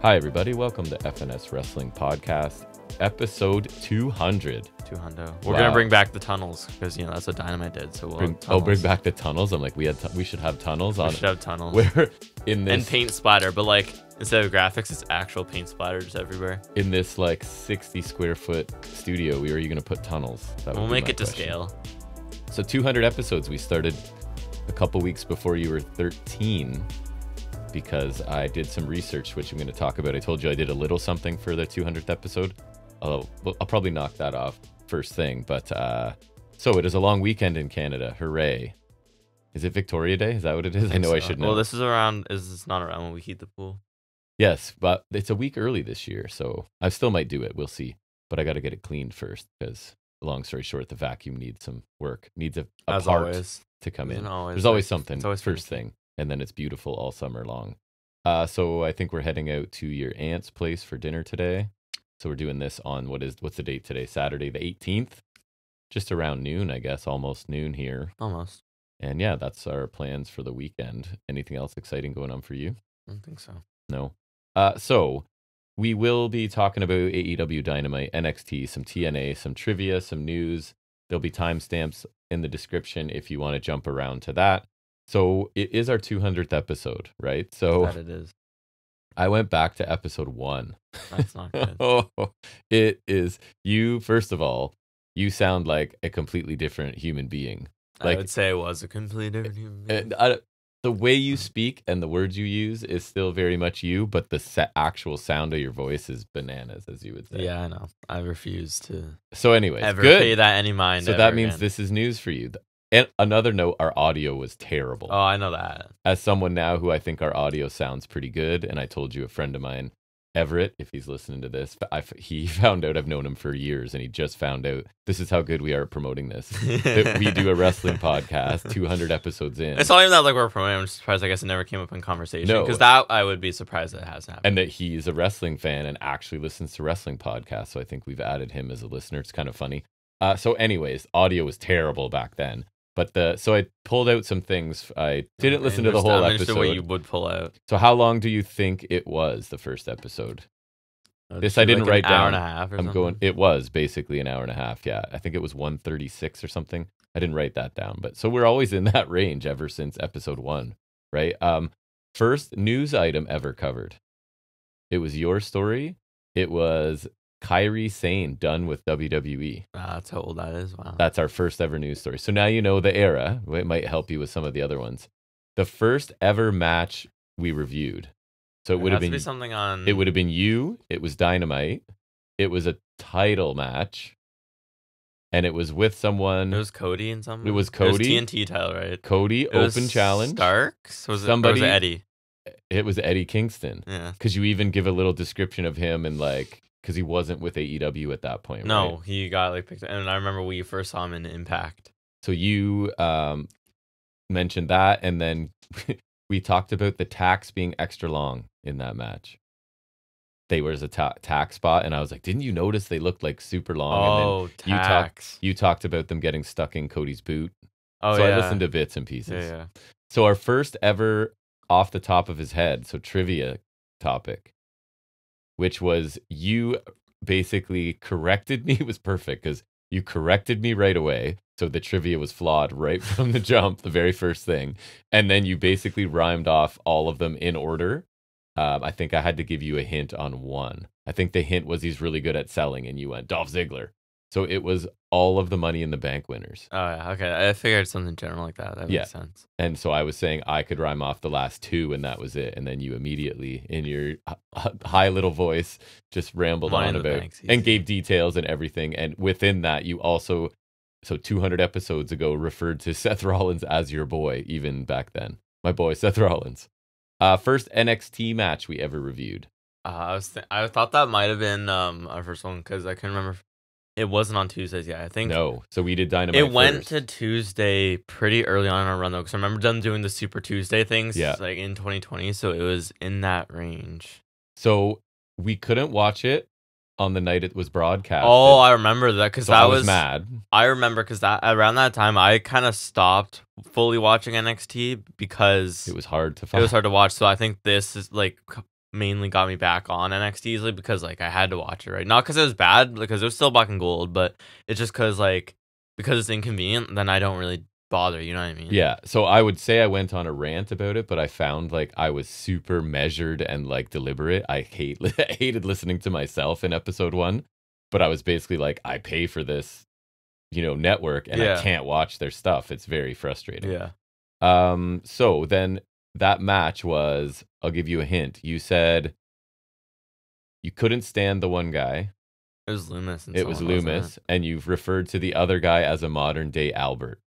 Hi, everybody. Welcome to FNS Wrestling Podcast, episode 200. 200. We're gonna bring back the tunnels because that's what Dynamite did. So we'll bring back the tunnels. I'm like, we should have tunnels on. We should have tunnels. We're in this and paint splatter, but like instead of graphics, it's actual paint splatter just everywhere. In this like 60 square foot studio, where are you gonna put tunnels? We'll make it to scale. So 200 episodes. We started a couple weeks before you were 13. Because I did some research, which I'm going to talk about. I told you I did a little something for the 200th episode. I'll probably knock that off first thing. But so it is a long weekend in Canada. Hooray. Is it Victoria Day? Is that what it is? I know I should know. Well, this is not around when we heat the pool. Yes, but it's a week early this year. So I still might do it. We'll see. But I got to get it cleaned first because, long story short, the vacuum needs some work. Needs a part always. To come in. Always, there's always something. It's always first thing. And then it's beautiful all summer long. So I think we're heading out to your aunt's place for dinner today. So we're doing this on what's the date today? Saturday the 18th. Just around noon, I guess, almost noon here. Almost. And yeah, that's our plans for the weekend. Anything else exciting going on for you? I don't think so. No. So we will be talking about AEW Dynamite, NXT, some TNA, some trivia, some news. There'll be timestamps in the description if you want to jump around to that. So it is our 200th episode, right? So that it is. I went back to episode 1. That's not good. It is. You, first of all, you sound like a completely different human being. Like, I would say it was a completely different human being. The way you speak and the words you use is still very much you, but the actual sound of your voice is bananas, as you would say. Yeah, I know. I refuse to. So anyways, ever good. pay that any mind. So that means this is news for you. And another note, our audio was terrible. Oh, I know that. As someone now who I think our audio sounds pretty good, and I told you a friend of mine, Everett, if he's listening to this, he found out I've known him for years, and he just found out this is how good we are at promoting this. That we do a wrestling podcast, 200 episodes in. It's not even that like we're promoting. I'm just surprised. I guess it never came up in conversation. No, because that I would be surprised that it hasn't happened. And that he's a wrestling fan and actually listens to wrestling podcasts. So I think we've added him as a listener. It's kind of funny. So, anyways, audio was terrible back then. But so I pulled out some things. I didn't listen to the whole episode. What you would pull out. So how long do you think it was, the first episode? This I didn't write down. An hour and a half or something? It was basically an hour and a half, yeah. I think it was 1:36 or something. I didn't write that down. But so we're always in that range ever since episode 1, right? First news item ever covered. It was your story. It was Kairi Sane done with WWE. That's how old that is. Wow. That's our first ever news story. So now you know the era. It might help you with some of the other ones. The first ever match we reviewed. So it would have been something on. It would have been you. It was Dynamite. It was a title match. And it was with someone. It was Cody and something. It was Cody. It was TNT title, right? Cody, open challenge. Starks? Was somebody, it Eddie? It was Eddie Kingston. Yeah. Because you even give a little description of him and like. Because he wasn't with AEW at that point, no, right? He got like picked up. And I remember we first saw him in Impact. So you mentioned that, and then we talked about the tacks being extra long in that match. They were as a tack spot, and I was like, didn't you notice they looked like super long? Oh, and then tacks. You talked about them getting stuck in Cody's boot. Oh, so yeah. I listened to bits and pieces. Yeah. So our first ever off the top of his head, so trivia topic, which was you basically corrected me. It was perfect because you corrected me right away. So the trivia was flawed right from the jump, the very first thing. And then you basically rhymed off all of them in order. I think I had to give you a hint on one. I think the hint was he's really good at selling, and you went Dolph Ziggler. So it was all of the Money in the Bank winners. Oh, yeah. Okay. I figured something general like that. That makes sense. And so I was saying I could rhyme off the last 2, and that was it. And then you immediately, in your high little voice, just rambled on about and gave details and everything. And within that, you also, so 200 episodes ago, referred to Seth Rollins as your boy, even back then. My boy, Seth Rollins. First NXT match we ever reviewed. I thought that might have been our first one because I couldn't remember. It wasn't on Tuesdays yet, I think. No, so we did Dynamite It went first. to Tuesday pretty early on in our run, though, because I remember them doing the Super Tuesday things like in 2020, so it was in that range. So we couldn't watch it on the night it was broadcast. Oh, I remember that, because I was mad. I remember because around that time, I kind of stopped fully watching NXT because it was hard to find. It was hard to watch, so I think this is like mainly got me back on NXT easily because like I had to watch it, right? Not because it was bad, because it was still black and gold, but it's just because it's inconvenient, then I don't really bother, you know what I mean? Yeah. So I would say I went on a rant about it, but I found like I was super measured and like deliberate. I hated listening to myself in episode 1, but I was basically like, I pay for this, network, and I can't watch their stuff. It's very frustrating. Yeah. So then that match was, I'll give you a hint. You said you couldn't stand the one guy. It was Loomis. It was Loomis, and you've referred to the other guy as a modern day Albert.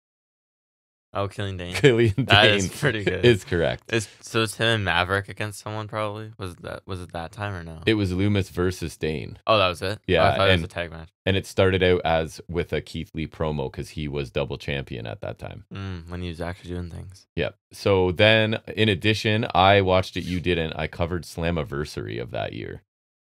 Oh, Killian Dane. Killian Dane. That is pretty good. Is correct. So it's him and Maverick against someone probably? Was it that time or no? It was Loomis versus Dane. Oh, that was it? Yeah. Oh, I thought it was a tag match. And it started out as with a Keith Lee promo because he was double champion at that time. When he was actually doing things. Yep. So then, in addition, I watched it. You didn't. I covered Slammiversary of that year.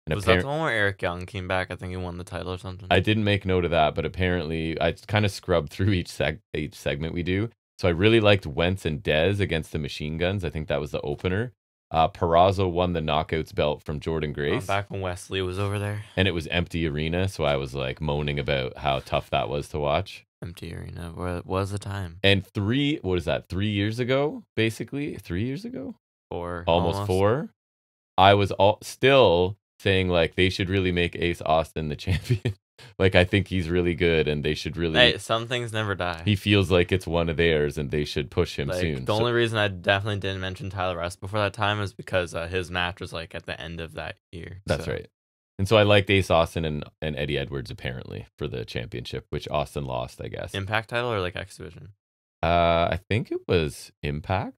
And was that the one where Eric Young came back? I think he won the title or something. I didn't make note of that, but apparently I kind of scrubbed through each segment we do. So I really liked Wentz and Dez against the Machine Guns. I think that was the opener. Peraza won the Knockouts belt from Jordan Grace. Back when Wesley was over there. And it was empty arena, so I was like moaning about how tough that was to watch. Empty arena. Where was the time? And 3 years ago, basically? 3 years ago? 4. Almost 4. I was still saying like they should really make Ace Austin the champion. Like, I think he's really good, and they should really... Hey, some things never die. He feels like it's one of theirs, and they should push him soon. The only reason I definitely didn't mention Tyler Rust before that time is because his match was, like, at the end of that year. That's right. And so I liked Ace Austin and Eddie Edwards, apparently, for the championship, which Austin lost, I guess. Impact title or, like, X Division? I think it was Impact.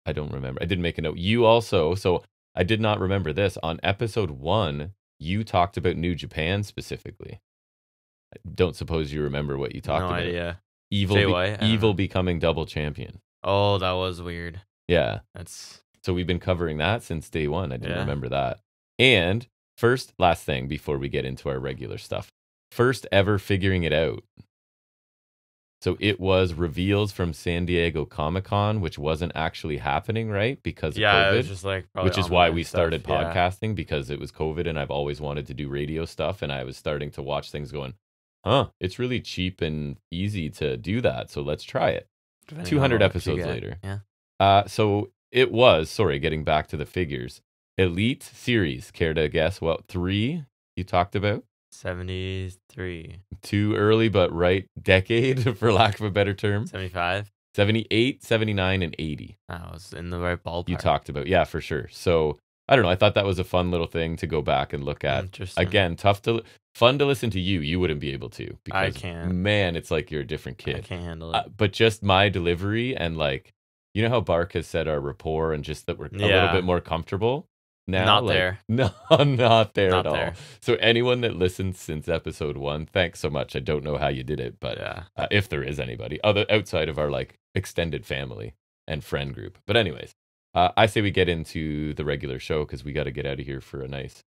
I don't remember. I didn't make a note. You also... So I did not remember this. On episode 1, you talked about New Japan specifically. I don't suppose you remember what you talked about. No idea. Evil becoming double champion. Oh, that was weird. Yeah. That's... So we've been covering that since day 1. I didn't remember that. And last thing before we get into our regular stuff. First ever figuring it out. So it was reveals from San Diego Comic-Con, which wasn't actually happening, right? Because of COVID. It was just like... Which is why we started podcasting, because it was COVID and I've always wanted to do radio stuff, and I was starting to watch things going, it's really cheap and easy to do that, so let's try it. 200 episodes later. Yeah. So it was, getting back to the figures. Elite Series, care to guess what 3 you talked about? 73. Too early, but right decade, for lack of a better term. 75. 78, 79, and 80. I was in the right ballpark. You talked about, yeah, for sure. So I don't know. I thought that was a fun little thing to go back and look at. Interesting. Again, fun to listen to you. You wouldn't be able to. Because, I can't. Man, it's like you're a different kid. I can't handle it. But just my delivery and like, you know how Bark has said our rapport and just that we're a little bit more comfortable now? Not there. No, not there Not at there. all. So anyone that listens since episode 1, thanks so much. I don't know how you did it, but if there is anybody outside of our like extended family and friend group. But anyways. I say we get into the regular show because we got to get out of here for a nice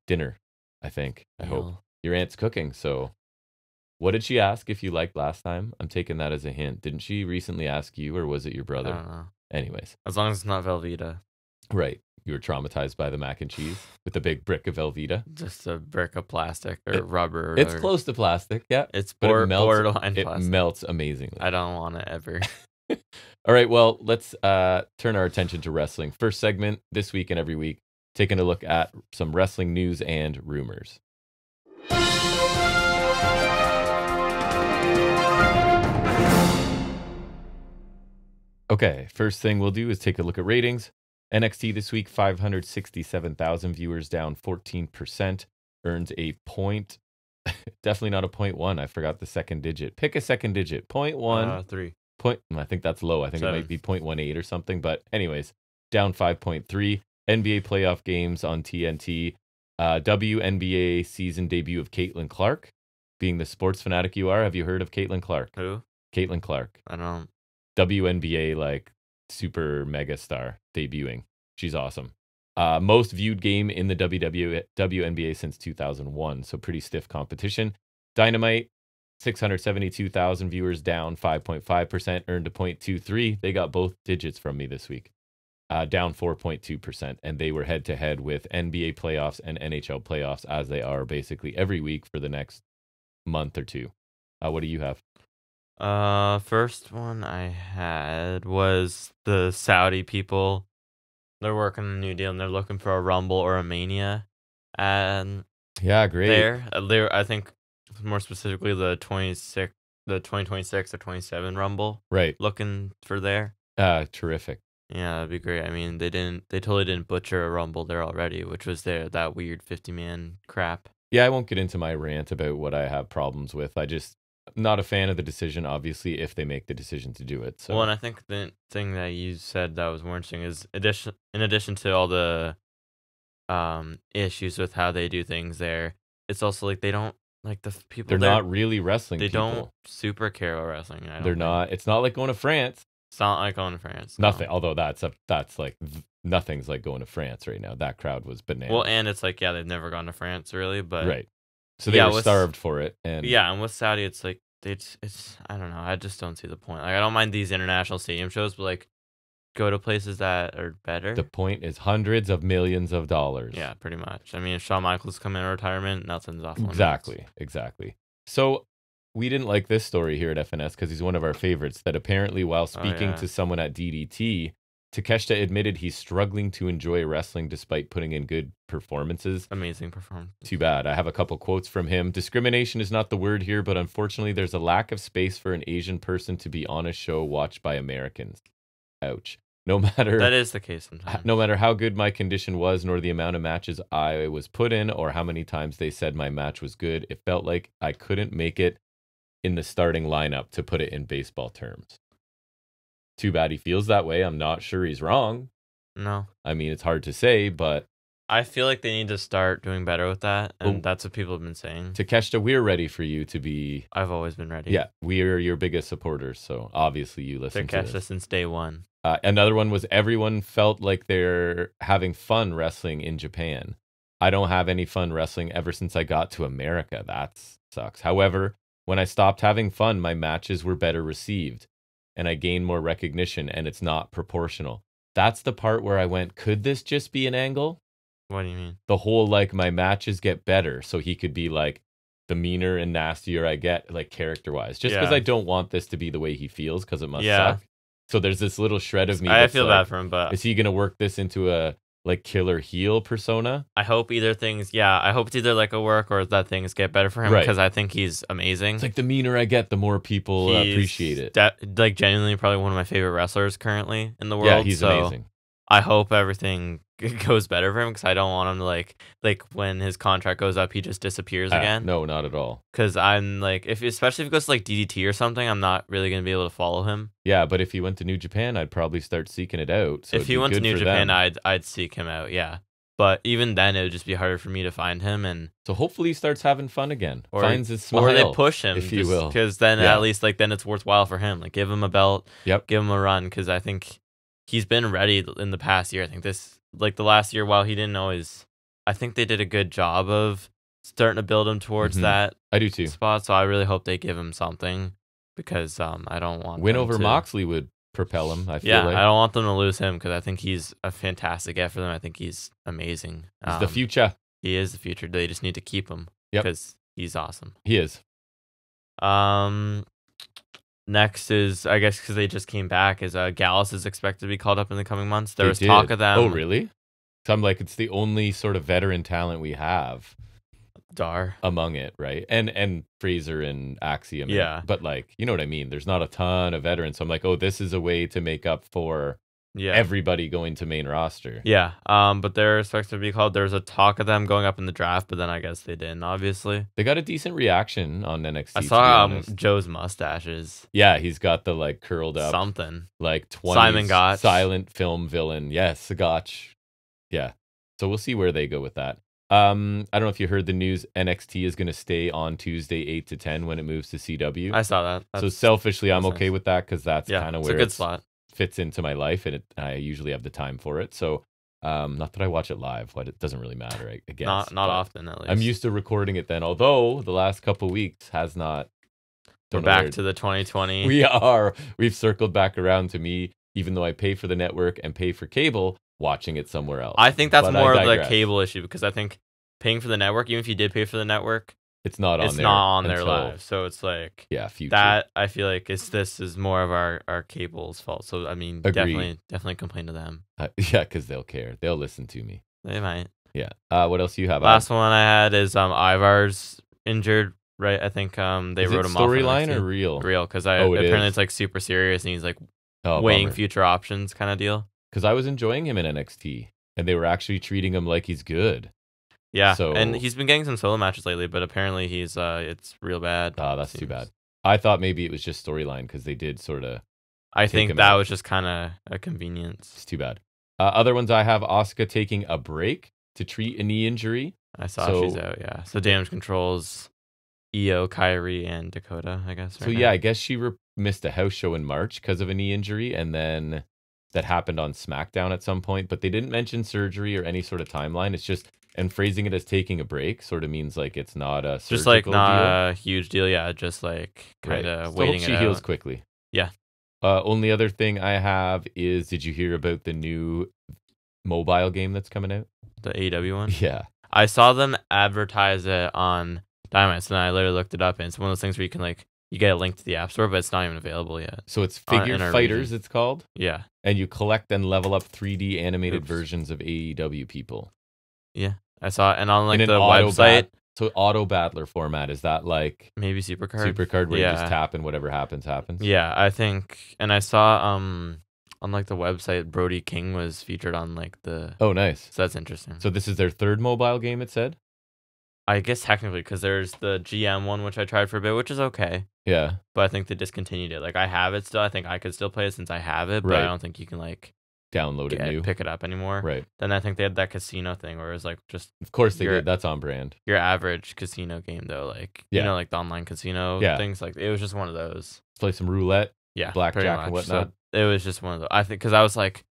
dinner, I think. I hope. Your aunt's cooking, so what did she ask if you liked last time? I'm taking that as a hint. Didn't she recently ask you, or was it your brother? I don't know. Anyways. As long as it's not Velveeta. Right. You were traumatized by the mac and cheese with the big brick of Velveeta? Just a brick of plastic or rubber. Or it's close to plastic, yeah. It's borderline plastic. It melts amazingly. I don't want it ever. All right, well, let's turn our attention to wrestling. First segment this week and every week, taking a look at some wrestling news and rumors. Okay, first thing we'll do is take a look at ratings. NXT this week, 567,000 viewers, down 14%. Earns a point. Definitely not a 0.1. I forgot the second digit. Pick a second digit. 0.1. 3. I think that's low. I think 7. It might be 0.18 or something. But anyways, down 5.3. NBA playoff games on TNT. WNBA season debut of Caitlin Clark. Being the sports fanatic you are, have you heard of Caitlin Clark? Who? Caitlin Clark. I don't. WNBA, like, super mega star debuting. She's awesome. Most viewed game in the WNBA since 2001. So pretty stiff competition. Dynamite. 672,000 viewers, down 5.5%, earned a 0.23. They got both digits from me this week. down 4.2%. And they were head to head with NBA playoffs and NHL playoffs, as they are basically every week for the next month or two. What do you have? First one I had was the Saudi people. They're working a new deal and they're looking for a Rumble or a Mania. And Yeah, great. they're I think more specifically the 2026 or 27 Rumble. Right. Looking for there. Terrific. Yeah, that'd be great. I mean, they totally didn't butcher a Rumble there already, which was that weird 50-man crap. Yeah, I won't get into my rant about what I have problems with. I'm not a fan of the decision, obviously, if they make the decision to do it. So. Well, and I think the thing that you said that was more interesting is in addition to all the issues with how they do things there, it's also like they don't like the people. They're not really wrestling. They people. don't super care about wrestling. They're not. It's not like going to France. It's not like going to France. Nothing. No. Although that's like nothing's like going to France right now. That crowd was bananas. Well, and it's like they've never gone to France really, but right. So they were starved for it, and and with Saudi, it's like it's I don't know. I just don't see the point. Like I don't mind these international stadium shows, but like go to places that are better. The point is hundreds of millions of dollars. Yeah, pretty much. I mean, if Shawn Michaels come in retirement, nothing's off limits. Exactly. So we didn't like this story here at FNS because he's one of our favorites. That apparently, while speaking to someone at DDT, Takeshita admitted he's struggling to enjoy wrestling despite putting in good performances. Amazing performance. Too bad. I have a couple quotes from him. Discrimination is not the word here, but unfortunately, there's a lack of space for an Asian person to be on a show watched by Americans. Ouch. That is the case sometimes. No matter how good my condition was, nor the amount of matches I was put in, or how many times they said my match was good, it felt like I couldn't make it in the starting lineup, to put it in baseball terms. Too bad he feels that way. I'm not sure he's wrong. No. I mean, it's hard to say, but I feel like they need to start doing better with that, and that's what people have been saying. Takeshita, we're ready for you to be... I've always been ready. Yeah, we're your biggest supporters, so obviously you listen to this. Takeshita since day one. Another one was everyone felt like they're having fun wrestling in Japan. I don't have any fun wrestling ever since I got to America. That sucks. However, when I stopped having fun, my matches were better received, and I gained more recognition, and it's not proportional. That's the part where I went, could this just be an angle? What do you mean? The whole, like, my matches get better, so he could be, like, the meaner and nastier I get, like, character-wise. Just because I don't want this to be the way he feels, because it must suck. So there's this little shred of me I feel bad for him, but... Is he going to work this into a, like, killer heel persona? I hope either things... Yeah, I hope it's either, like, a work or that things get better for him, because I think he's amazing. It's like, the meaner I get, the more people appreciate it. Like, genuinely probably one of my favorite wrestlers currently in the world. Yeah, he's amazing. I hope everything goes better for him, because I don't want him to like when his contract goes up, he just disappears again. No, not at all. Because I'm like, especially if he goes to like DDT or something, I'm not really gonna be able to follow him. Yeah, but if he went to New Japan, I'd probably start seeking it out. So if he went to New Japan, I'd seek him out. Yeah, but even then, it would just be harder for me to find him. And so hopefully he starts having fun again. Finds his smile, or they push him, if you will, because then at least like then it's worthwhile for him. Like give him a belt. Yep. Give him a run, because I think he's been ready in the past year. I think the last year, while he didn't always, I think they did a good job of starting to build him towards that. I do too. Spot. So I really hope they give him something, because I don't want win over Moxley would propel him. I feel like. I don't want them to lose him, because I think he's a fantastic get for them. I think he's amazing. He's the future. He is the future. They just need to keep him because he's awesome. He is. Next is, I guess, because they just came back, is Gallus is expected to be called up in the coming months. There was talk of them. Oh, really? So I'm like, it's the only sort of veteran talent we have. Dar. Among it, right? And Fraser and Axiom. Yeah. But like, you know what I mean? There's not a ton of veterans. So I'm like, oh, this is a way to make up for everybody going to main roster. Yeah. But they're expected to be called. There's a talk of them going up in the draft, but then I guess they didn't, obviously. They got a decent reaction on NXT. I saw Joe's mustaches. Yeah, he's got the like curled up something. Like 20s Simon Gotch. Silent film villain. Yes, Gotch. Yeah. So we'll see where they go with that. I don't know if you heard the news. NXT is going to stay on Tuesday 8 to 10 when it moves to CW. I saw that. So selfishly, I'm okay with that, because that's kind of where it's a good slot. Fits into my life, and I usually have the time for it. So not that I watch it live, but it doesn't really matter, I guess. Not often, at least. I'm used to recording it then, although the last couple weeks has not. We're back to the 2020. We are. We've circled back around to me even though I pay for the network and pay for cable, watching it somewhere else. I think that's But more I of the digress. cable issue, because I think paying for the network, even if you did pay for the network, It's not on it's there. not on their until- live. So it's like Yeah, future. that. I feel like this is more of our cable's fault. So I mean, Agreed. definitely complain to them. Yeah, because they'll care. They'll listen to me. They might. Yeah. What else do you have? Last one I had is Ivar's injured. Right, I think they Is wrote it him off. storyline or real? Real, because Oh, it apparently is? it's like super serious, and he's like Oh, weighing bummer. future options kind of deal. Because I was enjoying him in NXT, and they were actually treating him like he's good. Yeah, So- and he's been getting some solo matches lately, but apparently he's it's real bad. Ah, that's too seems. bad. I thought maybe it was just storyline because they did sort of. I take think him that out. was just kind of a convenience. It's too bad. Other ones I have Asuka taking a break to treat a knee injury. I saw So- she's out. Yeah, so damage controls Io, Kyrie, and Dakota, I guess. So yeah, I guess she missed a house show in March because of a knee injury, and then that happened on SmackDown at some point. But they didn't mention surgery or any sort of timeline. It's just, and phrasing it as taking a break sort of means like it's not a surgical just like deal. not a huge deal. Yeah, just like kind of So waiting hope she it heals out. quickly. Yeah. Only other thing I have is, did you hear about the new mobile game that's coming out? The AEW one. Yeah. I saw them advertise it on Dynamite, so then I literally looked it up, and it's one of those things where you can like you get a link to the App Store, but it's not even available yet. So it's in Figure our Fighters, region. it's called. Yeah, And you collect and level up 3D animated Oops. versions of AEW people. I saw it, and on like In the an auto website, So auto battler format, is that like maybe Supercard. Supercard where you just Yeah. tap and whatever happens? Yeah, I think, and I saw on like the website, Brody King was featured on like the. Oh, nice. So that's interesting. So this is their third mobile game, it said? I guess technically, because there's the GM one, which I tried for a bit, which is okay, Yeah. but I think they discontinued it. Like I have it still. I think I could still play it since I have it, but Right. I don't think you can like Download it new. pick it up anymore. Right. Then I think they had that casino thing where it was like just Of course they You're- did. That's on brand. your average casino game though, like Yeah. you know, like the online casino Yeah. things. Like it was just one of those. Let's play some roulette. Yeah, Blackjack pretty and much. whatnot. So it was just one of those. I think because I was like,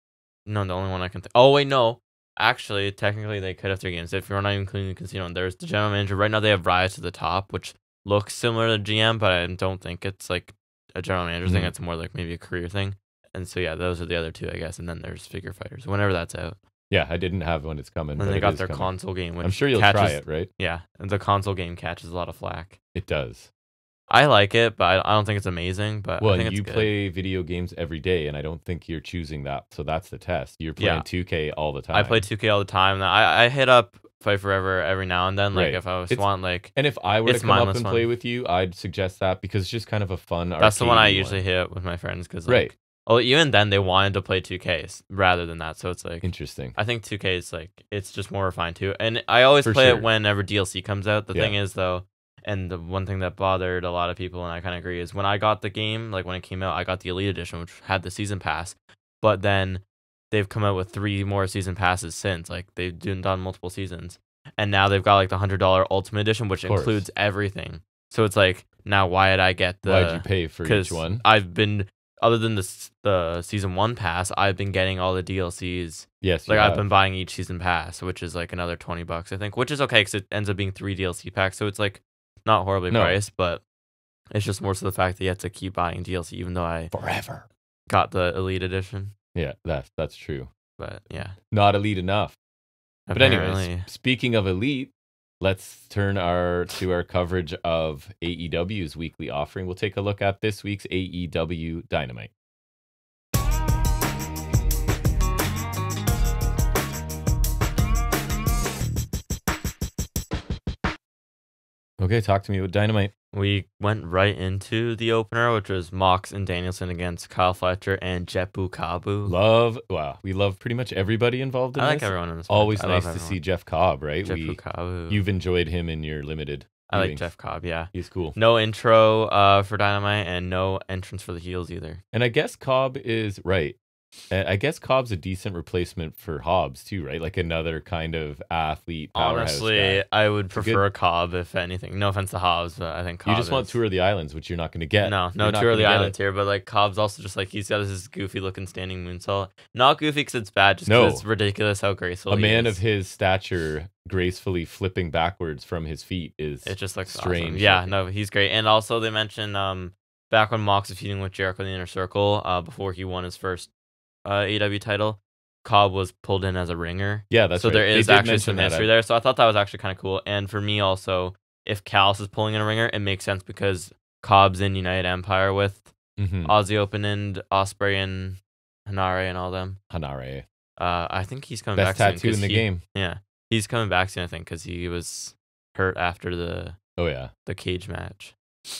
no, the only one I can. Oh wait, no. Actually, technically, they could have 3 games if you're not even including the casino. And there's the general manager. Right now, they have Rise to the Top, which looks similar to GM, but I don't think it's like a general manager thing. Mhm. It's more like maybe a career thing. And so yeah, those are the other 2, I guess. And then there's Figure Fighters. Whenever that's out, Yeah, I didn't have when it's coming. and but then they it got is their coming. console game, which I'm sure you'll catches, try it, right? Yeah, and the console game catches a lot of flack. It does. I like it, but I don't think it's amazing. But I Well, think it's you good. play video games every day, and I don't think you're choosing that. So that's the test. You're playing Yeah. 2K all the time. I play 2K all the time. I hit up Fight Forever every now and then. Like Right. if I was It's- want like And if I were to It's come up mindless and fun. play with you, I'd suggest that because it's just kind of a fun that's the one I arcadey usually hit up with my friends because like, Right. oh, even then they wanted to play 2Ks rather than that. So it's like Interesting. I think 2K is like it's just more refined too. And I always For play sure. it whenever DLC comes out. The Yeah. thing is though, and the one thing that bothered a lot of people, and I kind of agree, is when I got the game, like when it came out, I got the Elite Edition, which had the season pass. But then they've come out with 3 more season passes since. Like they've done multiple seasons, and now they've got like the $100 Ultimate Edition, which Of course. includes everything. So it's like now why did I get the? Why'd you pay for each Because one? I've been, other than the season 1 pass, I've been getting all the DLCs. Yes. Like you I've have. been buying each season pass, which is like another $20, I think, which is okay because it ends up being 3 DLC packs, so it's like not horribly No. priced, but it's just more so the fact that you have to keep buying DLC, even though I forever. got the Elite Edition. Yeah, that's true. But yeah, Not elite enough. But anyways, apparently- speaking of elite, let's turn to our coverage of AEW's weekly offering. We'll take a look at this week's AEW Dynamite. Okay, talk to me about Dynamite. we went right into the opener, which was Mox and Danielson against Kyle Fletcher and Jepu Kabu. We love pretty much everybody involved in I this. like everyone in this. Always match. I love nice to everyone. see Jeff Cobb, right? Jepu Kabu. You've enjoyed him in your limited. I like viewings. Jeff Cobb. Yeah. He's cool. No intro for Dynamite and no entrance for the heels either. And I guess Cobb is right. I guess Cobb's a decent replacement for Hobbs too, right? Like another kind of athlete. Powerhouse Honestly, guy. I would a good- prefer Cobb if anything. No offense to Hobbs, but I think Cobb You just want is- Tour of the Islands, which you're not going to get. No You're not Tour of the gonna get Islands it. here, but like Cobb's also just like he's got this goofy looking standing moonsault. Not goofy because it's bad, just No. because it's ridiculous how graceful A he man is. of his stature gracefully flipping backwards from his feet is It just looks strange. awesome. Yeah, looking. no, he's great. And also they mentioned back when Mox was feuding with Jericho in the Inner Circle, before he won his first AEW title, Cobb was pulled in as a ringer. Yeah, that's so right. there They is did actually some mention that. history there. So I thought that was actually kind of cool. And for me also, if Callis is pulling in a ringer, it makes sense because Cobb's in United Empire with Aussie Open and Osprey and Hanare and all them. Hanare. I think he's coming Best back tattoo soon. in the game. Yeah, he's coming back soon, I think, because he was hurt after the cage match.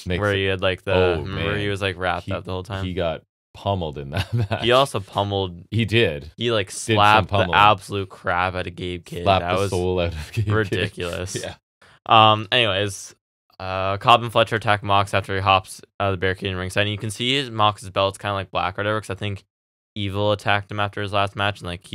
Where he had like remember he was like wrapped up the whole time. He got pummeled in that match. He also pummeled. He did. He like slapped the absolute crap out of Gabe Kidd. Slapped that the was soul out of Gabe ridiculous. Kidd. Yeah. Anyways, Cobb and Fletcher attack Mox after he hops out of the barricade in ringside. And you can see Mox's belt's kind of like black or whatever, because I think Evil attacked him after his last match, and like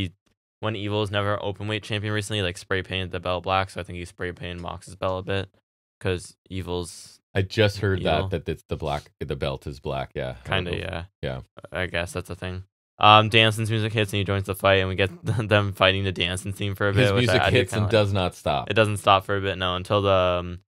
when Evil was never openweight champion recently, like spray painted the belt black. So I think he spray painted Mox's belt a bit because Evil's. I just heard that it's the belt is black. Yeah, kind of. Yeah. I guess that's a thing. Danson's music hits and he joins the fight, and we get them fighting the Danson theme for a bit. His music hits and does not stop. It doesn't stop for a bit, no, until the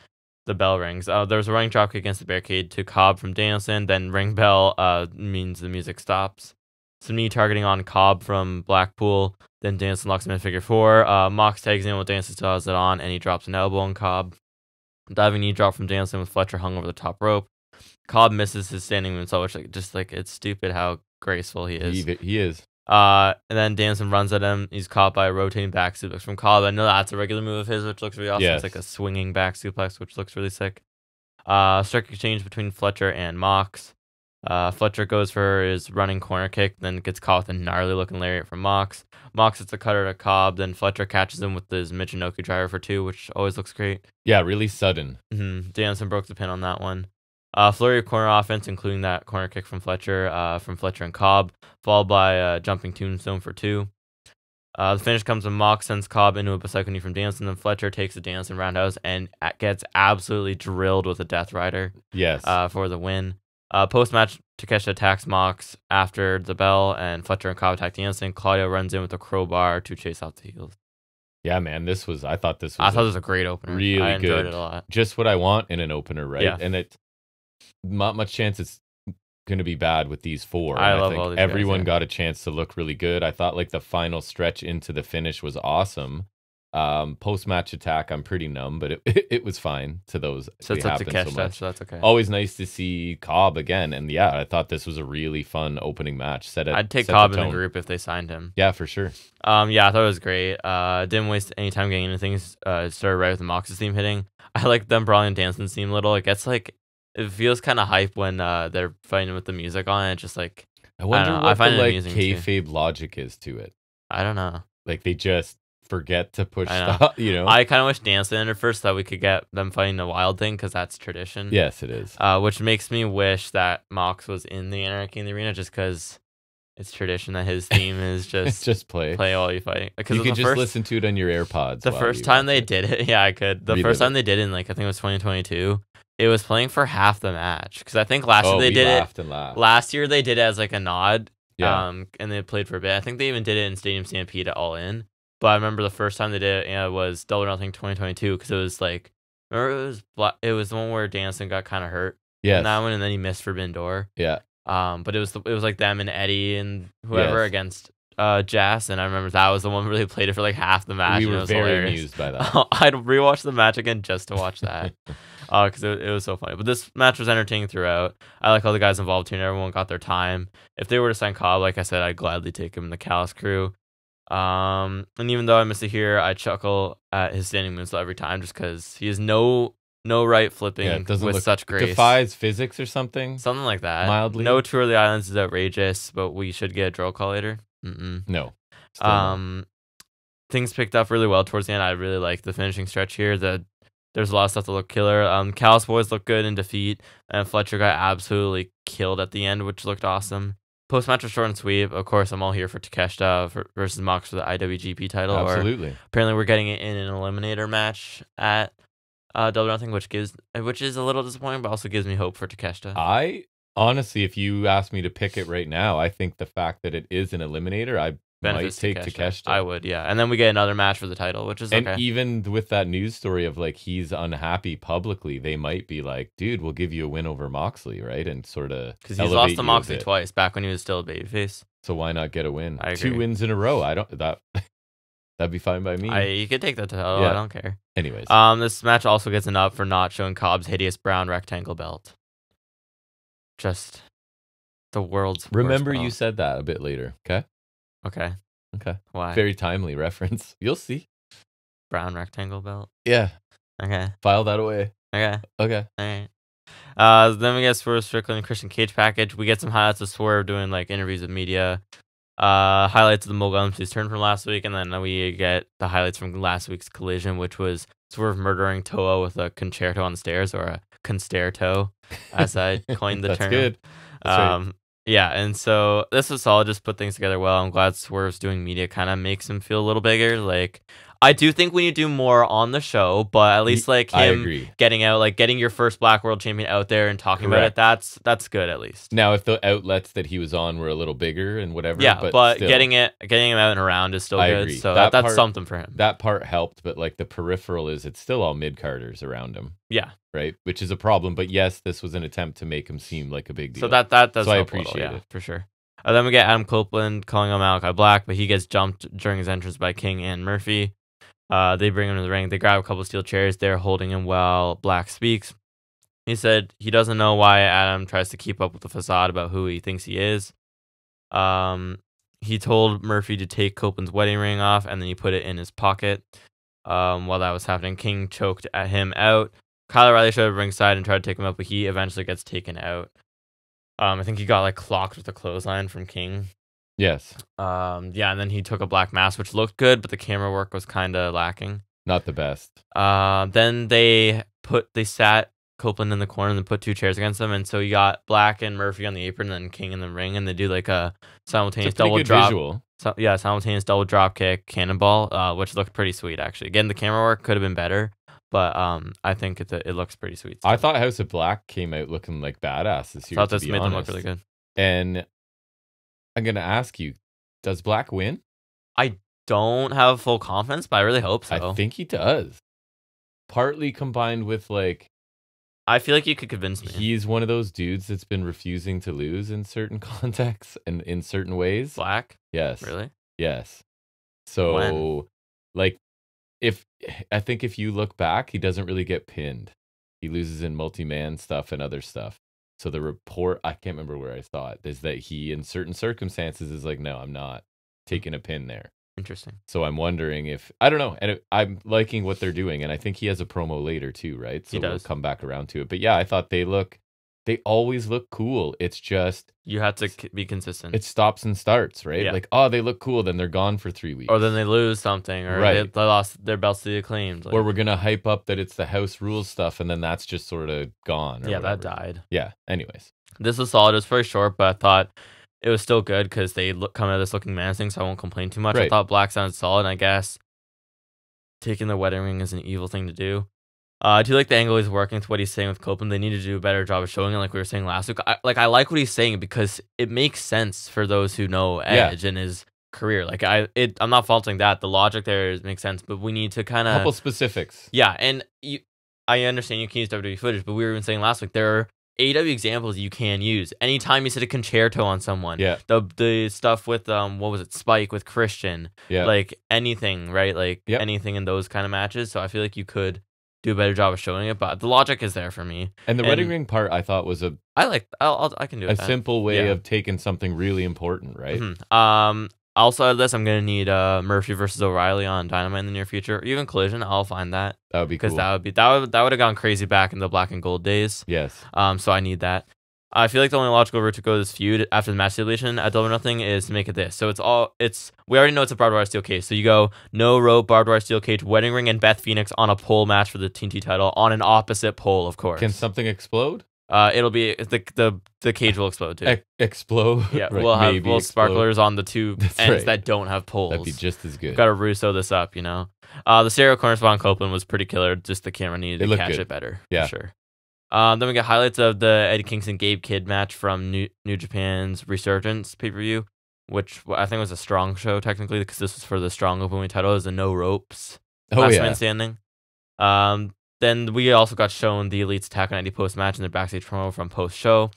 bell rings. There was a running dropkick against the barricade to Cobb from Danielson. Then ring bell means the music stops. Some knee targeting on Cobb from Blackpool. Then Danielson locks him in figure 4. Mox tags in with Danielson, still has it on, and he drops an elbow on Cobb. Diving knee drop from Danielson with Fletcher hung over the top rope. Cobb misses his standing moonsault, which it's stupid how graceful he is. He is. And then Danielson runs at him. He's caught by a rotating back suplex from Cobb. I know that's a regular move of his, which looks really awesome. Yes. It's like a swinging back suplex, which looks really sick. Strike exchange between Fletcher and Mox. Fletcher goes for his running corner kick, then gets caught with a gnarly looking lariat from Mox. Mox hits the cutter to Cobb, then Fletcher catches him with his Michinoku driver for 2, which always looks great. Yeah, really sudden. Danielson broke the pin on that one. Flurry of corner offense, including that corner kick from Fletcher and Cobb, followed by a jumping tombstone for 2. The finish comes when Mox sends Cobb into a Psycho knee from Danielson, then Fletcher takes the Danielson roundhouse and gets absolutely drilled with a Death Rider. Yes. For the win. Post-match, Takeshita attacks Mox after the bell, and Fletcher and Cobb attack Danielson. Claudio runs in with a crowbar to chase off the heels. Yeah, man, I thought this was a great opener. Really I good. enjoyed it a lot. Just what I want in an opener, right? Yeah. And it's not much chance it's going to be bad with these 4. I love think all these everyone guys, got a chance to look really good. I thought like the final stretch into the finish was awesome. Post-match attack, I'm pretty numb, but it was fine to those. So it's up to Takeshita, so that's okay. Always nice to see Cobb again, and yeah, I thought this was a really fun opening match. I'd take Cobb in the group if they signed him. Yeah, for sure. Yeah, I thought it was great. Didn't waste any time getting into things. Started right with the Mox's theme hitting. I like them brawling Danson's theme a little. It gets like, it feels kind of hype when they're fighting with the music on it. Just like, I wonder what the like kayfabe too. Logic is to it. I don't know. Like they just forget to push stuff, I kind of wish Danson entered first, so that we could get them fighting the Wild thing, because that's tradition. Yes, it is. Which makes me wish that Mox was in the Anarchy in the Arena, just because it's tradition that his theme is just play while you fight. You could just listen to it on your AirPods. The first time they did it, yeah, I could. The first time they did it, in like I think it was 2022. It was playing for half the match, because I think last year they did it. Last year they did it as like a nod. Yeah. And they played for a bit. I think they even did it in Stadium Stampede at All In. But I remember the first time they did it was Double or Nothing 2022, because it was like, remember it was the one where Danielson got kind of hurt. Yeah. In that one, and then he missed Forbidden Door. Yeah. But it was like them and Eddie and whoever against Jazz, and I remember that was the one where they played it for like half the match. We were very hilarious. amused by that. I'd rewatch the match again just to watch that. Because it was so funny. But this match was entertaining throughout. I like all the guys involved here, and everyone got their time. If they were to sign Cobb, like I said, I'd gladly take him in the Callis crew. And even though I miss it here, I chuckle at his standing moonsault every time, just because he has no right flipping with such grace. Defies physics or something. Something like that. Mildly. No Tour of the Islands is outrageous, but we should get a drill call later. No. Things picked up really well towards the end. I really like the finishing stretch here. There's a lot of stuff that look killer. Callis boys look good in defeat, and Fletcher got absolutely killed at the end, which looked awesome. Post-match was short and sweet. Of course, I'm all here for Takeshita versus Mox for the IWGP title. Absolutely. Apparently, we're getting it in an eliminator match at Double or Nothing, which is a little disappointing, but also gives me hope for Takeshita. I honestly, if you ask me to pick it right now, I think the fact that it is an eliminator, I might take Takeshita. I would, yeah. And then we get another match for the title, which is okay. And even with that news story of like he's unhappy publicly, they might be like, dude, we'll give you a win over Moxley, right? And sort of because he's lost to Moxley twice back when he was still a babyface. So why not get a win? I 2 agree. wins in a row. I don't that that'd be fine by me. You could take that title. Yeah. I don't care. Anyways, This match also gets an up for not showing Cobb's hideous brown rectangle belt. Just the world's remember worst you belt. said that a bit later. Okay. Okay. Okay. Why? Very timely reference. You'll see. Brown rectangle belt. Yeah. Okay. File that away. Okay. Okay. All right. Then we get Swerve Strickland and Christian Cage package. We get some highlights of Swerve doing like interviews with media. Highlights of the Mogul MC's turn from last week, and then we get the highlights from last week's collision, which was Swerve murdering Toa with a concerto on the stairs, or a concerto, as I coined the That's term. good. That's right. Yeah, and so this was solid. Just put things together well. I'm glad Swerve's doing media kind of makes him feel a little bigger. Like, I do think we need to do more on the show, but at least like I him agree. getting out, like getting your first Black World Champion out there and talking about it. That's good at least. Now, if the outlets that he was on were a little bigger and whatever, Yeah, but still, getting him out and around is still I good. agree. So That that's part- something for him. that part helped, but like the peripheral is it's still all mid-carders around him, Yeah. right? Which is a problem. But yes, this was an attempt to make him seem like a big deal. So that does So I help a little, appreciate yeah, it. for sure. Then we get Adam Copeland calling him Malachi Black, but he gets jumped during his entrance by King and Murphy. They bring him to the ring. They grab a couple of steel chairs. They're holding him while Black speaks. He said he doesn't know why Adam tries to keep up with the facade about who he thinks he is. He told Murphy to take Copeland's wedding ring off, and then he put it in his pocket. While that was happening, King choked at him out. Kyle O'Reilly showed up ringside and tried to take him out, but he eventually gets taken out. I think he got like clocked with a clothesline from King. Yes. Yeah, and then he took a black mask, which looked good, but the camera work was kind of lacking. Not the best. Then they sat Copeland in the corner and then put 2 chairs against him, and so you got Black and Murphy on the apron, and then King in the ring, and they do like a simultaneous double drop. Visual. Simultaneous double drop kick cannonball, which looked pretty sweet actually. Again, the camera work could have been better, but I think it looks pretty sweet. I thought House of Black came out looking like badass this year. I thought this made them look really good. And I'm gonna ask you, does Black win? I don't have full confidence, but I really hope so. I think he does. Partly combined with like, I feel like you could convince me. he's one of those dudes that's been refusing to lose in certain contexts and in certain ways. Black? Yes. Really? Yes. So, When? like, I think if you look back, he doesn't really get pinned. He loses in multi-man stuff and other stuff. So the report, I can't remember where I saw it, is that he, in certain circumstances, is like, no, I'm not taking a pin there. Interesting. So I'm wondering if, I don't know, and I'm liking what they're doing, and I think he has a promo later too, right? So He does. we'll come back around to it. But yeah, I thought they always look cool. It's just, You have to be consistent. it stops and starts, right? Yeah. Like, oh, they look cool, then they're gone for 3 weeks. Or then they lose something, or Right. they lost their belts to the Acclaimed. Like, Or we're going to hype up that it's the house rules stuff, and then that's just sort of gone. Or yeah, that whatever. died. Yeah, anyways. This was solid. It was very short, but I thought it was still good because they come out of this looking menacing, so I won't complain too much. I Right. thought Black sounded solid, and I guess taking the wedding ring is an evil thing to do. I do like the angle he's working with what he's saying with Copeland. They need to do a better job of showing it, like we were saying last week. I like what he's saying because it makes sense for those who know Edge and his career. Like I'm not faulting that. The logic there makes sense, but we need to kind of Couple specifics. Yeah, and I understand you can use WWE footage, but we were even saying last week there are AEW examples you can use. Anytime you sit a concerto on someone, Yeah. the stuff with what was it, Spike with Christian, Yeah. like anything, right? Like Yep. anything in those kind of matches. So I feel like you could do a better job of showing it, but the logic is there for me. And the wedding ring part, I thought was I can do a it. simple way Yeah. of taking something really important, right? Mhm. Also out of this, I'm gonna need Murphy versus O'Reilly on Dynamite in the near future, or even Collision. I'll find that That would be cool. because that would have gone crazy back in the Black and Gold days. Yes. So I need that. I feel like the only logical route to go this feud after the match stipulation at Double or Nothing is to make it this. So we already know it's a barbed wire steel cage. So you go no rope, barbed wire steel cage, wedding ring, and Beth Phoenix on a pole match for the TNT title on an opposite pole, of course. Can something explode? It'll be the cage will explode too. Explode? Yeah, Right, we'll have maybe little explode. sparklers on the two That's ends right. that don't have poles. That'd be just as good. Got to Russo this up, you know. The stereo corner spot on Copeland was pretty killer. Just the camera needed It to looked catch good. it better. Yeah. For sure. Then we got highlights of the Eddie Kingston Gabe Kidd match from New Japan's Resurgence pay-per-view, which I think was a strong show technically because this was for the strong openweight title. It was the no ropes last man standing. Then we also got shown the Elite's attack on Eddie post match and their backstage promo from post show.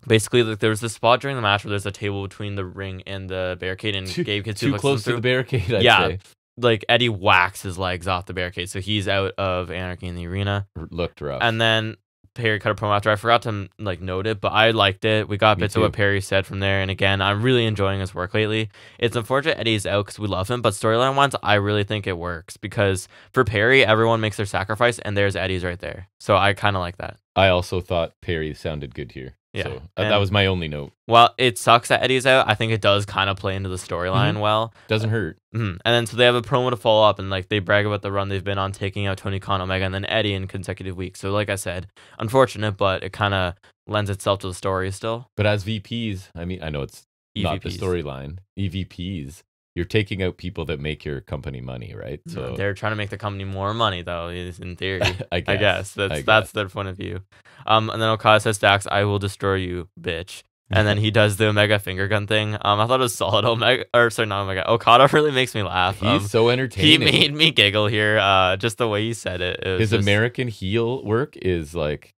basically, like, there was this spot during the match where there's a table between the ring and the barricade, and Gabe gets too close to the barricade, I'd say. Like Eddie whacks his legs off the barricade, so he's out of Anarchy in the Arena. Looked rough. And then Perry cut a promo after. I forgot to like note it, but I liked it. We got bits of what Perry said from there. And again, I'm really enjoying his work lately. It's unfortunate Eddie's out because we love him, but storyline wise, I really think it works because for Perry, everyone makes their sacrifice, and there's Eddie's right there. So I kind of like that. I also thought Perry sounded good here. Yeah, so that was my only note. Well, it sucks that Eddie's out. I think it does kind of play into the storyline well. Doesn't hurt. And then so they have a promo to follow up, and like they brag about the run they've been on, taking out Tony Khan, Omega, and then Eddie in consecutive weeks. So like I said, unfortunate, but it kind of lends itself to the story still. But as VPs, I mean, I know it's not the storyline. EVPs, you're taking out people that make your company money, right? So they're trying to make the company more money, though. In theory, I guess that's their point of view. And then Okada says, "Dax, I will destroy you, bitch." And then he does the Omega finger gun thing. I thought it was solid. Okada really makes me laugh. He's so entertaining. He made me giggle here. Just the way he said it. His American heel work is like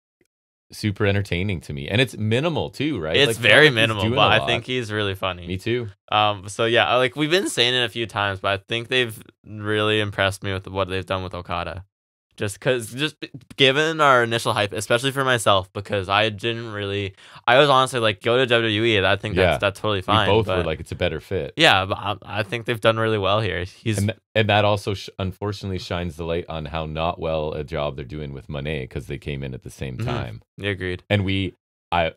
super entertaining to me, and it's minimal too, right? It's like, very minimal, but I think he's really funny. Me too. So yeah, like we've been saying it a few times, but I think they've really impressed me with what they've done with Okada. Just given our initial hype, especially for myself, because I was honestly like, go to WWE. I think that's totally fine. We both were like, it's a better fit. Yeah, but I think they've done really well here. And that also unfortunately shines the light on how not well a job they're doing with Monet because they came in at the same time. Yeah, agreed. And I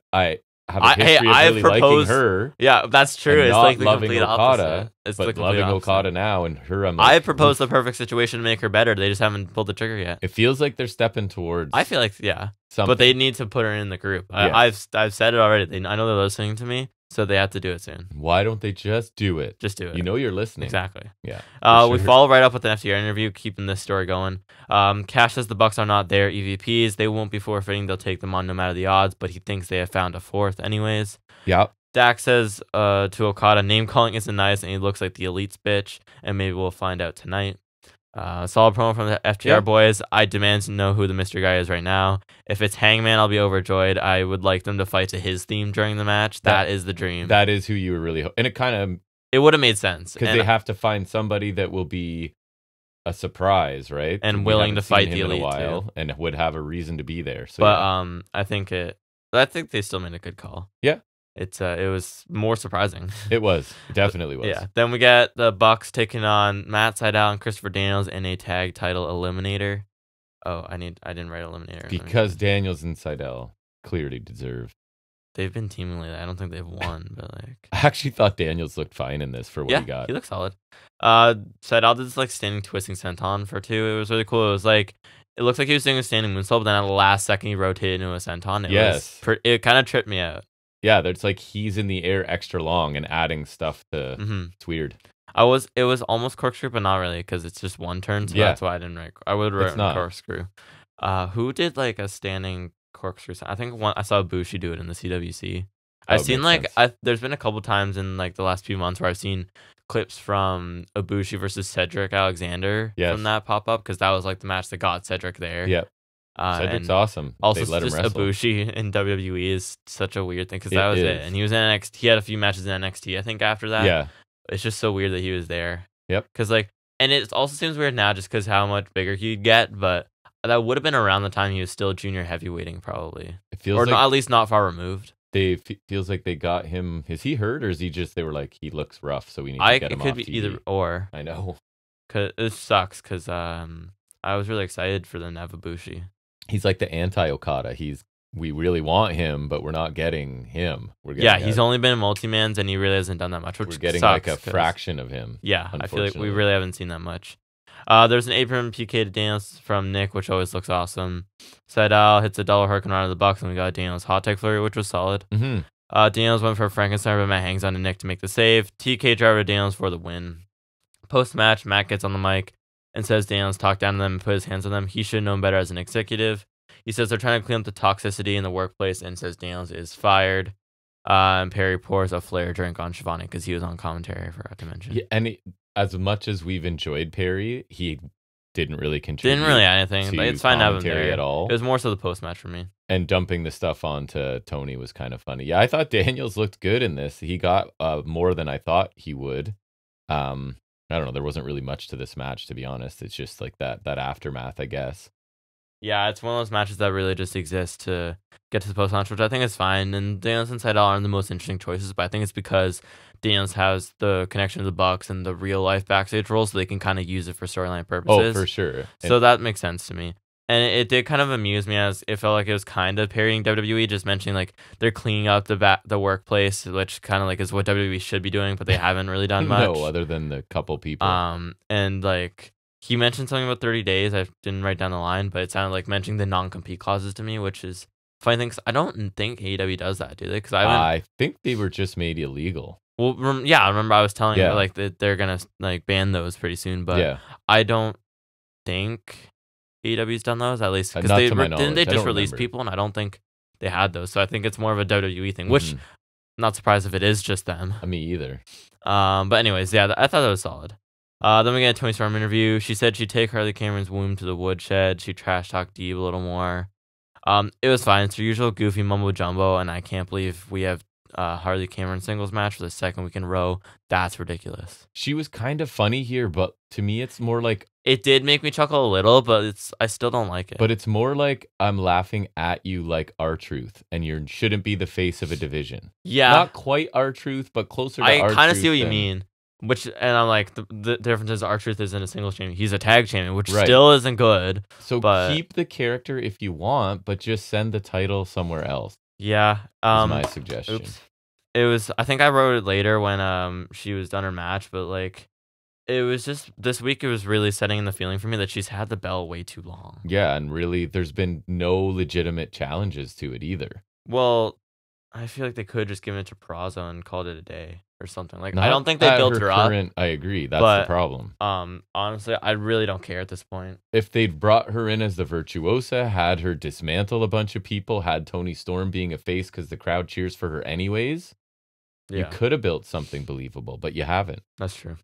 have a history of really liking her. Yeah, that's true. It's not like the loving complete Okada, opposite. It's but the complete loving opposite. Okada now, and her. I'm like, I proposed the perfect situation to make her better. They just haven't pulled the trigger yet. It feels like they're stepping towards. I feel like something. But they need to put her in the group. Yeah. I've said it already. I know they're listening to me, so they have to do it soon. Why don't they just do it? Just do it. You know you're listening. Exactly. Yeah. We follow right up with the FTR interview, keeping this story going. Cash says the Bucks are not their EVPs. They won't be forfeiting. They'll take them on no matter the odds, but he thinks they have found a fourth anyways. Yeah. Dax says to Okada, name calling isn't nice, and he looks like the Elite's bitch, and maybe we'll find out tonight. Solid promo from the FTR boys. I demand to know who the mystery guy is right now. If it's Hangman, I'll be overjoyed. I would like them to fight to his theme during the match. That is the dream. That is who you were really and it would have made sense. Because they have to find somebody that will be a surprise, right? And willing to fight the Elite too. And would have a reason to be there. So, but I think they still made a good call. Yeah. It was more surprising. It was. It definitely was. Yeah. Then we get the Bucks taking on Matt Sydal and Christopher Daniels in a tag title eliminator. Oh, I didn't write eliminator. Because Daniels and Sydal clearly deserve. They've been teaming lately. I don't think they've won, but like I actually thought Daniels looked fine in this for what he got. He looked solid. Sydal did this like standing twisting senton for 2. It was really cool. It was like it looked like he was doing a standing moonsault, but then at the last second he rotated into a senton. It kind of tripped me out. Yeah, there's like he's in the air extra long and adding stuff to. It's weird. It was almost corkscrew, but not really because it's just one turn. So that's why I didn't write. I would write corkscrew. Who did like a standing corkscrew? I think I saw Bushi do it in the CWC. I've seen there's been a couple times in like the last few months where I've seen clips from Ibushi versus Cedric Alexander from that pop up because that was like the match that got Cedric there. Yep. Cedric's awesome. Also, just Ibushi in WWE is such a weird thing because that was it. And he was in NXT. He had a few matches in NXT, I think, after that. Yeah. It's just so weird that he was there. Yep. Because and it also seems weird now just because how much bigger he'd get, but that would have been around the time he was still junior heavyweighting, probably. It feels or at least not far removed. Feels like they got him. Is he hurt or is he just? They were like, he looks rough, so we need to get him off. It could be either or. I know. Cause it sucks because I was really excited for the Ibushi. He's like the anti-Okada. We really want him, but we're not getting him. He's only been in multi-mans, and he really hasn't done that much, which we're getting sucks, like a fraction of him. Yeah, I feel like we really haven't seen that much. There's an apron PK to Daniels from Nick, which always looks awesome. Sydal hits a double hurricane run of the Bucks, and we got Daniels hot tag flurry, which was solid. Daniels went for a Frankenstein, but Matt hangs on to Nick to make the save. TK driver to Daniels for the win. Post-match, Matt gets on the mic and says Daniels talked down to them and put his hands on them. He should have known better as an executive. He says they're trying to clean up the toxicity in the workplace and says Daniels is fired. And Perry pours a flare drink on Shivani because he was on commentary, I forgot to mention. Yeah, and as much as we've enjoyed Perry, he didn't really contribute. Didn't really anything. to It's fine to have him commentary there at all. It was more so the post match for me. And dumping the stuff onto Tony was kind of funny. Yeah, I thought Daniels looked good in this. He got more than I thought he would. I don't know. There wasn't really much to this match, to be honest. It's just like that aftermath, I guess. Yeah, it's one of those matches that really just exist to get to the post match, which I think is fine. And Daniels and Seidel aren't the most interesting choices, but I think it's because Daniels has the connection to the Bucks and the real life backstage role, so they can kind of use it for storyline purposes. Oh, for sure. So that makes sense to me. And it did kind of amuse me, as it felt like it was kind of parodying WWE, just mentioning like they're cleaning up the workplace, which kind of like is what WWE should be doing, but they haven't really done much. No, other than the couple people. And like he mentioned something about 30 days. I didn't write down the line, but it sounded like mentioning the non-compete clauses to me, which is funny thing. I don't think AEW does that, do they? Because I think they were just made illegal. Well, yeah, I remember I was telling you like that they're gonna like ban those pretty soon, but I don't think AEW's done those, at least because didn't they just release people, and I don't think they had those. So I think it's more of a WWE thing, which I'm not surprised if it is just them. Me either. But anyways, yeah, I thought that was solid. Then we get a Tony Storm interview. She said she'd take Harley Cameron's womb to the woodshed. She trash talked Deeb a little more. It was fine. It's her usual goofy mumbo jumbo, and I can't believe we have Harley Cameron singles match for the second week in a row. That's ridiculous. She was kind of funny here, but to me, it's more like it did make me chuckle a little, but I still don't like it. But it's more like I'm laughing at you like R-Truth, and you shouldn't be the face of a division. Yeah, not quite R-Truth, but closer to R-Truth. I kind of see what you mean. And I'm like, the difference is R-Truth isn't a singles champion. He's a tag champion, which still isn't good. So keep the character if you want, but just send the title somewhere else. Yeah. Is my suggestion. Oops. It was, I think I wrote it later when she was done her match, but like, it was just, this week it was really setting in the feeling for me that she's had the belt way too long. Yeah, and really, there's been no legitimate challenges to it either. Well, I feel like they could just give it to Peraza and called it a day or something. Like, I don't think they built her up. I agree. That's the problem. Honestly, I really don't care at this point. If they'd brought her in as the Virtuosa, had her dismantle a bunch of people, had Toni Storm being a face because the crowd cheers for her anyways, you could have built something believable, but you haven't. That's true.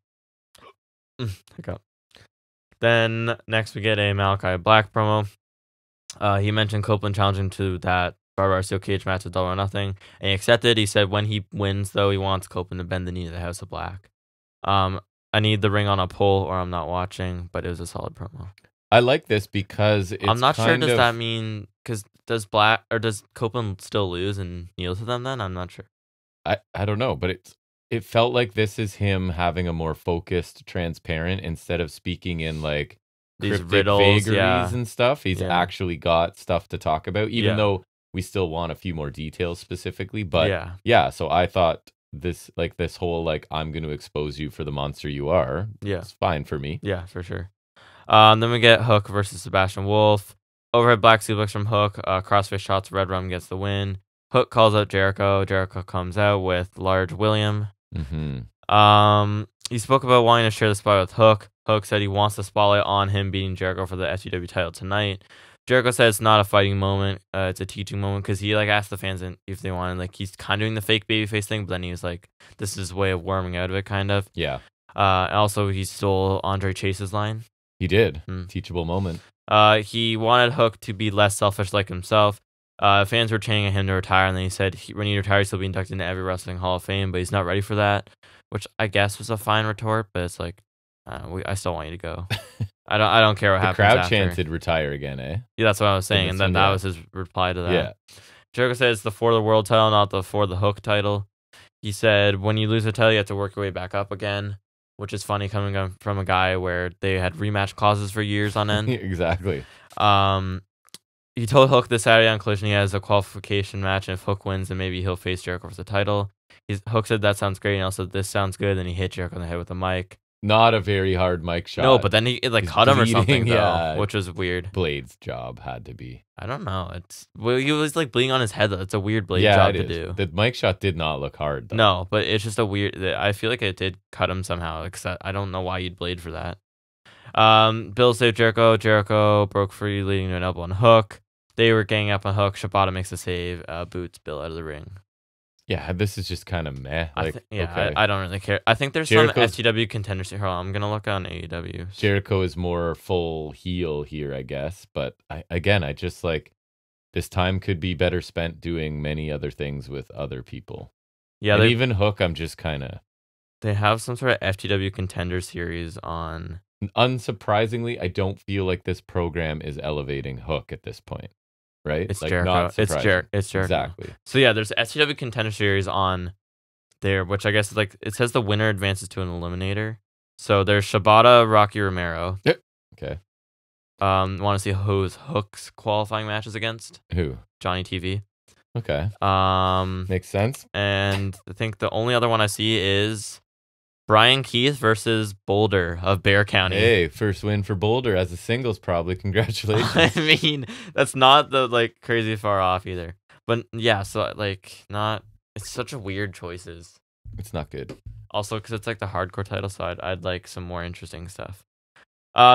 Hiccup. Then next we get a Malachi Black promo. He mentioned Copeland challenging to that Barbara Steel cage match at Double or Nothing, and he accepted. He said when he wins, though, he wants Copeland to bend the knee to the House of Black. I need the ring on a pole or I'm not watching, but it was a solid promo. I like this because it's I'm not sure. Does that mean, because does Copeland still lose and kneel to them then? I'm not sure. I don't know, but it felt like this is him having a more focused, transparent, instead of speaking in like these riddles, vagaries and stuff. He's actually got stuff to talk about, even though we still want a few more details specifically. But so I thought this whole like I'm going to expose you for the monster you are. Yeah, it's fine for me. Yeah, for sure. Then we get Hook versus Sebastian Wolf. Overhead black suplex from Hook. Crossface shots. Red Rum gets the win. Hook calls out Jericho. Jericho comes out with Large William. He spoke about wanting to share the spotlight with Hook. Hook said he wants the spotlight on him beating Jericho for the FTW title tonight. Jericho said it's not a fighting moment. It's a teaching moment, because he like asked the fans if they wanted, like, he's kind of doing the fake babyface thing, but then he was like, this is his way of warming out of it, kind of. Yeah. Also, he stole Andre Chase's line. He did. Teachable moment. He wanted Hook to be less selfish like himself. Fans were chanting at him to retire, and then he said when he retires, he'll be inducted into every wrestling Hall of Fame, but he's not ready for that, which I guess was a fine retort, but it's like, I still want you to go. I don't care what happens. The crowd after. chanted retire again, eh? Yeah, that's what I was saying, and then that was his reply to that. Yeah. Jericho said it's the for the world title, not the for the Hook title. He said when you lose a title, you have to work your way back up again, which is funny coming from a guy where they had rematch clauses for years on end. Exactly. He told Hook this Saturday on Collision he has a qualification match, and if Hook wins, then maybe he'll face Jericho for the title. Hook said that sounds great, and also this sounds good, and he hit Jericho on the head with a mic. Not a very hard mic shot. No, but then he cut him or something, though, which was weird. Blade's job had to be. I don't know. He was like bleeding on his head, though. It's a weird Blade job to do. The mic shot did not look hard, though. No, but it's just a weird. I feel like it did cut him somehow, except I don't know why you'd Blade for that. Bill saved Jericho. Jericho broke free, leading to an elbow on Hook. They were ganging up on Hook. Shibata makes a save. Boots Bill out of the ring. Yeah, this is just kind of meh. Like, okay. I don't really care. I think there's Jericho's- some FTW contenders. Hold on, I'm gonna look on AEW. Jericho is more full heel here, I guess. But I just like this time could be better spent doing many other things with other people. Yeah, and even Hook, I'm just kind of. they have some sort of FTW contender series on. Unsurprisingly, I don't feel like this program is elevating Hook at this point. Right? It's like, Jericho. Not It's surprising. It's Jericho. Exactly. So yeah, there's FTW contender series on there, which I guess is like it says the winner advances to an eliminator. So there's Shibata, Rocky Romero. Okay. Want to see who's Hook's qualifying matches against? Who? Johnny TV. Okay. And Makes sense. I think the only other one I see is Brian Keith versus Boulder of Bear County. Hey, first win for Boulder as a singles, probably. Congratulations. I mean, that's not the like crazy far off either. But yeah, so like not. It's such a weird choices. It's not good. Also, because it's like the hardcore title side, I'd like some more interesting stuff.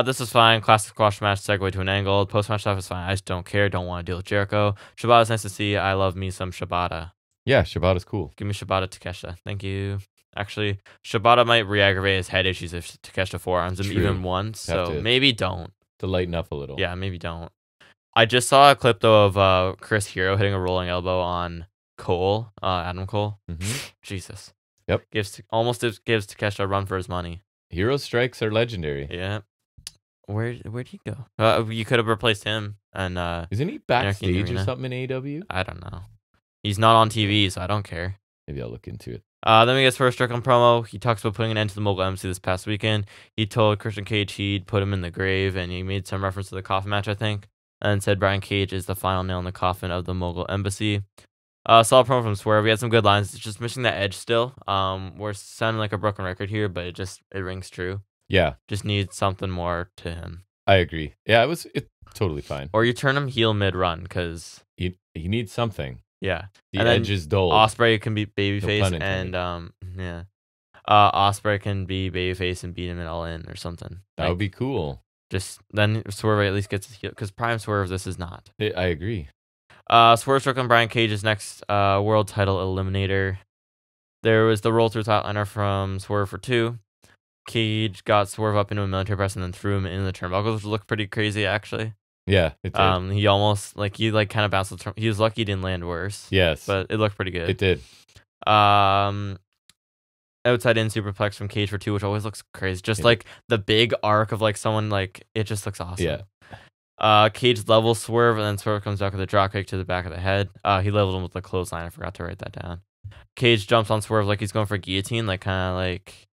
This is fine. Classic squash match segue to an angle. Post match stuff is fine. I just don't care. Don't want to deal with Jericho. Shibata's nice to see. I love me some Shibata. Yeah, Shibata's cool. Give me Shibata Takeshita. Thank you. Actually, Shibata might re-aggravate his head issues if Takeshita forearms him even once. So maybe don't. To lighten up a little. Yeah, maybe don't. I just saw a clip though of Chris Hero hitting a rolling elbow on Cole, Adam Cole. Mm-hmm. Jesus. Yep. Almost gives Takeshita a run for his money. Hero strikes are legendary. Yeah. Where'd he go? You could have replaced him. And isn't he backstage or something in AEW? I don't know. He's not on TV, so I don't care. Maybe I'll look into it. Then we get first Strickland promo. He talks about putting an end to the Mogul Embassy this past weekend. He told Christian Cage he'd put him in the grave, and he made some reference to the coffin match, I think, and said Brian Cage is the final nail in the coffin of the Mogul Embassy. Solid promo from Swerve. We had some good lines. It's just missing that edge still. We're sounding like a broken record here, but it rings true. Yeah. Just needs something more to him. I agree. Yeah, it's totally fine. Or you turn him heel mid-run, because... He needs something. Yeah. The edge is dull. Ospreay can be babyface, and yeah. Ospreay can be babyface and beat him in All In or something. That would be cool. Just then Swerve at least gets his heel, because Prime Swerve this is not. I agree. Swerve Strickland, Brian Cage's next world title eliminator. There was the roll through flatliner from Swerve for 2. Cage got Swerve up into a military press and then threw him into the turnbuckles, which looked pretty crazy actually. Yeah, it did. He almost kind of bounced the he was lucky he didn't land worse. Yes. But it looked pretty good. It did. Outside in superplex from Cage for 2, which always looks crazy. Just like the big arc of like someone like it just looks awesome. Yeah. Cage level Swerve, and then Swerve comes back with a drop kick to the back of the head. He leveled him with a clothesline. I forgot to write that down. Cage jumps on Swerve like he's going for a guillotine, like kind of like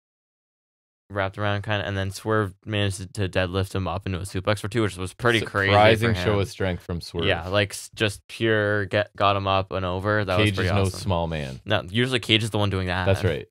wrapped around kind of, and then Swerve managed to deadlift him up into a suplex for 2, which was pretty crazy. Surprising show of strength from Swerve. Yeah, like just pure got him up and over. That Cage was pretty is no awesome. small man. No, usually Cage is the one doing that. That's right.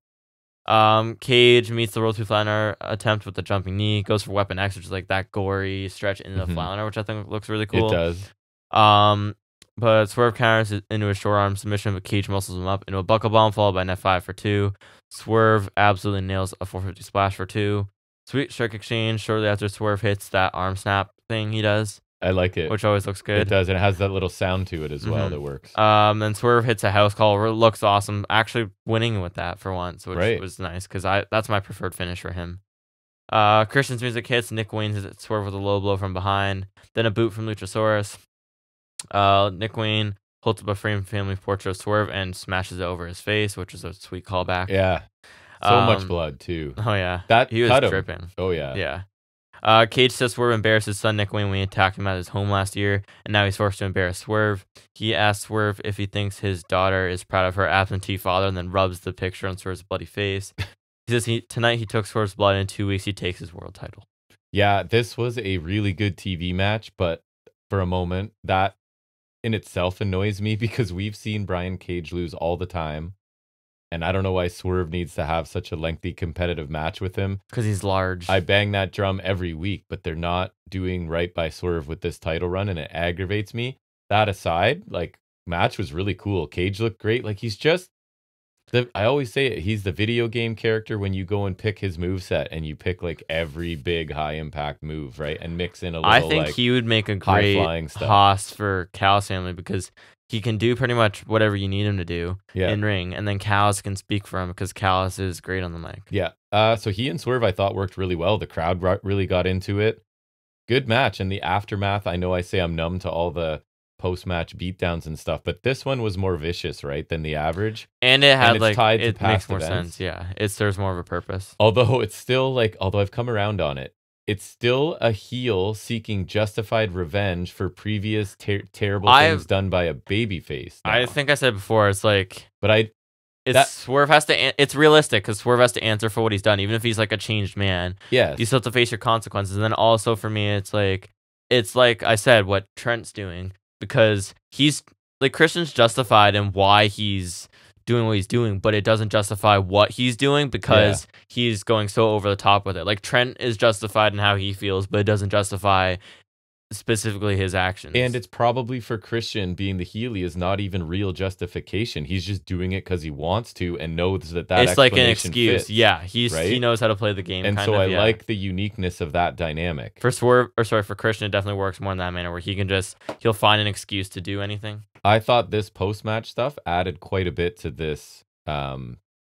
Cage meets the roll through flatliner attempt with the jumping knee, goes for Weapon X, which is like that gory stretch into the flatliner, which I think looks really cool. It does. But Swerve counters into a short arm submission, but Cage muscles him up into a buckle bomb, followed by net 5 for 2. Swerve absolutely nails a 450 splash for 2. Sweet strike exchange shortly after Swerve hits that arm snap thing he does. I like it. Which always looks good. It does, and it has that little sound to it as well that works. Then Swerve hits a house call. Looks awesome. Actually winning with that for once, which was nice, because that's my preferred finish for him. Christian's music hits. Nick Wayne hits Swerve with a low blow from behind. Then a boot from Luchasaurus. Nick Wayne holds up a framed family portrait of Swerve and smashes it over his face, which is a sweet callback. Yeah. So much blood, too. Oh, yeah. That he was dripping. Oh, yeah. Yeah. Cage says Swerve embarrassed his son Nick Wayne when he attacked him at his home last year, and now he's forced to embarrass Swerve. He asks Swerve if he thinks his daughter is proud of her absentee father, and then rubs the picture on Swerve's bloody face. He says tonight he took Swerve's blood, and in 2 weeks he takes his world title. Yeah, this was a really good TV match, but for a moment, that in itself annoys me because we've seen Brian Cage lose all the time. And I don't know why Swerve needs to have such a lengthy competitive match with him. Because he's large. I bang that drum every week, but they're not doing right by Swerve with this title run, and it aggravates me. That aside, like, match was really cool. Cage looked great. Like, he's just... I always say it, he's the video game character when you go and pick his moveset and you pick, like, every big high-impact move, right? And mix in a little, I think he would make a great host for Cal's family, because he can do pretty much whatever you need him to do in ring, and then Callis can speak for him because Callis is great on the mic. Yeah. So he and Swerve I thought worked really well. The crowd really got into it. Good match. And the aftermath, I know I say I'm numb to all the post-match beatdowns and stuff, but this one was more vicious, right, than the average. And it had like tied it makes more sense. Yeah, it serves more of a purpose. Although it's still like, although I've come around on it, it's still a heel seeking justified revenge for previous terrible things done by a babyface. I think I said before, it's like, but Swerve has to. It's realistic because Swerve has to answer for what he's done, even if he's like a changed man. Yes, you still have to face your consequences. And then also for me, it's like I said, what Trent's doing, because he's like Christian's justified in why he's doing what he's doing, but it doesn't justify what he's doing because he's going so over the top with it. Like Trent is justified in how he feels, but it doesn't justify specifically his actions. And it's probably for Christian being the heel is not even real justification. He's just doing it because he wants to and knows that it's like an excuse. Fits, yeah, he knows how to play the game. And so I like the uniqueness of that dynamic. For Christian, it definitely works more in that manner where he'll find an excuse to do anything. I thought this post-match stuff added quite a bit to this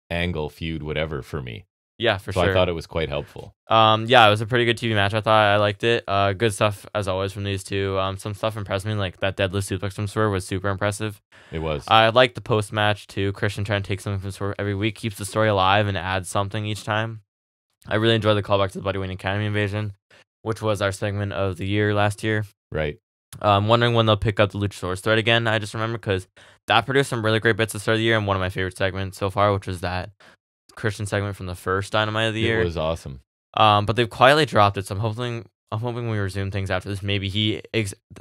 angle, feud, whatever for me. Yeah, for sure. I thought it was quite helpful. Yeah, it was a pretty good TV match. I liked it. Good stuff as always from these two. Some stuff impressed me, like that deadlift suplex from Swerve was super impressive. It was. I liked the post match too. Christian trying to take something from Swerve every week, keeps the story alive and adds something each time. I really enjoyed the callback to the Bloody Wayne Academy invasion, which was our segment of the year last year. Right. I'm wondering when they'll pick up the Luchasaurus thread again. I just remember because that produced some really great bits at the start of the year, and one of my favorite segments so far, which was that Christian segment from the first Dynamite of the year. It was awesome. But they've quietly dropped it, so I'm hoping when we resume things after this, maybe he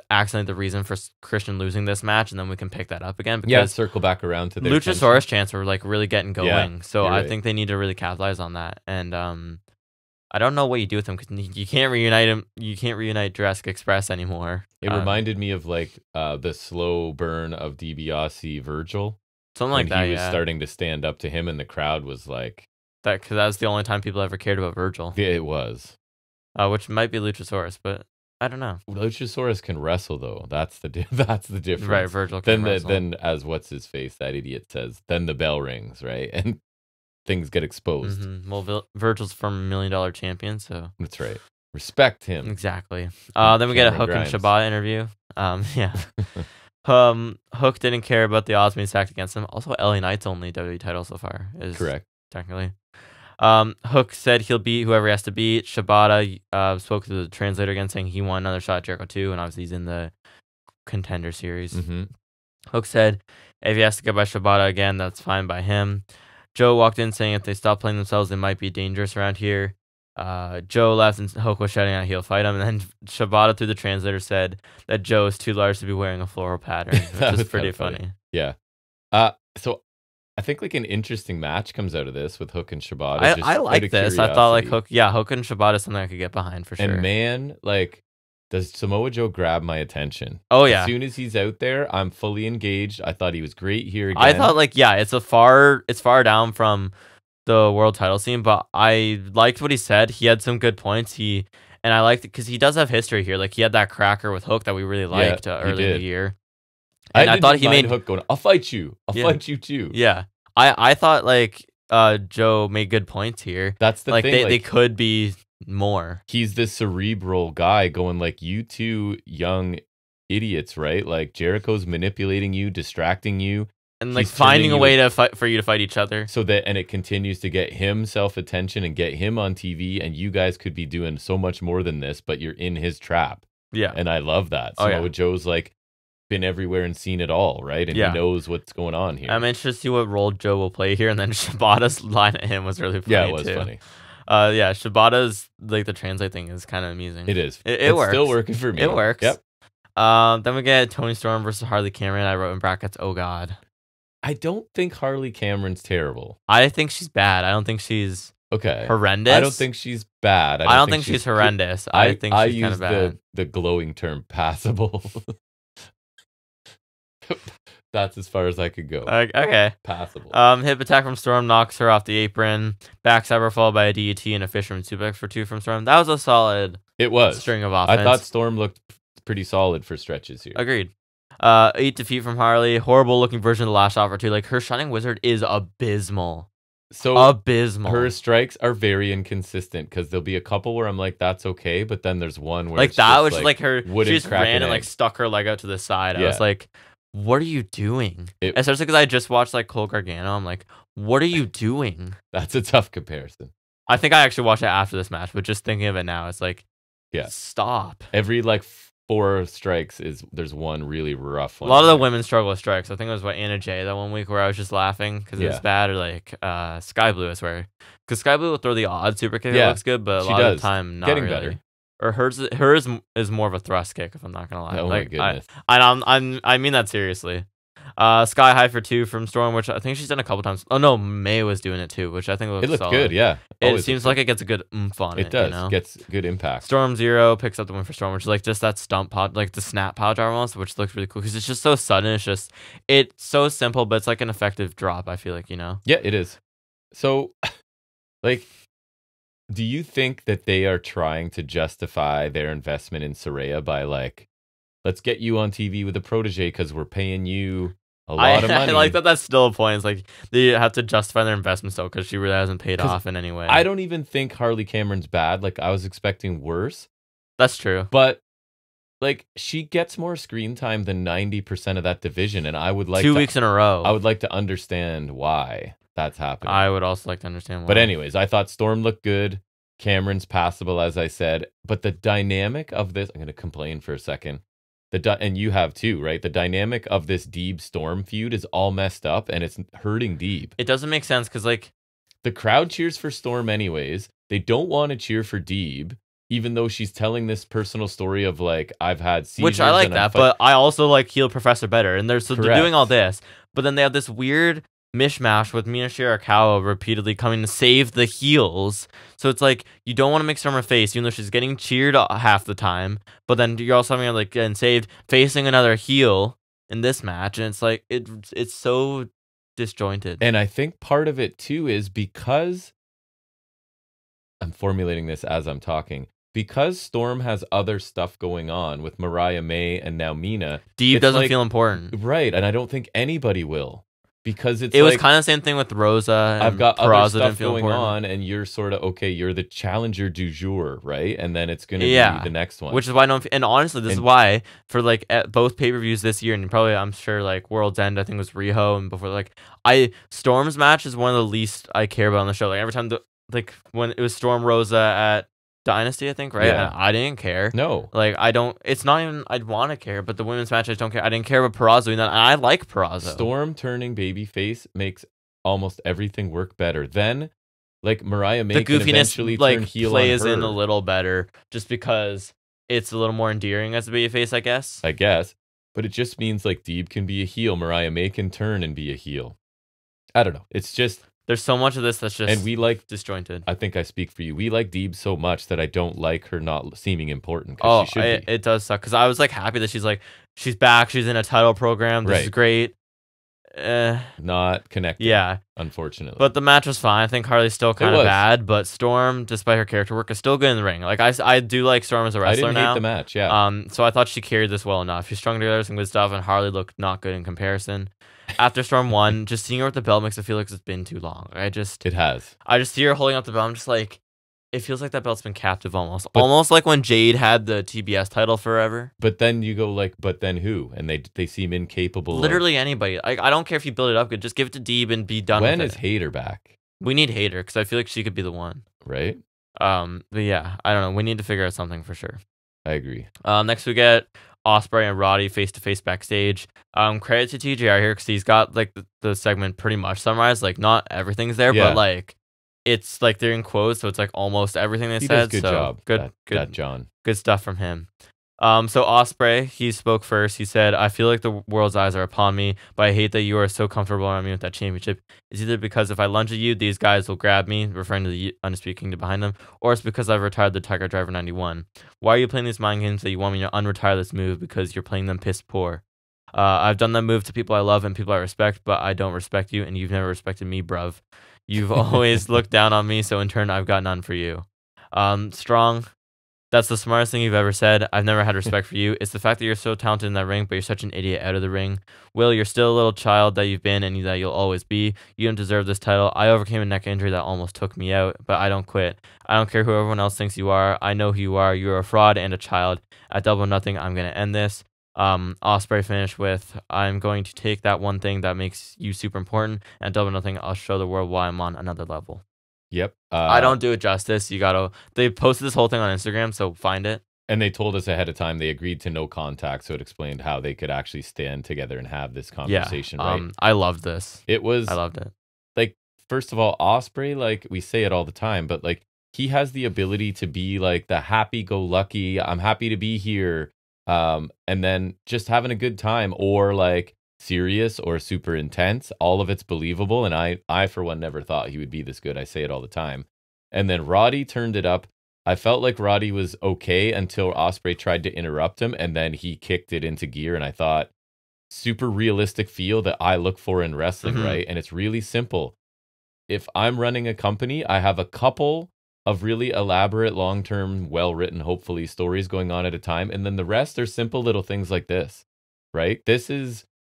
accidentally the reason for Christian losing this match, and then we can pick that up again. Because circle back around to their Luchasaurus chants were like really getting going, so I right. think they need to really capitalize on that. And I don't know what you do with him because you can't reunite him. You can't reunite Jurassic Express anymore. It reminded me of like the slow burn of DiBiase Virgil. Something like that. He was starting to stand up to him, and the crowd was like that because that was the only time people ever cared about Virgil. Yeah, it was. Which might be Luchasaurus, but I don't know. Luchasaurus can wrestle though. That's the difference. Right, Virgil can wrestle. Then as what's his face, that idiot says, then the bell rings, right, and things get exposed. Mm-hmm. Well, Virgil's from $1 Million Champion, so that's right. Respect him. Exactly. Then we get a Hook and Shibata interview. Yeah. Hook didn't care about the odds being stacked against him. Also, LA Knight's only WWE title so far is correct. Technically. Hook said he'll beat whoever he has to beat. Shibata spoke to the translator again, saying he won another shot at Jericho too, and obviously he's in the Contender Series. Mm-hmm. Hook said if he has to go by Shibata again, that's fine by him. Joe walked in saying if they stop playing themselves, they might be dangerous around here. Joe left and Hook was shouting out he'll fight him, and then Shibata through the translator said that Joe is too large to be wearing a floral pattern, which is pretty funny. Yeah. So I think like an interesting match comes out of this with Hook and Shibata. I like this. I thought like Hook and Shibata is something I could get behind for sure. And man, like, does Samoa Joe grab my attention? Oh yeah. As soon as he's out there, I'm fully engaged. I thought he was great here again. I thought like it's far down from the world title scene, but I liked what he said. He had some good points. And I liked it because he does have history here. Like he had that cracker with Hook that we really liked early in the year. And I thought he made Hook going, I'll fight you. I'll fight you too. Yeah. I thought like Joe made good points here. That's the thing. They could be more. He's this cerebral guy going like, you two young idiots, right? Like Jericho's manipulating you, distracting you. And like finding a way to fight for you to fight each other. And it continues to get him self-attention and get him on TV, and you guys could be doing so much more than this, but you're in his trap. Yeah. And I love that. So Joe's like been everywhere and seen it all, right? And he knows what's going on here. I'm interested to see what role Joe will play here, and then Shibata's line at him was really funny. Yeah, it was funny. Shibata's like the translate thing is kind of amusing. It is. It works. Still working for me. It works. Yep. Then we get Toni Storm versus Harley Cameron. I wrote in brackets, oh god. I don't think Harley Cameron's terrible. I think she's bad. I don't think she's horrendous. I don't think she's bad. I don't think she's horrendous. I think she's kind of bad. The glowing term passable. That's as far as I could go. Okay. Passable. Hip attack from Storm knocks her off the apron. Backstabber followed by a DDT and a Fisherman suplex for 2 from Storm. That was a solid string of offense. I thought Storm looked pretty solid for stretches here. Agreed. 8 defeat from Harley. Horrible looking version of the last offer too. Like her Shining Wizard is abysmal. So Abysmal. her strikes are very inconsistent because there'll be a couple where I'm like, that's okay, but then there's one where like it's that just was like her. She wouldn't just crack ran an and like egg. stuck her leg out to the side. I Yeah. was like, what are you doing? It- Especially because I just watched like Cole Gargano. I'm like, what are you doing? That's a tough comparison. I think I actually watched it after this match, but just thinking of it now, it's like, Yeah. stop. Every like 4 strikes there's one really rough A one. lot of the there. women struggle with strikes. I think it was Anna Jay that 1 week where I was just laughing because it was Yeah. bad, or like Sky Blue, I swear. Because Sky Blue will throw the odd super kick. Yeah, It looks good, but a she lot of does. the time, not Getting really. better. Or hers is more of a thrust kick, if I'm not gonna lie. Oh like, my goodness. I mean that seriously. Sky High for 2 from Storm, which I think she's done a couple times. Oh no, May was doing it too, which I think looks It looks solid. good, yeah. It Always seems looks like it gets a good oomph on it. it does. You know? Gets good impact. Storm 0 picks up the win for Storm, which is like just that stump pod, like the snap pod driver almost, which looks really cool because it's just so sudden. It's so simple, but it's like an effective drop. I feel like, you know. Yeah, it is. So, like, do you think that they are trying to justify their investment in Saraya by like, let's get you on TV with a protege because we're paying you a lot of money? I like that. That's still a point. It's like they have to justify their investment still because she really hasn't paid off in any way. I don't even think Harley Cameron's bad. Like, I was expecting worse. That's true. But like, she gets more screen time than 90% of that division, and I would like 2 weeks in a row. I would like to understand why that's happening. I would also like to understand why. But anyways, I thought Storm looked good. Cameron's passable, as I said. But the dynamic of this, I'm going to complain for a second. And you have too, right? The dynamic of this Deeb Storm feud is all messed up, and it's hurting Deeb. It doesn't make sense because like The crowd cheers for Storm anyways. They don't want to cheer for Deeb, even though she's telling this personal story of like, I've had seizures. which I like and that, but I also like Heel Professor better. And they're Correct. doing all this, but then they have this weird mishmash with Mina Shirakawa repeatedly coming to save the heels. So it's like you don't want to make Storm a face, even though she's getting cheered half the time. But then you're also having her like getting saved, facing another heel in this match, and it's like it's so disjointed. And I think part of it too is because I'm formulating this as I'm talking. Because Storm has other stuff going on with Mariah May and now Mina. Deeb it's doesn't like- feel important. Right, and I don't think anybody will. Because it's It was like, kind of the same thing with Rosa. I've and got Peraza other didn't stuff feel going important. on, and you're sort of, okay, you're the challenger du jour, right? And then it's going to Yeah. be the next one. Which is why I don't. And honestly, this is why for like at both pay per views this year, and probably I'm sure like World's End, I think was Riho, and before like Storm's match is one of the least I care about on the show. Like every time when it was Storm Rosa at Dynasty, I think, right? Yeah. And I didn't care. No. Like I don't. It's not even I'd want to care, but the women's match I just don't care. I didn't care about Peraza doing that. And I like Peraza. Storm turning babyface makes almost everything work better. Then, like, Mariah May The can goofiness eventually like turn heel plays on her, in a little better, just because it's a little more endearing as a babyface, I guess. I guess. But it just means, like, Deeb can be a heel. Mariah May can turn and be a heel. I don't know. It's just... There's so much of this that's just And we like... disjointed. I think I speak for you. We like Deeb so much that I don't like her not seeming important. 'Cause she should be. It does suck because I was like happy that she's back. She's in a title program. This is Right. great. Not connected. Yeah, Unfortunately. but the match was fine. I think Harley's still kind of was. bad, but Storm, despite her character work, is still good in the ring. Like I do like Storm as a I wrestler didn't now. hate the match, yeah. So I thought she carried this well enough. She strung together some good stuff, and Harley looked not good in comparison. After Storm won, just seeing her with the belt makes it feel like it's been too long. It has. I just see her holding up the belt. I'm just like, it feels like that belt's been captive almost. Almost like when Jade had the TBS title forever. But then you go like, but then who? And they seem incapable. Literally anybody. I don't care if you build it up good. Just give it to Deeb and be done When with is it. Hater back? We need Hater because I feel like she could be the one. Right? But yeah, I don't know. We need to figure out something for sure. I agree. Next we get Ospreay and Roddy face to face backstage. Credit to TJR here because he's got like the segment pretty much summarized. Like not everything's there, Yeah. but like it's like they're in quotes, so it's like almost everything they He said. does good so job. Good, That John. good stuff from him. So Ospreay, he spoke first. He said, "I feel like the world's eyes are upon me, but I hate that you are so comfortable around me with that championship. It's either because if I lunge at you, these guys will grab me," referring to the Undisputed Kingdom behind them, "or it's because I've retired the Tiger Driver 91. Why are you playing these mind games that you want me to unretire this move because you're playing them piss poor? I've done that move to people I love and people I respect, but I don't respect you, and you've never respected me, bruv. You've always looked down on me, so in turn, I've got none for you." Strong. That's the smartest thing you've ever said. I've never had respect for you. It's the fact that you're so talented in that ring, but you're such an idiot out of the ring. Will, you're still a little child that you've been and that you'll always be. You don't deserve this title. I overcame a neck injury that almost took me out, but I don't quit. I don't care who everyone else thinks you are. I know who you are. You're a fraud and a child. At Double or Nothing, I'm going to end this. Ospreay finished with, I'm going to take that one thing that makes you super important, and at Double or Nothing, I'll show the world why I'm on another level. Yep. I don't do it justice. They posted this whole thing on Instagram, so find it. And they told us ahead of time they agreed to no contact, so it explained how they could actually stand together and have this conversation. Right? I loved this. I loved it. Like, first of all, Ospreay, like we say it all the time, but like he has the ability to be like the happy-go-lucky, I'm happy to be here, and then just having a good time, or like serious or super intense. All of it's believable, and I for one never thought he would be this good. I say it all the time. And then Roddy turned it up. I felt like Roddy was okay until Ospreay tried to interrupt him, and then he kicked it into gear, and I thought, super realistic feel that I look for in wrestling, right? And it's really simple. If I'm running a company, I have a couple of really elaborate, long-term, well-written, hopefully, stories going on at a time, and then the rest are simple little things like this, right?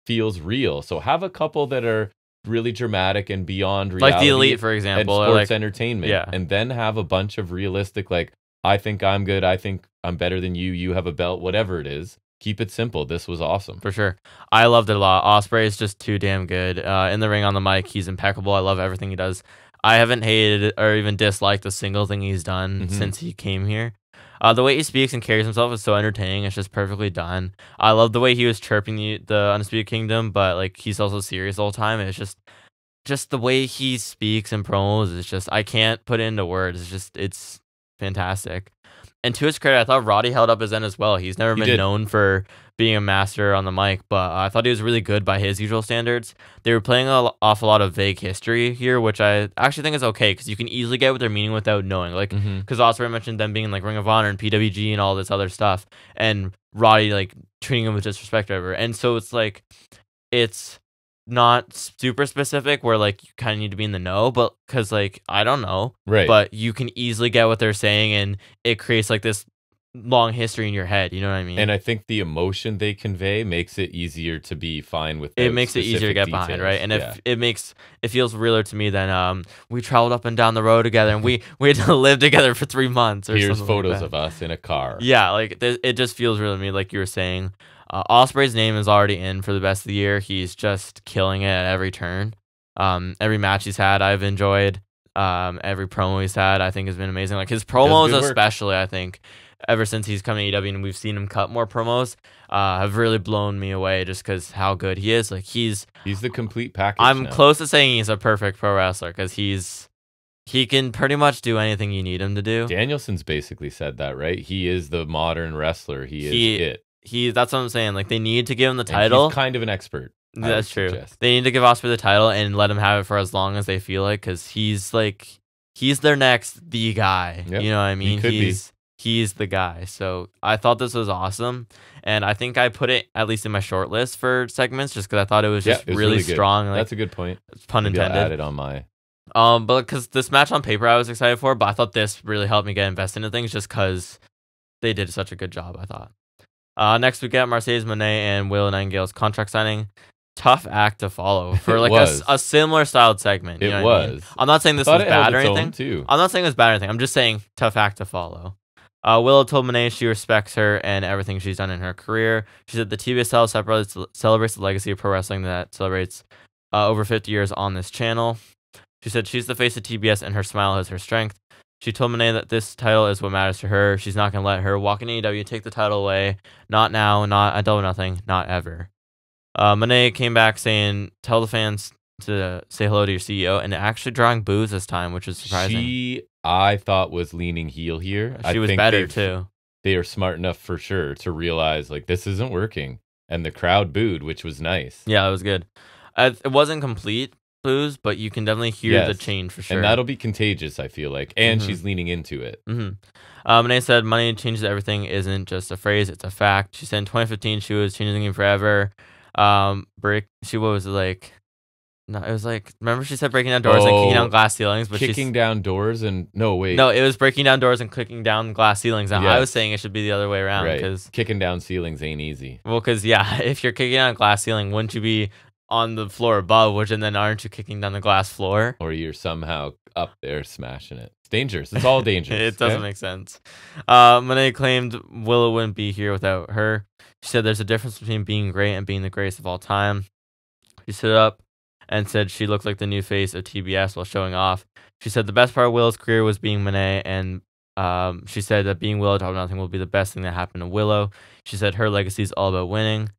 Feels real. So have a couple that are really dramatic and beyond reality, like the Elite, for example, and sports like entertainment. Yeah. And then have a bunch of realistic, like, I think I'm good, I think I'm better than you, you have a belt, whatever it is. Keep it simple. This was awesome. For sure. I loved it a lot. Ospreay is just too damn good. In the ring, on the mic, he's impeccable. I love everything he does. I haven't hated or even disliked a single thing he's done since he came here. The way he speaks and carries himself is so entertaining. It's just perfectly done. I love the way he was chirping the Undisputed Kingdom, but like he's also serious all the time. It's just the way he speaks and promos is just, I can't put it into words. It's fantastic. And to his credit, I thought Roddy held up his end as well. He's never been known for being a master on the mic, but I thought he was really good by his usual standards. They were playing off a lot of vague history here, which I actually think is okay, because you can easily get what they're meaning without knowing. Like, because Ospreay mentioned them being in like Ring of Honor and PWG and all this other stuff, and Roddy like treating him with disrespect or whatever. And so it's like, it's not super specific where like you kind of need to be in the know, but because like I don't know, right? But you can easily get what they're saying, and it creates like this long history in your head. You know what I mean? And I think the emotion they convey makes it easier to be fine with. It makes it easier to get behind, right? And if it feels realer to me than we traveled up and down the road together, and we had to live together for 3 months. Or here's photos of us in a car. Yeah, like it just feels real to me, like you were saying. Ospreay's name is already in for the best of the year. He's just killing it at every turn. Every match he's had, I've enjoyed. Every promo he's had, I think, has been amazing. Like his promos, especially, I think, ever since he's come to AEW and we've seen him cut more promos, have really blown me away just because how good he is. Like he's the complete package. I'm close to saying he's a perfect pro wrestler because he can pretty much do anything you need him to do. Danielson's basically said that, right? He is the modern wrestler. He is it. That's what I'm saying. Like they need to give him the title. He's kind of an expert. That's true. They need to give Ospreay the title and let him have it for as long as they feel like, because he's their next the guy. Yep. You know what I mean? He's the guy. So I thought this was awesome, and I think I put it at least in my short list for segments just because I thought it was just really strong. Like, that's a good point. Pun intended. I'll add it on my. But because this match on paper I was excited for, but I thought this really helped me get invested into things just because they did such a good job. I thought. Next we got Mercedes Moné and Will Nightingale's contract signing. Tough act to follow for like a similar styled segment. You know what I mean? I'm not saying this was bad or anything. I'm not saying it was bad or anything. I'm just saying tough act to follow. Willow told Moné she respects her and everything she's done in her career. She said the TBS title celebrates the legacy of pro wrestling that celebrates over 50 years on this channel. She said she's the face of TBS and her smile is her strength. She told Moné that this title is what matters to her. She's not going to let her walk in AEW, take the title away. Not now, not at Double or Nothing, not ever. Moné came back saying, tell the fans to say hello to your CEO, and actually drawing boos this time, which is surprising. I thought, was leaning heel here. She was better, too. They are smart enough for sure to realize, like, this isn't working. And the crowd booed, which was nice. Yeah, it was good. It wasn't complete boos, but you can definitely hear the change for sure. And that'll be contagious, I feel like. And she's leaning into it. Moné said, money changes everything isn't just a phrase, it's a fact. She said in 2015 she was changing the game forever. What was it like? No, it was like, remember she said breaking down doors and kicking down glass ceilings, but kicking down doors and no, wait. No, it was breaking down doors and kicking down glass ceilings. And I was Yes. saying it should be the other way around Right. because Kicking down ceilings ain't easy. well, because yeah, if you're kicking down a glass ceiling, wouldn't you be on the floor above? Which and then aren't you kicking down the glass floor? Or you're somehow up there smashing it. It's dangerous. It's all dangerous. It doesn't make sense. Monet claimed Willow wouldn't be here without her. She said there's a difference between being great and being the greatest of all time. She stood up and said she looked like the new face of TBS while showing off. She said the best part of Willow's career was being Monet, and she said that being Willow Top Nothing will be the best thing that happened to Willow. She said her legacy is all about winning.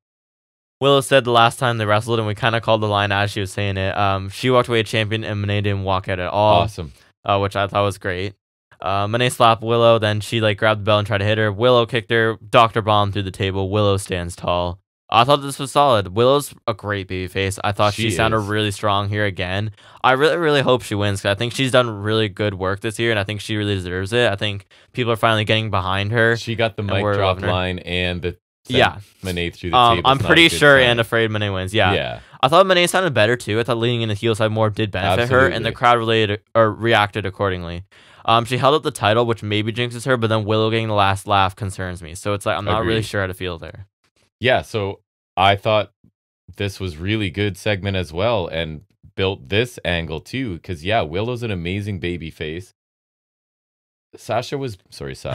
Willow said the last time they wrestled, and we kind of called the line as she was saying it, she walked away a champion, and Monet didn't walk out at all. Awesome. Which I thought was great. Monet slapped Willow, then she grabbed the bell and tried to hit her. Willow kicked her, Dr. Bomb through the table. Willow stands tall. I thought this was solid. Willow's a great babyface. I thought she sounded really strong here again. I really, really hope she wins because I think she's done really good work this year, and I think she really deserves it. I think people are finally getting behind her. She got the mic drop line and the Monet through the table. I'm pretty sure and afraid Monet wins. Yeah. I thought Monet sounded better too. I thought leaning in the heel side more did benefit her, and the crowd reacted accordingly. She held up the title, which maybe jinxes her, but then Willow getting the last laugh concerns me. So it's like I'm not really sure how to feel there. Yeah, so I thought this was really good segment as well and built this angle too because Willow's an amazing baby face. Sasha.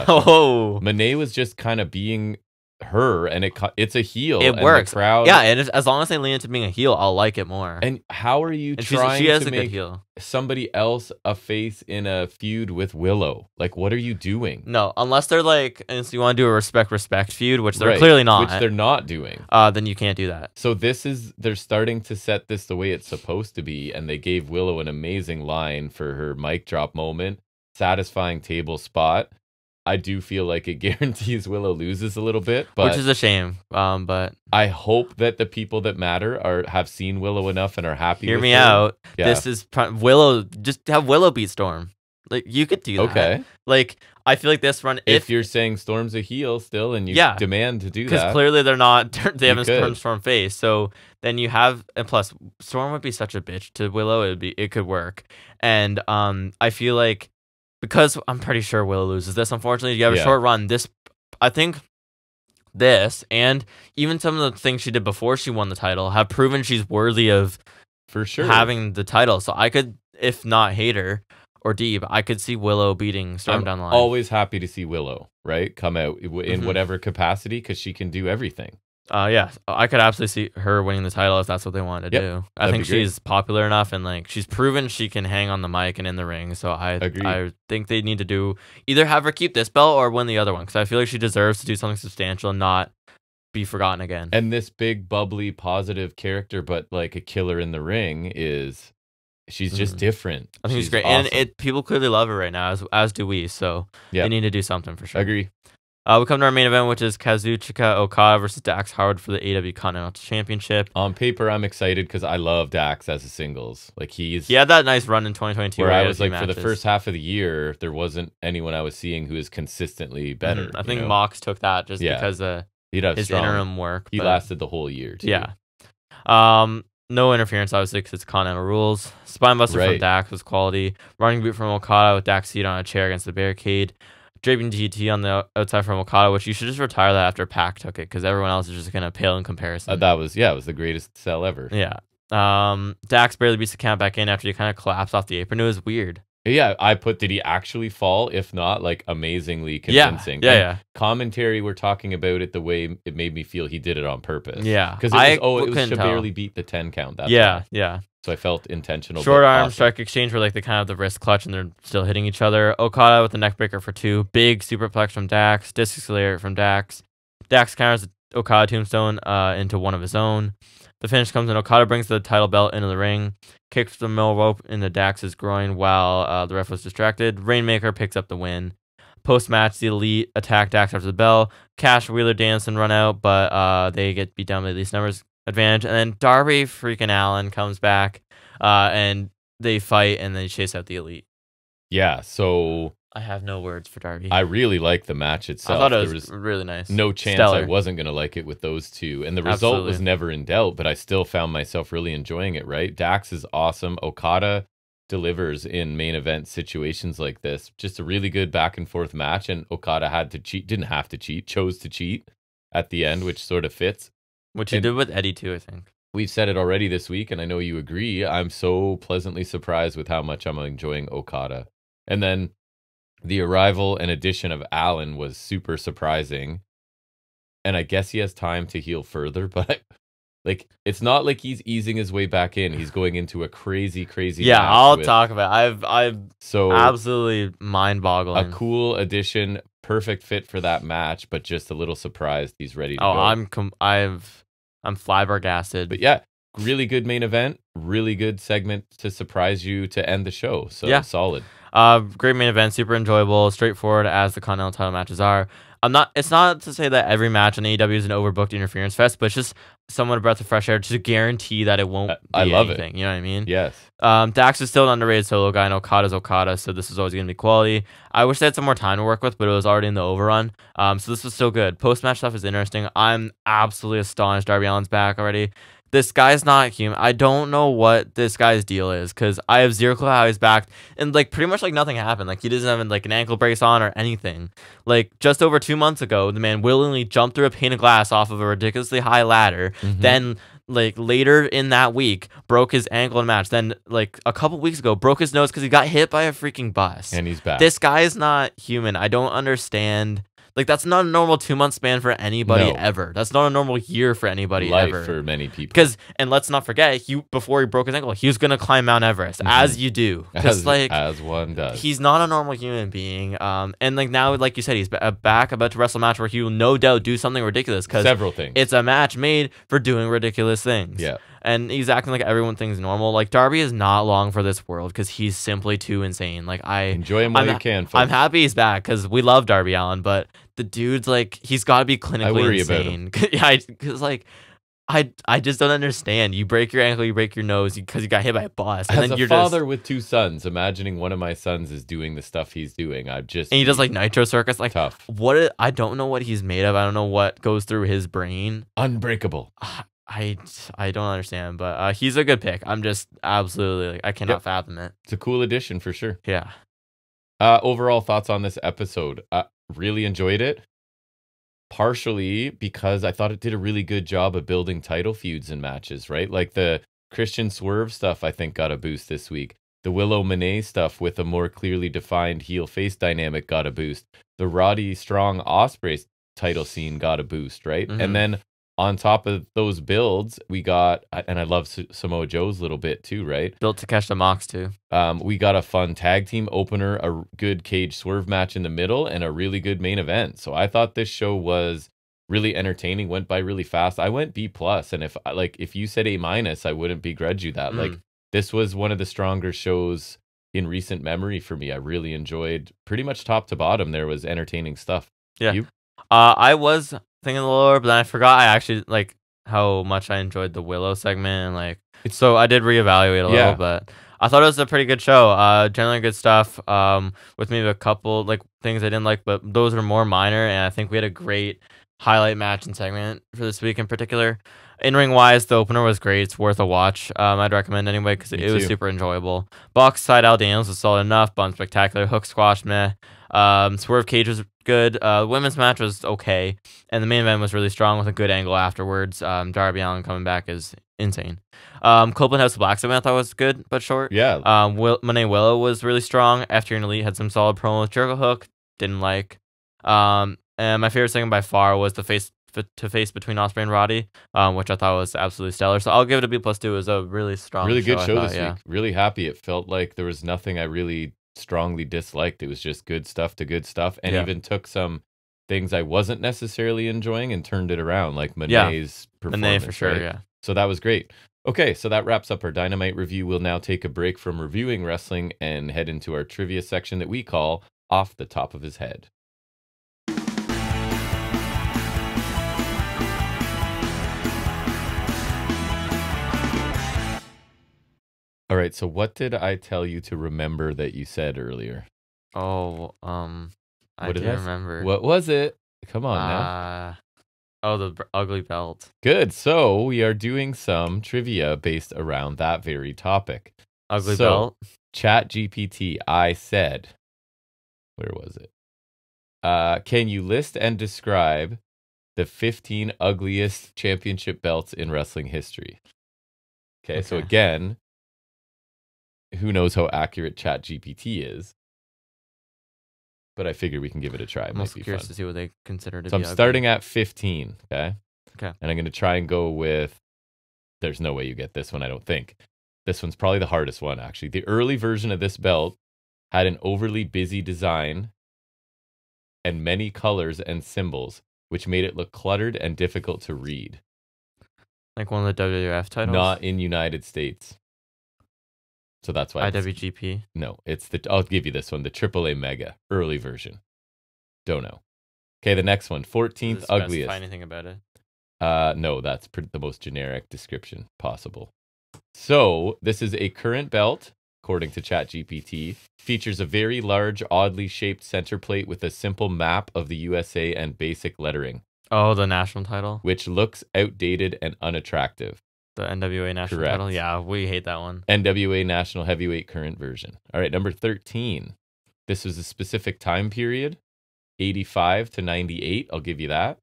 Oh. Monet was just kind of being her, and it's a heel. It works. The crowd, and as long as they lean into being a heel, I'll like it more. And how are you trying to make somebody else a face in a feud with Willow? Like, what are you doing? No, unless they're like, and so you want to do a respect feud, which they're clearly not. Which they're not doing. Then you can't do that. So they're starting to set this the way it's supposed to be, and they gave Willow an amazing line for her mic drop moment, satisfying table spot. I do feel like it guarantees Willow loses a little bit, which is a shame. But I hope that the people that matter have seen Willow enough and are happy. Hear me out. Yeah. This is Willow. Just have Willow beat Storm. Like you could do that. Okay. Like I feel like this run. If you're saying Storm's a heel still, and you demand to do that, because clearly they're not. They haven't turned Storm face. So then you have, and plus Storm would be such a bitch to Willow. It could work, and I feel like. Because I'm pretty sure Willow loses this. Unfortunately, you have a short run. I think this and even some of the things she did before she won the title have proven she's worthy of having the title. So I could, if not hate her or Deeb, I could see Willow beating Storm down the line. Always happy to see Willow, come out in whatever capacity because she can do everything. I could absolutely see her winning the title if that's what they wanted to do. I think she's popular enough and she's proven she can hang on the mic and in the ring. So I think they need to either have her keep this belt or win the other one because I feel like she deserves to do something substantial and not be forgotten again. And this big bubbly positive character, but like a killer in the ring she's just different. I think she's great, awesome. And people clearly love her right now, as do we. So they need to do something for sure. Agree. We come to our main event, which is Kazuchika Okada versus Dax Howard for the AEW Continental Championship. On paper, I'm excited because I love Dax as a singles. Like he had that nice run in 2022. Where I was like, for the first half of the year, there wasn't anyone I was seeing who was consistently better. I think Mox took that just because his interim work. He lasted the whole year, too. Yeah. No interference, obviously, because it's Continental rules. Spinebuster from Dax was quality. Running boot from Okada with Dax seated on a chair against the barricade. Draping GT on the outside from Okada, which you should just retire that after Pac took it, because everyone else is just going to pale in comparison. It was the greatest sell ever. Yeah. Dax barely beats the count back in after he kind of collapsed off the apron. It was weird. Yeah, did he actually fall? If not, amazingly convincing. Yeah. Commentary, we're talking about it the way it made me feel he did it on purpose. Yeah. Because it was to barely beat the 10 count. Yeah. So I felt intentional. Short arm strike exchange where they kind of the wrist clutch and they're still hitting each other. Okada with the neck breaker for 2. Big superplex from Dax. Disc accelerator from Dax. Dax counters Okada tombstone into one of his own. The finish comes in. Okada brings the title belt into the ring. Kicks the middle rope into Dax's groin while the ref was distracted. Rainmaker picks up the win. Post-match, the Elite attack Dax after the bell. Cash, Wheeler, Danielson run out, but they get beat down by the least numbers advantage. And then Darby freaking Allen comes back and they fight and they chase out the Elite. Yeah, so I have no words for Darby. I really like the match itself. I thought it there was really nice. No chance Stellar. I wasn't going to like it with those two. And the result was Absolutely. never in doubt, but I still found myself really enjoying it, right? Dax is awesome. Okada delivers in main event situations like this. Just a really good back and forth match. And Okada had to cheat, didn't have to cheat, chose to cheat at the end, which sort of fits. Which he did with Eddie too, I think. We've said it already this week, and I know you agree. I'm so pleasantly surprised with how much I'm enjoying Okada. And then the arrival and addition of Allen was super surprising. And I guess he has time to heal further, but like it's not like he's easing his way back in. He's going into a crazy match I'll talk about it. I've so absolutely mind-boggling. A cool addition, perfect fit for that match, but just a little surprised he's ready to go. I'm flabbergasted. But yeah, really good main event, really good segment to surprise you to end the show. So yeah, solid. Great main event, super enjoyable, straightforward as the Continental title matches are. It's not to say that every match on AEW is an overbooked interference fest, but it's just somewhat a breath of fresh air to guarantee that it won't be anything. You know what I mean? Yes. Dax is still an underrated solo guy, and Okada's Okada, so this is always going to be quality. I wish they had some more time to work with, but it was already in the overrun. So this was still good. Post-match stuff is interesting. I'm absolutely astonished Darby Allin's back already. This guy's not human. I don't know what this guy's deal is, because I have zero clue how he's back, and like pretty much like nothing happened. Like he doesn't have like an ankle brace on or anything. Like just over 2 months ago, the man willingly jumped through a pane of glass off of a ridiculously high ladder. Then like later in that week, broke his ankle in a match. Then like a couple weeks ago, broke his nose because he got hit by a freaking bus. And he's back. This guy is not human. I don't understand. Like, that's not a normal 2-month span for anybody ever. That's not a normal year for anybody ever. For many people. And let's not forget, before he broke his ankle, he was going to climb Mount Everest, as you do. As one does. He's not a normal human being. And like now, like you said, he's back about to wrestle a match where he will no doubt do something ridiculous. Several things. It's a match made for doing ridiculous things. Yeah. And he's acting like everyone thinks normal. Like, Darby is not long for this world because he's simply too insane. Like, enjoy him while you can, folks. I'm happy he's back because we love Darby Allin, but the dude's like, he's got to be clinically insane. Yeah, because like, I just don't understand. You break your ankle, you break your nose because you got hit by a bus. And As a father with 2 sons, imagining one of my sons is doing the stuff he's doing, and he does like Nitro Circus. Like, tough. I don't know what he's made of. I don't know what goes through his brain. Unbreakable. I don't understand, but he's a good pick. I'm just absolutely I cannot fathom it. It's a cool addition for sure. Yeah. Overall thoughts on this episode? Really enjoyed it. Partially because I thought it did a really good job of building title feuds and matches, right? Like the Christian Swerve stuff, I think got a boost this week. The Willow Monet stuff with a more clearly defined heel-face dynamic got a boost. The Roddy Strong Ospreay title scene got a boost, right? And then on top of those builds, we got, and I love Samoa Joe's little bit too, right? Built to catch the Mox too. We got a fun tag team opener, a good cage swerve match in the middle, and a really good main event. So I thought this show was really entertaining, went by really fast. I went B+, and if you said A-, I wouldn't begrudge you that. Like, this was one of the stronger shows in recent memory for me. I really enjoyed pretty much top to bottom. There was entertaining stuff. Yeah. I was thinking lower, but then I forgot I actually like how much I enjoyed the Willow segment, and like so I did reevaluate a little, but I thought it was a pretty good show. Generally good stuff. With maybe a couple like things I didn't like, but those are more minor, and I think we had a great highlight match and segment for this week in particular. In-ring wise, the opener was great. It's worth a watch. I'd recommend anyway because it was super enjoyable. Box side Al Daniels was solid enough. Bun spectacular. Hook squash meh. Swerve cage was good. Women's match was okay, and the main event was really strong with a good angle afterwards. Darby Allin coming back is insane. Copeland House of Black segment I thought was good but short. Yeah. Monet Willow was really strong. After an Elite had some solid promo with Jericho Hook. Didn't like. And my favorite segment by far was the face-to-face between Ospreay and Roddy, which I thought was absolutely stellar. So I'll give it a B+2. It was a really strong, really good show this week. Really happy. It felt like there was nothing I really strongly disliked. It was just good stuff to good stuff, and even took some things I wasn't necessarily enjoying and turned it around, like Monet's performance. Monet for sure, right? So that was great. Okay, so that wraps up our Dynamite review. We'll now take a break from reviewing wrestling and head into our trivia section that we call Off the Top of His Head. All right, so what did I tell you to remember that you said earlier? Oh, I What do did I remember. What was it? Come on now. Oh, the ugly belt. Good. So we are doing some trivia based around that very topic. Ugly So, belt. ChatGPT, I said, where was it? Can you list and describe the 15 ugliest championship belts in wrestling history? Okay, so Okay. again, who knows how accurate ChatGPT is, but I figure we can give it a try. It I'm might also be curious fun. to see what they consider to So be I'm ugly. starting at 15, okay? Okay. And I'm going to try and go with, there's no way you get this one, I don't think. This one's probably the hardest one, actually. The early version of this belt had an overly busy design and many colors and symbols, which made it look cluttered and difficult to read. Like one of the WWF titles? Not in United States. So that's why IWGP? No, it's I'll give you this one, the AAA Mega, early version. Don't know. Okay, the next one, 14th Does it specify ugliest. anything about it? No, that's the most generic description possible. So, this is a current belt, according to ChatGPT, features a very large, oddly shaped center plate with a simple map of the USA and basic lettering. Oh, the national title? Which looks outdated and unattractive. The NWA national Correct. title? Yeah, we hate that one. NWA National Heavyweight current version. All right, number 13. This was a specific time period, 85 to 98. I'll give you that.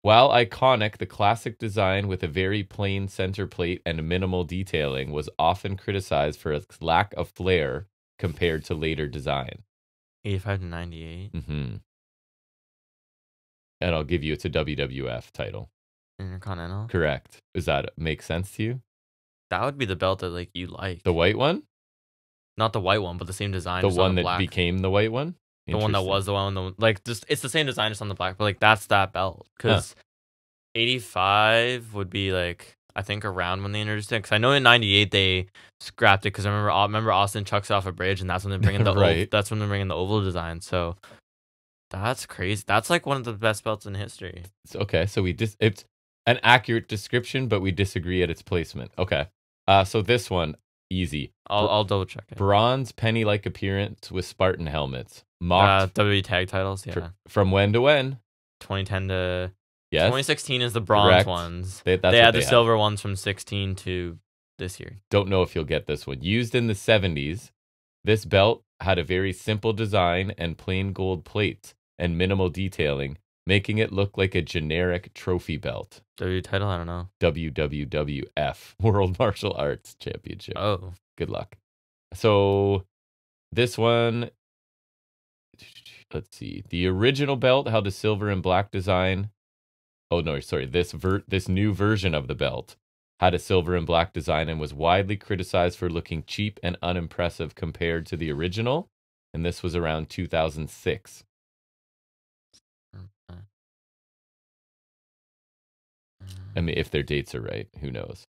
While iconic, the classic design with a very plain center plate and minimal detailing was often criticized for its lack of flair compared to later design. 85 to 98. Mm-hmm. And I'll give you, it's a WWF title. Intercontinental? Correct. Does that make sense to you? That would be the belt that like you like. The white one? Not the white one, but the same design. The just one on the that black. became the white one? The one that was the one, like just it's the same design just on the black, but like that's that belt. Because 85 would be like I think around when they introduced it. Because I know in 98 they scrapped it. Because I remember Austin chucks it off a bridge, and that's when they're bringing the Right. that's when they're bringing the oval design. So that's crazy. That's like one of the best belts in history. Okay, so it's an accurate description, but we disagree at its placement. Okay. So this one, easy. I'll double check it. Bronze penny-like appearance with Spartan helmets. Mocked WWE tag titles, yeah. from when to when? 2010 to Yes. 2016 is the bronze Correct. ones. That's they what had the silver ones from 16 to this year. Don't know if you'll get this one. Used in the 70s, this belt had a very simple design and plain gold plates and minimal detailing, making it look like a generic trophy belt. W title, I don't know. WWWF, World Martial Arts Championship. Oh. Good luck. So this one, let's see. The original belt held a silver and black design. Oh no, sorry. This new version of the belt had a silver and black design and was widely criticized for looking cheap and unimpressive compared to the original. And this was around 2006. I mean, if their dates are right, who knows?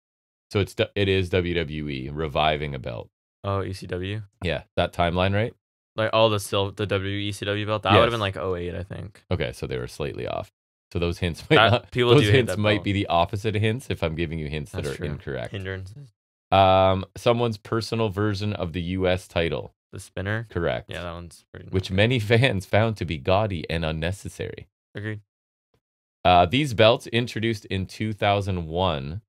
So it is WWE reviving a belt. Oh, ECW? Yeah, that timeline, right? Like all the WECW belt? That would have been like 08, I think. Okay, so they were slightly off. So those hints might be the opposite of hints if I'm giving you hints that are incorrect. Hindrances. Someone's personal version of the US title. The spinner? Correct. Yeah, that one's pretty which many fans found to be gaudy and unnecessary. Agreed. These belts introduced in 2001,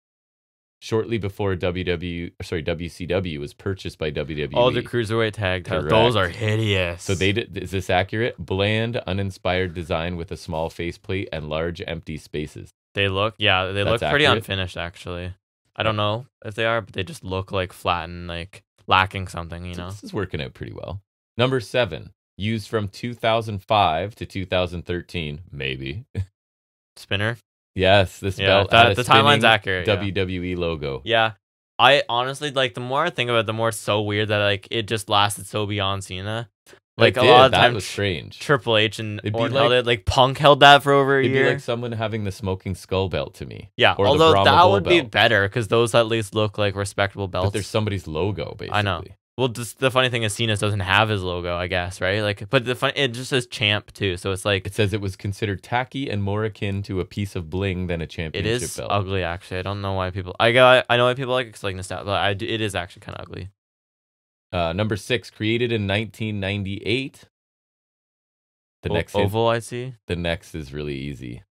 shortly before WCW was purchased by WWE. All the cruiserweight tag titles. Those are hideous. So is this accurate? Bland, uninspired design with a small faceplate and large empty spaces. They look pretty accurate? unfinished actually. I don't know if they are, but they just look like flat and like lacking something, you know. This is working out pretty well. Number 7, used from 2005 to 2013, maybe. Spinner? Yes, this belt. The timeline's accurate. WWE logo. Yeah. I honestly like the more I think about it, the more it's so weird that like it just lasted so beyond Cena. Like a lot of times, was strange. Triple H and Orton held it. Like Punk held that for over a year. It'd be like someone having the smoking skull belt to me. Yeah, or although the that would be belt. better because those at least look like respectable belts. But there's somebody's logo, basically. I know. Well, just the funny thing is Cena's doesn't have his logo, I guess, right? Like, but it just says champ too, so it's like it says it was considered tacky and more akin to a piece of bling than a championship belt. It is ugly, actually. I don't know why people. I know why people like it because like nostalgia, but it is actually kind of ugly. Number 6, created in 1998. The next Oval, I see. The next is really easy.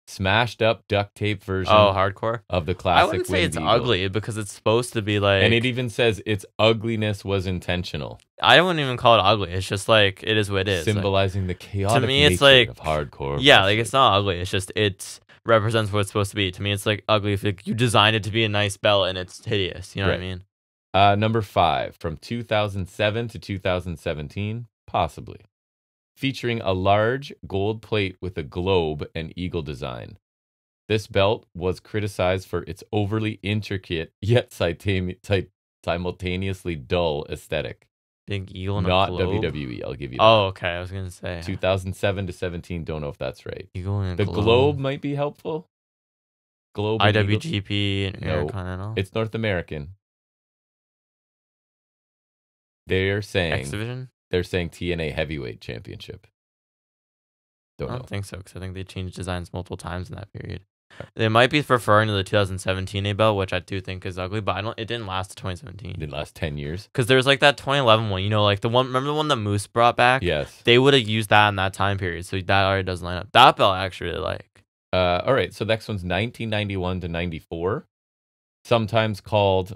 Smashed up duct tape version. Oh, hardcore of the classic. I wouldn't say it's Eagle. ugly because it's supposed to be like. And it even says its ugliness was intentional. I wouldn't even call it ugly. It's just like it is what it is. Symbolizing the chaotic to me, it's nature like of hardcore. Yeah, like it's not ugly. It's just it represents what it's supposed to be. To me, it's like ugly if you designed it to be a nice belt and it's hideous. You know what I mean? Number 5, from 2007 to 2017, possibly. Featuring a large gold plate with a globe and eagle design. This belt was criticized for its overly intricate yet simultaneously dull aesthetic. Big eagle and not a globe? WWE, I'll give you that. Oh, okay. I was going to say. 2007 to 17, don't know if that's right. Eagle and the globe. Globe might be helpful. Globe IWGP and no, Intercontinental? It's North American. They're saying X Division? They're saying TNA Heavyweight Championship. I don't think so, because I think they changed designs multiple times in that period. They might be referring to the 2017 A belt, which I do think is ugly, but it didn't last to 2017. It didn't last 10 years. Because there's like that 2011 one, like the one. Remember the one that Moose brought back? Yes. They would have used that in that time period, so that already doesn't line up. That belt I actually really like. All right, so next one's 1991 to 94. Sometimes called,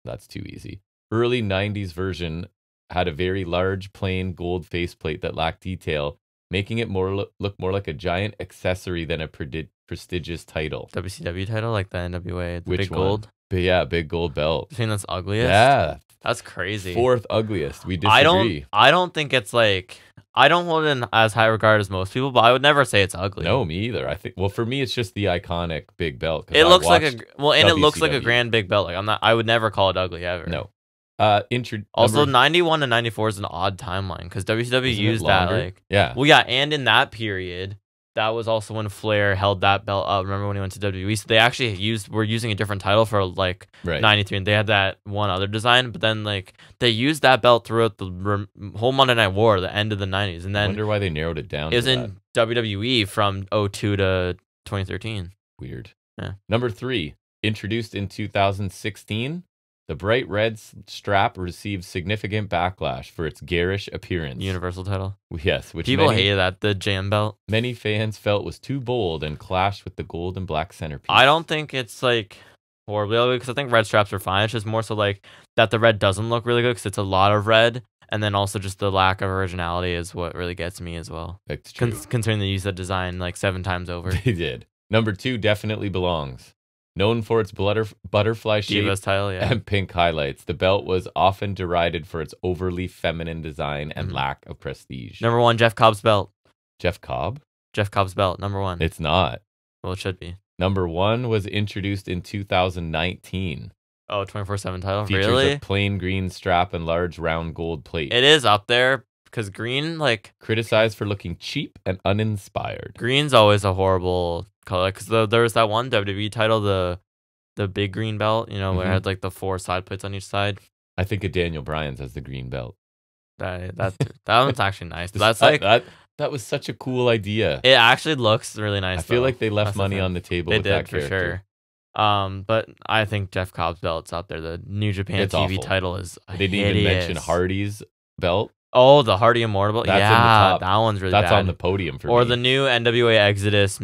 that's too easy. Early 90s version had a very large plain gold faceplate that lacked detail, making it look more like a giant accessory than a prestigious title. WCW title, like the NWA, the Which big one? gold. But yeah, big gold belt. You think that's ugliest? Yeah, that's crazy. 4th ugliest. We disagree. I don't think it's like. I don't hold it in as high regard as most people, but I would never say it's ugly. No, me either. I think. Well, for me, it's just the iconic big belt. It looks like it looks like a WCW. grand big belt. Like I would never call it ugly ever. No. Also, 91 to 94 is an odd timeline because WCW used that like. Yeah. Well, yeah, and in that period, that was also when Flair held that belt up. Remember when he went to WWE? So they actually were using a different title for like 93, and they had that one other design. But then like they used that belt throughout the whole Monday Night War, the end of the 90s, and then I wonder why they narrowed it down. It was in WWE from 02 to 2013. Weird. Yeah. Number 3, introduced in 2016. The bright red strap received significant backlash for its garish appearance. Universal title? Yes. Which people hated that, the jam belt. Many fans felt was too bold and clashed with the gold and black centerpiece. I don't think it's like horribly ugly because I think red straps are fine. It's just more so like that the red doesn't look really good because it's a lot of red. And then also just the lack of originality is what really gets me as well. That's true. Considering they used that design like 7 times over. They did. Number 2 definitely belongs. Known for its butterfly shape Divas title, and pink highlights, the belt was often derided for its overly feminine design and lack of prestige. Number 1, Jeff Cobb's belt. Jeff Cobb? Jeff Cobb's belt, number 1. It's not. Well, it should be. Number 1 was introduced in 2019. Oh, 24/7 title? Features really? a plain green strap and large round gold plate. It is up there because green, like... Criticized for looking cheap and uninspired. Green's always a horrible color because there was that one WWE title, the big green belt, where it had like the 4 side plates on each side. I think of Daniel Bryan's as the green belt. That one's actually nice. That's like that was such a cool idea. It actually looks really nice. I feel like they left money on the table. They with did that for character. Sure. But I think Jeff Cobb's belt's up there. The New Japan TV title is They didn't even mention Hardy's belt. Oh, the Hardy Immortal belt. That's yeah, in the top. that one's really bad. That's on the podium for me. Or the new NWA Exodus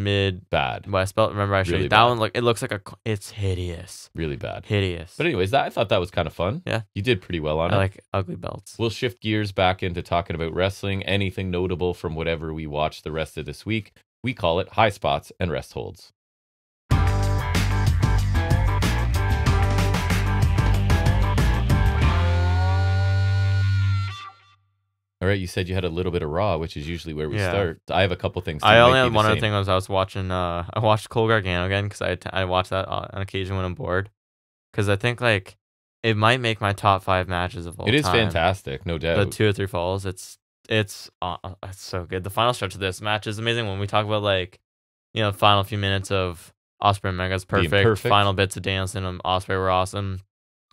bad West belt. Remember I showed you that one? It looks like it's hideous. Really bad. Hideous. But anyways, I thought that was kind of fun. Yeah. You did pretty well on it. I like ugly belts. We'll shift gears back into talking about wrestling. Anything notable from whatever we watched the rest of this week. We call it Highspots and Restholds. All right, you said you had a little bit of Raw, which is usually where we start. I have a couple things. I only had one other thing. I was watching. I watched Cole Gargano again because I watch that on occasion when I'm bored. Because I think like it might make my top 5 matches of all time. It is fantastic, no doubt. The 2 or 3 falls. It's so good. The final stretch of this match is amazing. When we talk about like, the final few minutes of Ospreay and Mega's perfect. Final bits of Danielson and Ospreay were awesome.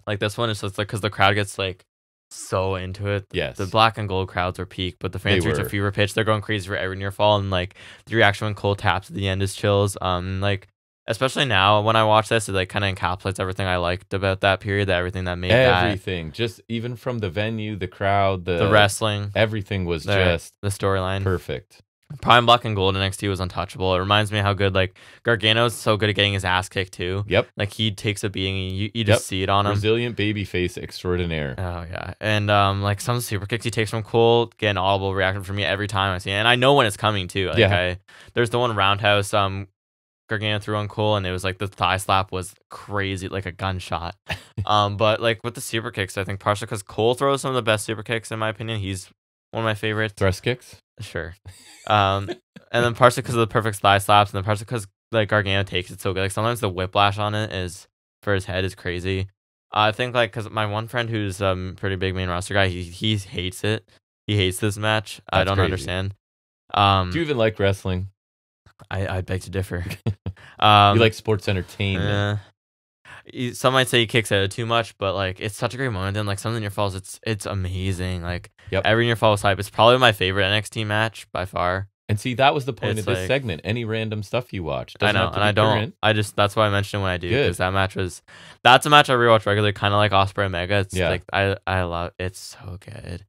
Like this one is just like because the crowd gets like so into it. Yes. The black and gold crowds are peak, but the fans reach a fever pitch. They're going crazy for every near fall, and like the reaction when Cole taps at the end is chills. Like especially now when I watch this, it like kind of encapsulates everything I liked about that period, everything that made everything, just even from the venue, the crowd, the wrestling, everything was just the storyline. perfect. Prime Black and Gold NXT was untouchable. It reminds me how good like Gargano's so good at getting his ass kicked too. Yep. Like he takes a beating, and you just see it on him. Resilient babyface extraordinaire. Oh yeah, and like some super kicks he takes from Cole get an audible reaction from me every time I see it, and I know when it's coming too. Like there's the one roundhouse Gargano threw on Cole, and it was like the thigh slap was crazy, like a gunshot. But like with the super kicks, I think partially because Cole throws some of the best super kicks in my opinion. He's one of my favorites. Thrust kicks? Sure. And then partially because of the perfect thigh slaps, and then partially because like Gargano takes it so good. Like sometimes the whiplash on it is for his head is crazy. I think like because my one friend who's pretty big main roster guy, he hates it. He hates this match. I don't understand. Do you even like wrestling? I beg to differ. You like sports entertainment. Some might say he kicks out too much, but like it's such a great moment. And like something near falls, it's amazing. Like every near falls hype. It's probably my favorite NXT match by far. And see, that was the point of this segment. Any random stuff you watch. I know, and I don't. That's why I mention it when I do, because that match that's a match I rewatch regularly, kind of like Ospreay Omega. It's like I love. It's so good.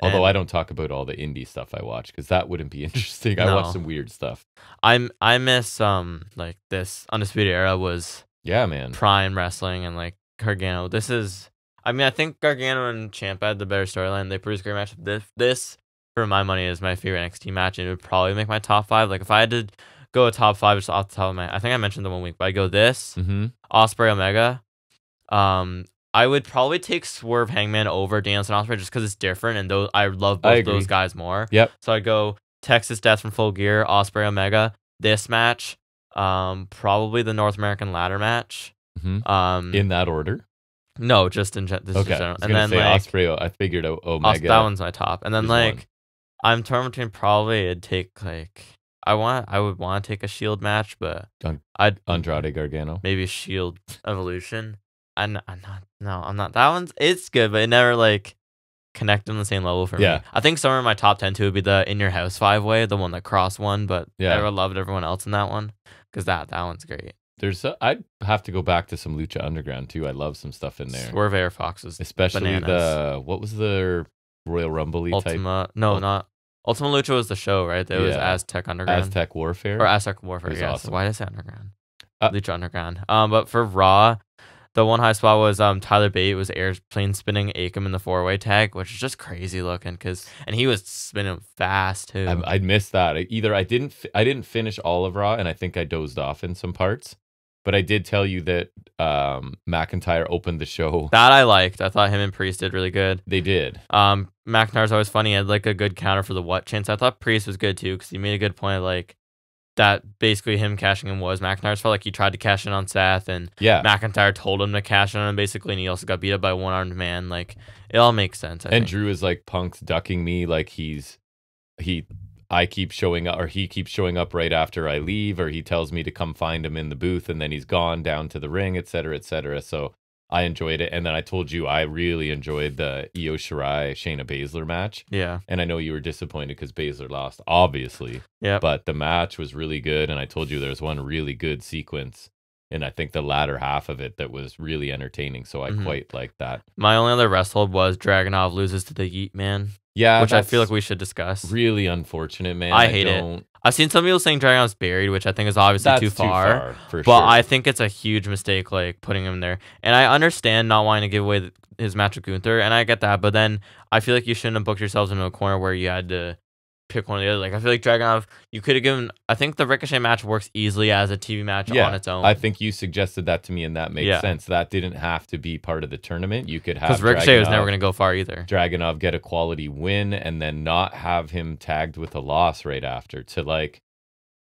Although I don't talk about all the indie stuff I watch, because that wouldn't be interesting. I watch some weird stuff. I miss like this Undisputed Era was prime wrestling, and like Gargano. I think Gargano and Ciampa had the better storyline. They produced a great match. This for my money is my favorite NXT match, and it would probably make my top 5. Like if I had to go a top 5 just off the top of my, I think I mentioned the 1 week, but I go this Ospreay Omega. I would probably take Swerve Hangman over Danielson Ospreay just because it's different, and I love both those guys more. Yep. So I go Texas Death from Full Gear, Ospreay Omega. This match, probably the North American ladder match. In that order? No, just in general. And then Ospreay, I figured Omega. That one's my top, and then like I'm torn between probably it'd take like I would want to take a Shield match, but Andrade Gargano, maybe Shield Evolution. I'm not. That one's it's good, but it never like connect on the same level for me. I think somewhere in my top 10 too would be the In Your House 5-way, the one that Cross won, but I loved everyone else in that one because that one's great. I'd have to go back to some Lucha Underground too. I love some stuff in there. Swerve Air Fox was especially bananas. What was the Royal Rumble Ultima? Type? No, not Ultima Lucha was the show, right? That was Aztec Underground. Aztec Warfare. Or Aztec Warfare, yes. Awesome. Why did I say Underground? Lucha Underground. But for Raw, the one high spot was Tyler Bate was airplane spinning Akam in the 4-way tag, which is just crazy looking and he was spinning fast too. I missed that. I didn't finish all of Raw, and I think I dozed off in some parts. But I did tell you that McIntyre opened the show. That I liked. I thought him and Priest did really good. They did. McIntyre's always funny. He had like a good counter for the what chance. I thought Priest was good too because he made a good point of, like that basically him cashing in was McIntyre's fault. Like he tried to cash in on Seth, and McIntyre told him to cash in on him basically, and he also got beat up by a one-armed man. Like it all makes sense. I think. Drew is like, Punk's ducking me, like I keep showing up, or he keeps showing up right after I leave, or he tells me to come find him in the booth, and then he's gone down to the ring, etc., etc. So I enjoyed it, and then I told you I really enjoyed the Io Shirai Shayna Baszler match. Yeah, and I know you were disappointed because Baszler lost, obviously. Yeah, but the match was really good, and I told you there was one really good sequence, and I think the latter half of it that was really entertaining. So I quite liked that. My only other Resthold was Dragunov loses to the Yeet Man. Yeah, which I feel like we should discuss. Really unfortunate, man. I hate it. I've seen some people saying Dragunov's buried, which I think is obviously too far. For sure. I think it's a huge mistake, like putting him there. And I understand not wanting to give away his match with Gunther, and I get that. But then I feel like you shouldn't have booked yourselves into a corner where you had to pick one or the other. Like I feel like Dragunov, you could have given. I think the Ricochet match works easily as a TV match on its own. I think you suggested that to me, and that makes sense. That didn't have to be part of the tournament. You could have because Ricochet was never going to go far either. Dragunov get a quality win, and then not have him tagged with a loss right after. To like,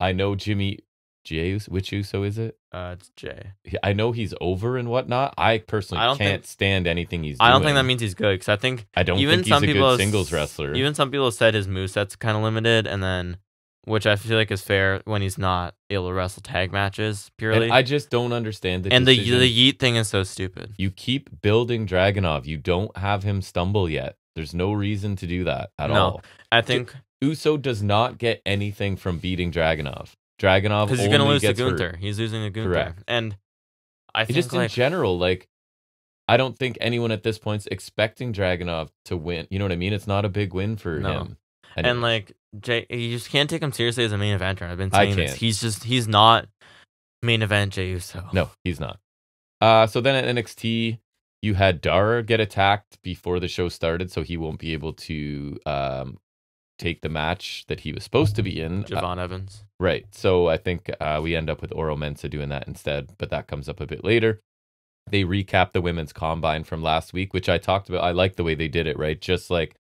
I know which Uso is it? It's Jay. I know he's over and whatnot. I personally can't stand anything he's doing. I don't think that means he's good, because I think he's a good singles wrestler. Even some people have said his moveset's kind of limited, and then which I feel like is fair when he's not able to wrestle tag matches purely. And I just don't understand the Yeet thing is so stupid. You keep building Dragunov. You don't have him stumble yet. There's no reason to do that at all. I think Uso does not get anything from beating Dragunov. Dragunov Because he's gonna only lose to gets hurt. Gunther. He's losing to Gunther. Correct. And I think Just in like general, like I don't think anyone at this point's expecting Dragunov to win. You know what I mean? It's not a big win for him. And Anyways, like Jay, you just can't take him seriously as a main eventer. I've been I saying this. can't. He's not main event Jey Uso. No, he's not. So then at NXT, you had Dara get attacked before the show started, so he won't be able to take the match that he was supposed to be in. Javon Evans. Right. So I think we end up with Oro Mensah doing that instead, but that comes up a bit later. They recap the women's combine from last week, which I talked about. I like the way they did it, right? Just like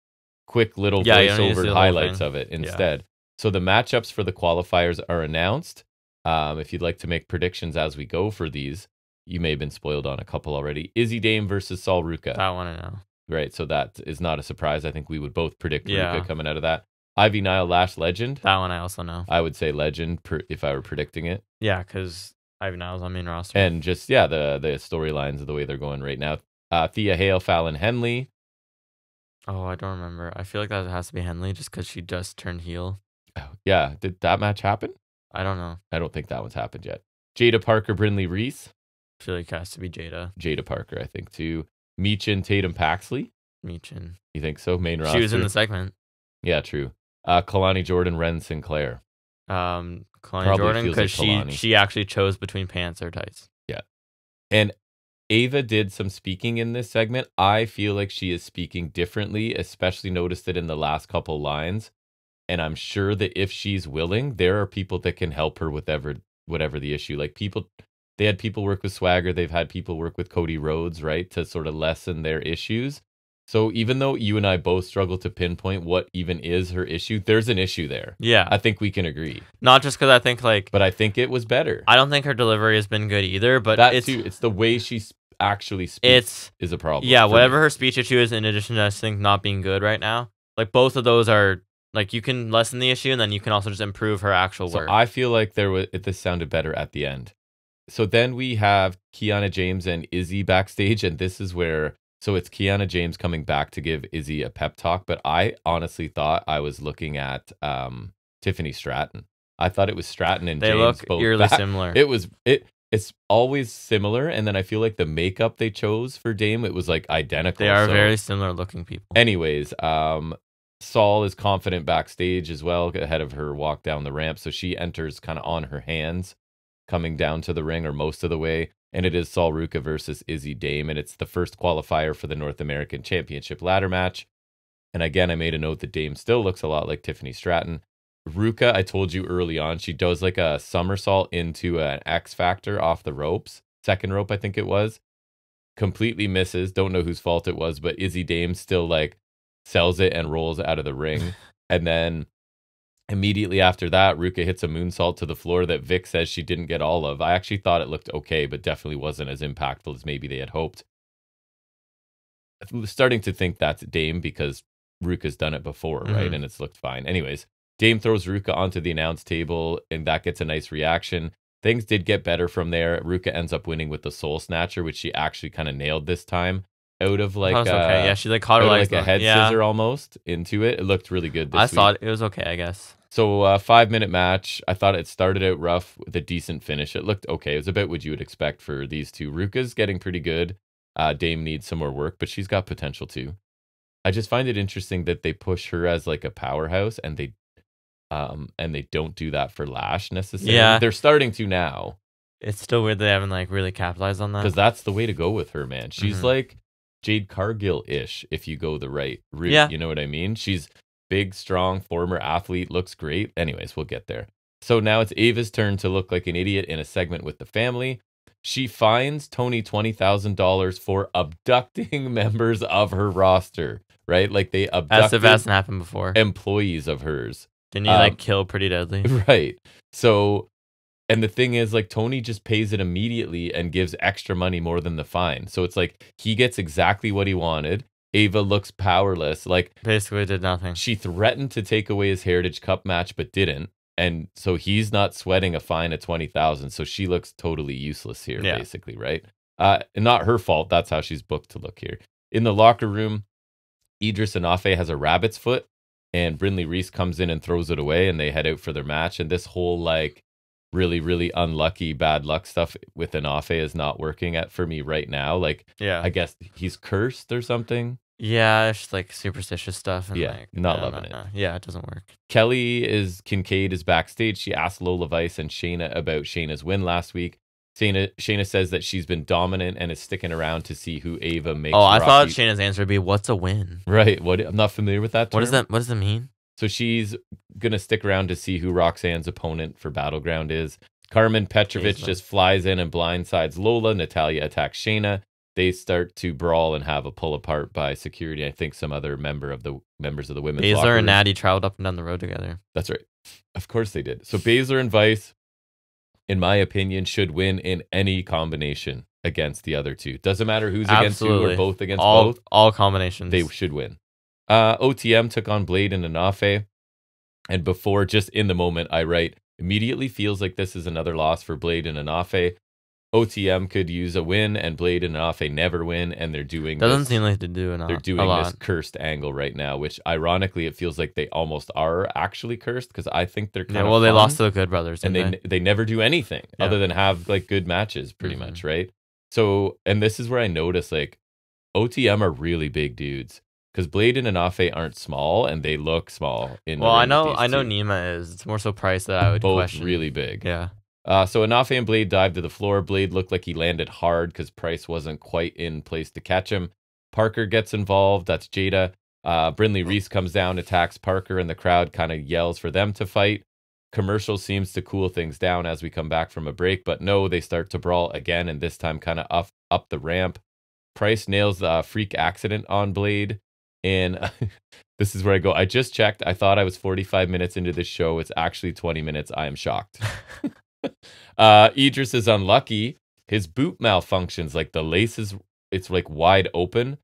quick little voiceover highlights of it instead. So the matchups for the qualifiers are announced. If you'd like to make predictions as we go for these, you may have been spoiled on a couple already. Izzy Dame versus Sol Ruka. That one I know. Right, so that is not a surprise. I think we would both predict Ruka coming out of that. Ivy Nile Lash Legend. That one I also know. I would say Legend if I were predicting it. Yeah, because Ivy Nile's on main roster. And just, the storylines of the way they're going right now. Thea Hale, Fallon Henley. Oh, I don't remember. I feel like that has to be Henley just because she just turned heel. Oh, yeah, did that match happen? I don't know. I don't think that one's happened yet. Jada Parker, Brindley Reese. I feel like it has to be Jada. Jada Parker, I think, too. Meechin, Tatum Paxley. Meechin. You think so? Main roster? She was in the segment. Yeah, true. Kalani Jordan, Ren Sinclair. Kalani Jordan, because she actually chose between pants or tights. Yeah. And Ava did some speaking in this segment. I feel like she is speaking differently, especially noticed it in the last couple lines. And I'm sure that if she's willing, there are people that can help her with whatever the issue. Like they had people work with Swagger. They've had people work with Cody Rhodes, right? To sort of lessen their issues. So even though you and I both struggle to pinpoint what even is her issue, there's an issue there. Yeah. I think we can agree. Not just because I think But I think it was better. I don't think her delivery has been good either, but it's the way she actually speaks is a problem. Yeah, whatever her speech issue is, in addition to I think not being good right now, like both of those are, like you can lessen the issue and then you can also just improve her actual work. I feel like this sounded better at the end. So then we have Kiana James and Izzy backstage, and this is where... So it's Kiana James coming back to give Izzy a pep talk, but I honestly thought I was looking at Tiffany Stratton. I thought it was Stratton and James. They look both eerily similar. It's always similar, and then I feel like the makeup they chose for Dame, it was like identical. They are very similar looking people. Anyways, Saul is confident backstage as well, ahead of her walk down the ramp, so she enters kind of on her hands, coming down to the ring, or most of the way. And it is Sol Ruka versus Izzy Dame, and it's the first qualifier for the North American Championship ladder match. And again, I made a note that Dame still looks a lot like Tiffany Stratton. Ruka, I told you early on, she does like a somersault into an X Factor off the ropes. Second rope, I think it was. Completely misses. Don't know whose fault it was, but Izzy Dame still like sells it and rolls out of the ring. And then immediately after that, Ruka hits a moonsault to the floor that Vic says she didn't get all of. I actually thought it looked okay, but definitely wasn't as impactful as maybe they had hoped. I'm starting to think that's Dame because Ruka's done it before, right? And it's looked fine. Anyways, Dame throws Ruka onto the announce table, and that gets a nice reaction. Things did get better from there. Ruka ends up winning with the Soul Snatcher, which she actually kind of nailed this time. Out of like okay. Yeah, she like caught her like a head scissor almost into it. It looked really good. I thought it was okay, I guess. So 5-minute match. I thought it started out rough with a decent finish. It looked okay. It was about what you would expect for these two. Ruka's getting pretty good. Dame needs some more work, but she's got potential too. I just find it interesting that they push her as like a powerhouse, and they don't do that for Lash necessarily. Yeah, they're starting to now. It's still weird they haven't like really capitalized on that, because that's the way to go with her, man. She's like Jade Cargill-ish if you go the right route. Yeah. You know what I mean? She's big, strong, former athlete, looks great. Anyways, we'll get there. So now it's Ava's turn to look like an idiot in a segment with the family. She fines Tony $20,000 for abducting members of her roster, right? Like they abducted as if that hasn't happened before. Employees of hers. Didn't he like kill Pretty Deadly? Right. So, and the thing is, like, Tony just pays it immediately and gives extra money more than the fine. So it's like he gets exactly what he wanted. Ava looks powerless. Like, basically did nothing. She threatened to take away his Heritage Cup match, but didn't. And so he's not sweating a fine of $20,000. So she looks totally useless here, basically, right? And not her fault. That's how she's booked to look here. In the locker room, Idris Anafe has a rabbit's foot, and Brindley Reese comes in and throws it away, and they head out for their match. And this whole, like, really, really unlucky, bad luck stuff with Anafe is not working for me right now. Like, Yeah. I guess he's cursed or something. Yeah, it's just, like, superstitious stuff, and, Yeah, like, not no, loving no, it. no. Yeah, it doesn't work. Kincaid is backstage. She asked Lola Vice and Shayna about Shayna's win last week. Shayna says that she's been dominant and is sticking around to see who Ava makes. Oh, I thought Rocky. Shayna's answer would be, "What's a win?" Right. What? I'm not familiar with that term. What does that mean? So she's gonna stick around to see who Roxanne's opponent for Battleground is. Carmen Petrovic just flies in and blindsides Lola. Natalia attacks Shayna. They start to brawl and have a pull apart by security. I think some other members of the women's locker Baszler room. and Natty traveled up and down the road together. That's right. Of course they did. So Baszler and Vice, in my opinion, should win in any combination against the other two. Doesn't matter who's against who or both against both. All combinations. They should win. OTM took on Blade and Anafe. And before, just in the moment, I write, immediately feels like this is another loss for Blade and Anafe. OTM could use a win, and Blade and Anafe never win, and they're doing Doesn't seem like they do enough. They're doing this cursed angle right now, which ironically, it feels like they almost are actually cursed, because I think they're kind of well, they lost to the Good Brothers, and they never do anything other than have like good matches, pretty much, right? So, and this is where I notice like OTM are really big dudes. Because Blade and Anafe aren't small, and they look small. I know Nima is. It's more so Price that I would both question. Really big. Yeah. So Anafe and Blade dive to the floor. Blade looked like he landed hard because Price wasn't quite in place to catch him. Parker gets involved. That's Jada. Brindley Reese comes down, attacks Parker, and the crowd kind of yells for them to fight. Commercial seems to cool things down as we come back from a break, but no, they start to brawl again, and this time kind of up the ramp. Price nails the freak accident on Blade. And this is where I go. I just checked. I thought I was 45 minutes into this show. It's actually 20 minutes. I am shocked. Idris is unlucky. His boot malfunctions. Like the lace it's like wide open.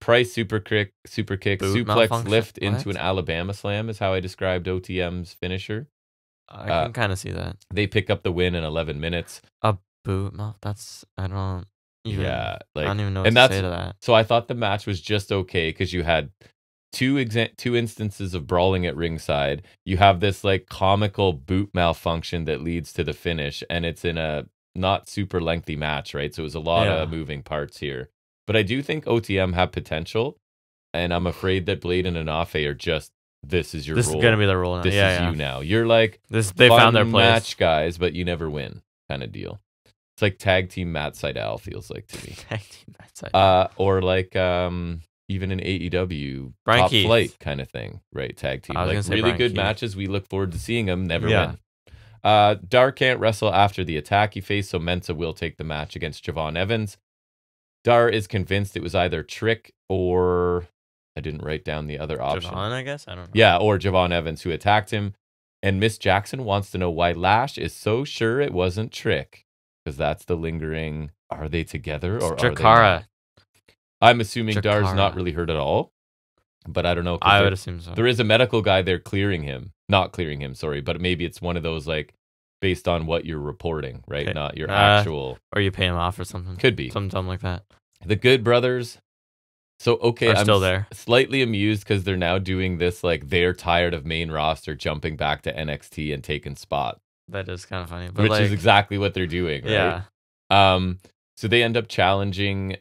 Price super kick, suplex lift into an Alabama slam is how I described OTM's finisher. I can kind of see that. They pick up the win in 11 minutes. A boot mouth. I don't even know what to say to that. So I thought the match was just okay because you had two instances of brawling at ringside. You have this like comical boot malfunction that leads to the finish, and it's in a not super lengthy match, right? So it was a lot of moving parts here. But I do think OTM have potential, and I'm afraid that Blade and Anafe are just, this is your role. This is going to be the role now. This is you now. You're like, they found their place. Match guys, but you never win kind of deal. It's like tag team Matt Sydal feels like to me. Tag team Matt Sydal. Or like even an AEW Brian Top Keith. Flight kind of thing, right? Tag team. Like really Brian good Keith. matches. We look forward to seeing them. Never win. Dar can't wrestle after the attack he faced, so Mensa will take the match against Javon Evans. Dar is convinced it was either Trick or I didn't write down the other option. Javon, I guess? I don't know. Yeah, or Javon Evans who attacked him. And Miss Jackson wants to know why Lash is so sure it wasn't Trick. Because that's the lingering, are they together or Jakara. Are they not? I'm assuming Jakara. Dar's not really hurt at all. But I don't know. I would assume so. There is a medical guy there clearing him. Not clearing him, sorry. But maybe it's one of those like based on what you're reporting, right? Okay. Not your actual. Or you pay him off or something. Could be. Something dumb like that. The Good Brothers. So, okay, I'm still there. Slightly amused because they're now doing this like they're tired of main roster jumping back to NXT and taking spot. That is kind of funny. But which is exactly what they're doing, right? Yeah. So they end up challenging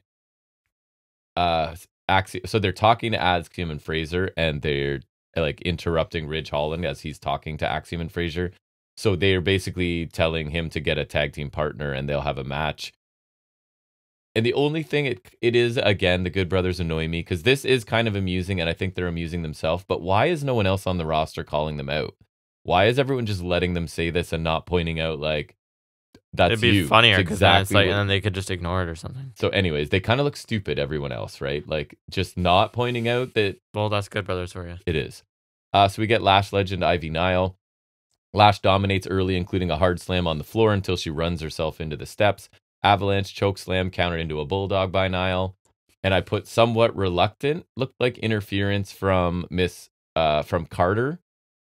so they're talking to Axiom and Fraser, and they're like interrupting Ridge Holland as he's talking to Axiom and Fraser. So they're basically telling him to get a tag team partner and they'll have a match. And the only thing it is, again, the Good Brothers annoy me because this is kind of amusing and I think they're amusing themselves. But why is no one else on the roster calling them out? Why is everyone just letting them say this and not pointing out like, that's it'd be you. funnier because then it's like, what, and then they could just ignore it or something. So anyways, they kind of look stupid, everyone else, right? Like just not pointing out that. Well, that's Good Brothers for you. It is. So we get Lash legend Ivy Nile. Lash dominates early, including a hard slam on the floor until she runs herself into the steps. Avalanche choke slam countered into a bulldog by Nile. And I put somewhat reluctant, looked like interference from from Carter.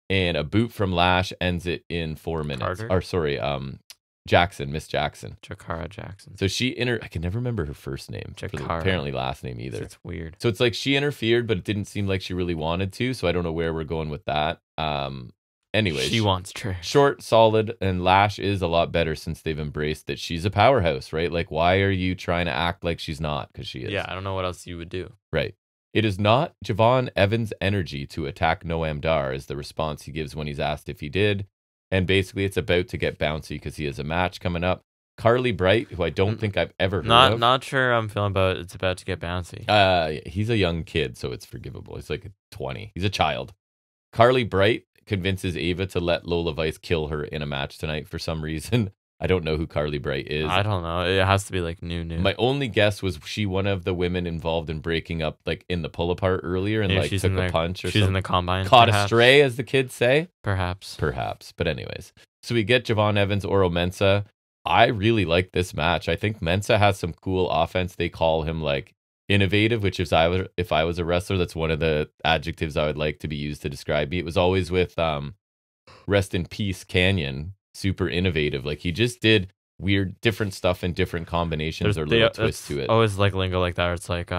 And a boot from Lash ends it in 4 minutes. Carter? Or sorry, Jackson, Miss Jackson. Jakara Jackson. So she I can never remember her first name. Apparently last name either. It's weird. So it's like she interfered, but it didn't seem like she really wanted to. So I don't know where we're going with that. anyways, She wants Trish. short, solid, and Lash is a lot better since they've embraced that she's a powerhouse, right? Like, why are you trying to act like she's not? Because she is. Yeah, I don't know what else you would do. Right. It is not Javon Evans' energy to attack Noam Dar, is the response he gives when he's asked if he did. And basically, it's about to get bouncy because he has a match coming up. Carly Bright, who I don't think I've ever heard of. Not sure I'm feeling about it's about to get bouncy. He's a young kid, so it's forgivable. He's like 20. He's a child. Carly Bright convinces Ava to let Lola Vice kill her in a match tonight for some reason. I don't know who Carly Bright is. I don't know. It has to be like new. My only guess was she one of the women involved in breaking up, like in the pull apart earlier, and Maybe like took a punch or she's something. in the combine. Caught perhaps. a stray, as the kids say. Perhaps. But anyways, so we get Javon Evans, Oro Mensah. I really like this match. I think Mensah has some cool offense. They call him like innovative, which if I was a wrestler, that's one of the adjectives I would like to be used to describe me. It was always with Rest in Peace Canyon, super innovative. Like he just did weird, different stuff in different combinations or little twists to it. Always like lingo like that. Or it's like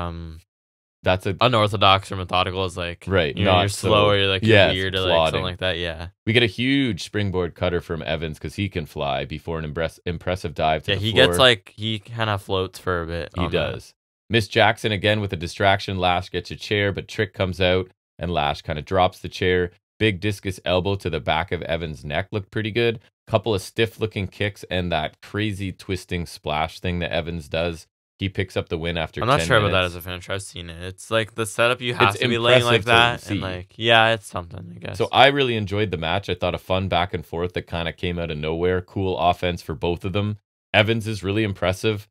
that's a unorthodox or methodical is like right. You're slow or you're like you're weird or like something like that. Yeah. We get a huge springboard cutter from Evans because he can fly before an impressive dive to the floor. He gets like he kind of floats for a bit. He does. Miss Jackson again with a distraction. Lash gets a chair, but Trick comes out and Lash kind of drops the chair. Big discus elbow to the back of Evans' neck looked pretty good. Couple of stiff looking kicks and that crazy twisting splash thing that Evans does. He picks up the win after 10 minutes. I'm not sure about that as a finisher. I've seen it. It's like the setup you have to be laying like that. And like, yeah, it's something, I guess. So I really enjoyed the match. I thought a fun back and forth that kind of came out of nowhere. Cool offense for both of them. Evans is really impressive.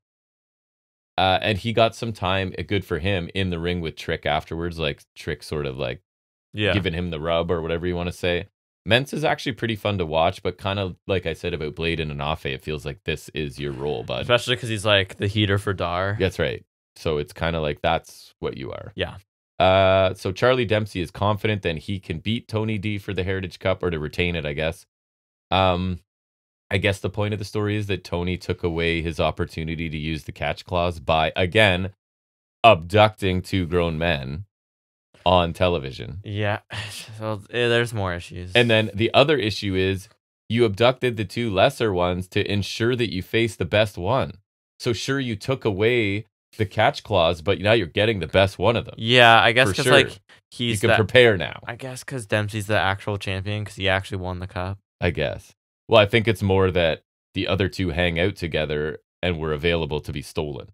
And he got some time, good for him, in the ring with Trick afterwards. Like Trick sort of like giving him the rub or whatever you want to say. Mensah is actually pretty fun to watch, but kind of like I said about Blade and Anafe, it feels like this is your role, bud. Especially because he's like the heater for Dar. That's right. So it's kind of like that's what you are. Yeah. So Charlie Dempsey is confident that he can beat Tony D for the Heritage Cup or to retain it, I guess. I guess the point of the story is that Tony took away his opportunity to use the catch clause by, again, abducting two grown men on television. Yeah. So there's more issues. And then the other issue is you abducted the two lesser ones to ensure that you face the best one. So sure, you took away the catch clause, but now you're getting the best one of them. Yeah, I guess because like you can prepare now. I guess because Dempsey's the actual champion because he actually won the cup. I guess. Well, I think it's more that the other two hang out together and were available to be stolen.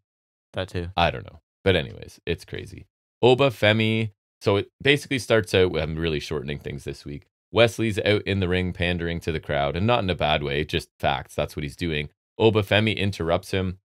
That too. I don't know. But anyways, it's crazy. Oba, Femi. So it basically starts out, I'm really shortening things this week. Wesley's out in the ring pandering to the crowd, and not in a bad way, just facts. That's what he's doing. Oba Femi interrupts him,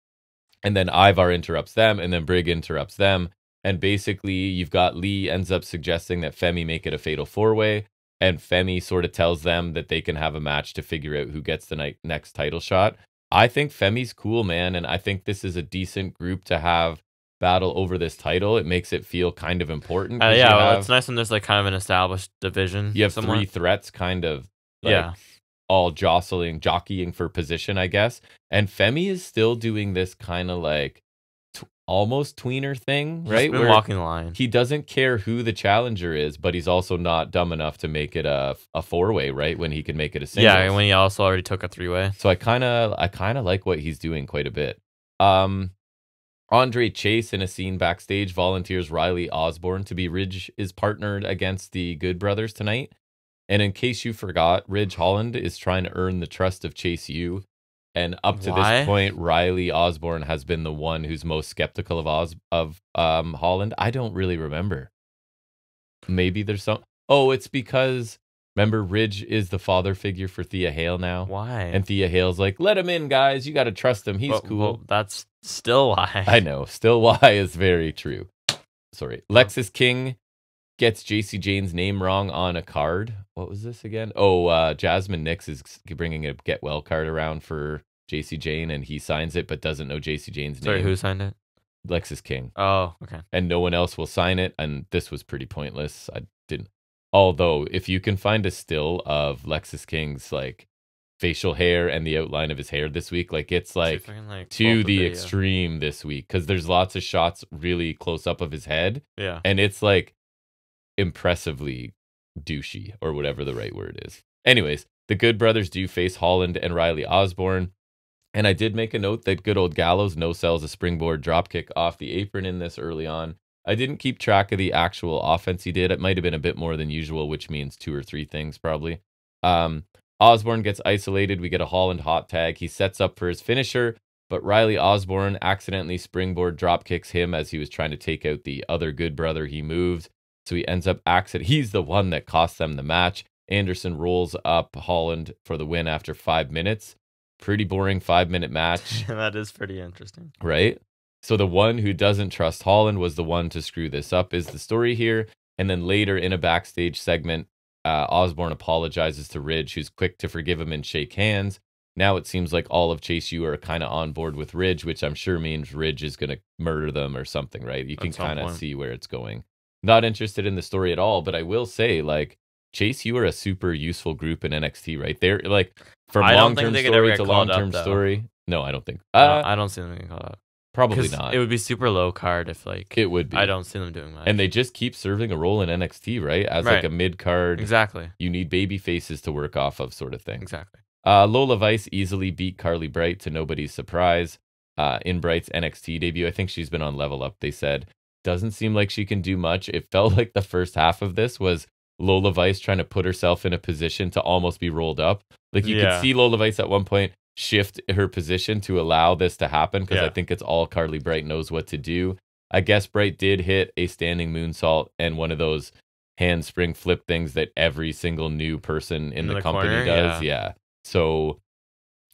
and then Ivar interrupts them, and then Brig interrupts them. And basically, you've got Lee ends up suggesting that Femi make it a fatal four-way, and Femi sort of tells them that they can have a match to figure out who gets the next title shot. I think Femi's cool, man, and I think this is a decent group to have battle over this title. It makes it feel kind of important. Yeah, it's nice when there's like kind of an established division. You have three threats kind of all jockeying for position, I guess. And Femi is still doing this kind of like almost tweener thing, right? He's been walking the line. He doesn't care who the challenger is, but he's also not dumb enough to make it a four-way, right? When he can make it a singles. Yeah, and when he also already took a three-way. So I kind of like what he's doing quite a bit. Andre Chase in a scene backstage volunteers Riley Osborne to be Ridge is partnered against the Good Brothers tonight. And in case you forgot, Ridge Holland is trying to earn the trust of Chase U. And up to this point, Riley Osborne has been the one who's most skeptical of Holland. I don't really remember. Maybe there's some. Oh, it's because remember Ridge is the father figure for Thea Hale now. Why? And Thea Hale's like, let him in, guys. You got to trust him. He's cool. Well, that's still why. I know. Still why is very true. Sorry. Lexis King gets JC Jane's name wrong on a card. What was this again? Oh, Jasmine Nix is bringing a get well card around for JC Jane, and he signs it but doesn't know JC Jane's name. Sorry, who signed it? Lexis King. Oh, okay. And no one else will sign it, and this was pretty pointless. I didn't. Although, if you can find a still of Lexis King's like facial hair and the outline of his hair this week, like it's like to the extreme this week, because there's lots of shots really close up of his head. Yeah. And it's like impressively douchey or whatever the right word is. Anyways, the Good Brothers do face Holland and Riley Osborne. And I did make a note that good old Gallows no-sells a springboard dropkick off the apron in this early on. I didn't keep track of the actual offense he did. It might have been a bit more than usual, which means 2 or 3 things probably. Osborne gets isolated. We get a Holland hot tag. He sets up for his finisher, but Riley Osborne accidentally springboard drop kicks him as he was trying to take out the other Good Brother he moved. So he ends up he's the one that cost them the match. Anderson rolls up Holland for the win after 5 minutes. Pretty boring 5-minute match. That is pretty interesting. Right? So the one who doesn't trust Holland was the one to screw this up is the story here. And then later in a backstage segment, Osborne apologizes to Ridge, who's quick to forgive him and shake hands. Now it seems like all of Chase U are kind of on board with Ridge, which I'm sure means Ridge is going to murder them or something, right? You can kind of see where it's going. Not interested in the story at all, but I will say, like, Chase U are a super useful group in NXT, right? They're like, from long-term story to long-term story. No, I don't think. I don't see them getting called up. Probably not. It would be super low card if like it would be. I don't see them doing much. And they just keep serving a role in NXT, right? As like a mid card. Exactly. You need baby faces to work off of, sort of thing. Exactly. Lola Vice easily beat Carly Bright to nobody's surprise in Bright's NXT debut. I think she's been on Level Up, they said. Doesn't seem like she can do much. It felt like the first half of this was Lola Vice trying to put herself in a position to almost be rolled up. Like you could see Lola Vice at one point shift her position to allow this to happen, because I think it's all Carly Bright knows what to do. I guess Bright did hit a standing moonsault and one of those handspring flip things that every single new person in the company corner, does. Yeah. So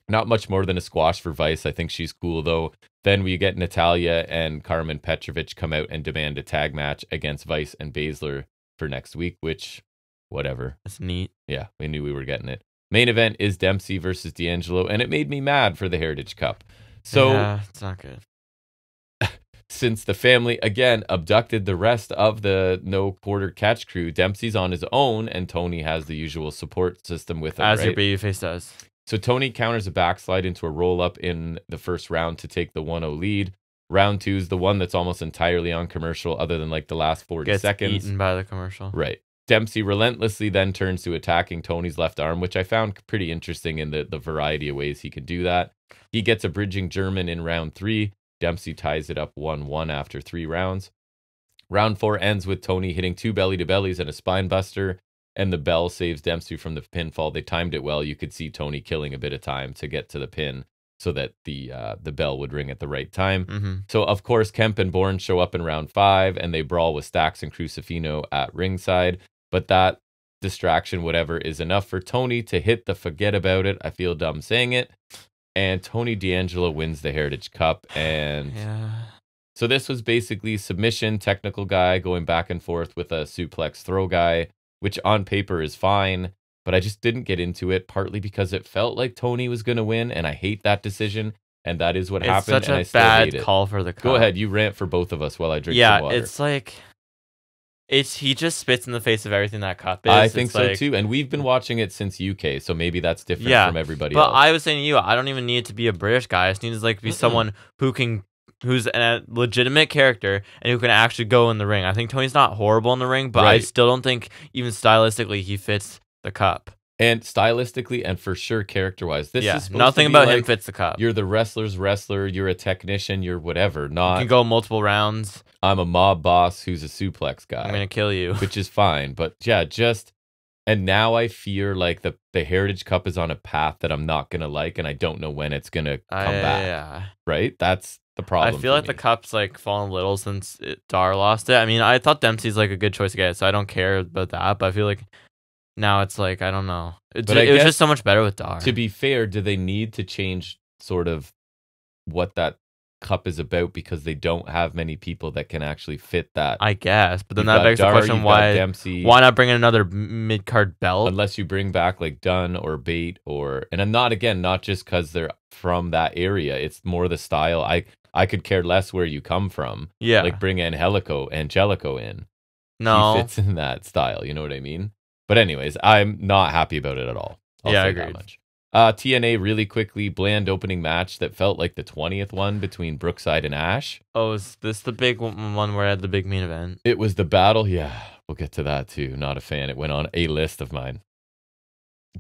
not much more than a squash for Vice. I think she's cool though. Then we get Natalia and Carmen Petrovich come out and demand a tag match against Vice and Baszler for next week, which whatever. That's neat. Yeah, we knew we were getting it. Main event is Dempsey versus D'Angelo, and it made me mad for the Heritage Cup. So yeah, it's not good. Since the family, again, abducted the rest of the no quarter catch crew, Dempsey's on his own, and Tony has the usual support system with him, as your babyface does. So Tony counters a backslide into a roll-up in the first round to take the 1-0 lead. Round 2 is the one that's almost entirely on commercial, other than like the last 40 seconds. Eaten by the commercial. Right. Dempsey relentlessly then turns to attacking Tony's left arm, which I found pretty interesting in the variety of ways he could do that. He gets a bridging German in round 3. Dempsey ties it up 1-1 after 3 rounds. Round 4 ends with Tony hitting 2 belly-to-bellies and a spine buster, and the bell saves Dempsey from the pinfall. They timed it well. You could see Tony killing a bit of time to get to the pin so that the bell would ring at the right time. Mm-hmm. So, of course, Kemp and Bourne show up in round 5, and they brawl with Stax and Crucifino at ringside. But that distraction, whatever, is enough for Tony to hit the forget about it. I feel dumb saying it. And Tony D'Angelo wins the Heritage Cup. And so this was basically submission, technical guy going back and forth with a suplex throw guy, which on paper is fine. But I just didn't get into it, partly because it felt like Tony was going to win. And I hate that decision. And that is what happened. It's such a bad call for the cup. Go ahead. You rant for both of us while I drink some water. Yeah, it's like... he just spits in the face of everything that cup is. I think so too, and we've been watching it since UK, so maybe that's different from everybody else. But I was saying to you, I don't even need it to be a British guy. I just need it to be someone who's a legitimate character and who can actually go in the ring. I think Tony's not horrible in the ring, but I still don't think even stylistically he fits the cup. And stylistically, and for sure character-wise, this is nothing about him fits the cup. You're the wrestler's wrestler. You're a technician. You're whatever. Not you can go multiple rounds. I'm a mob boss who's a suplex guy. I'm gonna kill you, which is fine. But yeah, and now I fear like the Heritage Cup is on a path that I'm not gonna like, and I don't know when it's gonna come back. Yeah, right. That's the problem. I feel like the cup's like fallen a little since Dar lost it. I mean, I thought Dempsey's like a good choice to get it, so I don't care about that. But I feel like. Now it's like, I don't know. It was just so much better with Dar. To be fair, do they need to change sort of what that cup is about because they don't have many people that can actually fit that? I guess. But then that begs the question, why not bring in another mid-card belt? Unless you bring back like Dunn or Bate and I'm not just because they're from that area. It's more the style. I could care less where you come from. Yeah. Like bring Angelico in. No. He fits in that style. You know what I mean? But anyways, I'm not happy about it at all. I agree. That much. TNA really quickly, bland opening match that felt like the 20th one between Brookside and Ash. Oh, is this the big one where I had the big main event? It was the battle, yeah. We'll get to that too. Not a fan. It went on a list of mine.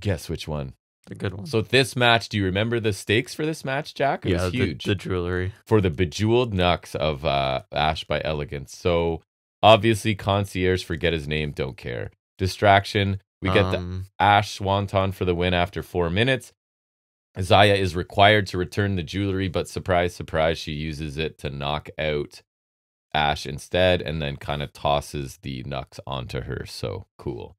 Guess which one? The good one. So this match, do you remember the stakes for this match, Jack? It was huge. The jewelry. For the bejeweled knucks of Ash by Elegance. So obviously Concierge, forget his name, don't care. Distraction. We get the Ash Swanton for the win after 4 minutes. Zaya is required to return the jewelry, but surprise, surprise, she uses it to knock out Ash instead and then kind of tosses the knucks onto her. So cool.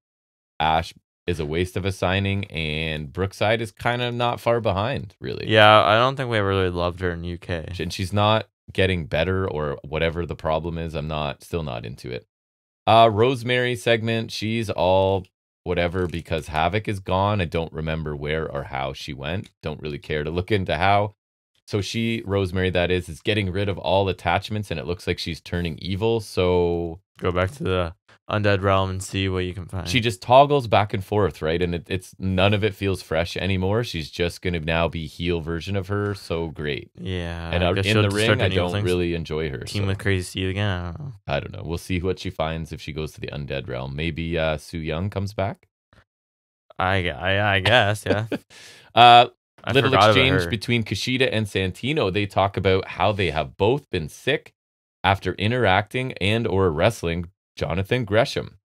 Ash is a waste of a signing, and Brookside is kind of not far behind, really. Yeah, I don't think we ever really loved her in UK. And she's not getting better or whatever the problem is. I'm still not into it. Rosemary segment, she's all whatever because Havoc is gone. I don't remember where or how she went. Don't really care to look into how. So Rosemary that is getting rid of all attachments, and it looks like she's turning evil. So go back to the Undead Realm and see what you can find. She just toggles back and forth, right? And it's none of it feels fresh anymore. She's just going to now be heel version of her. So great. Yeah. And in the ring, I don't really enjoy her. Team with Crazy Steve again? I don't know. We'll see what she finds if she goes to the Undead Realm. Maybe Su Yung comes back? I guess, yeah. Little exchange between Kushida and Santino. They talk about how they have both been sick after interacting and or wrestling Jonathan Gresham.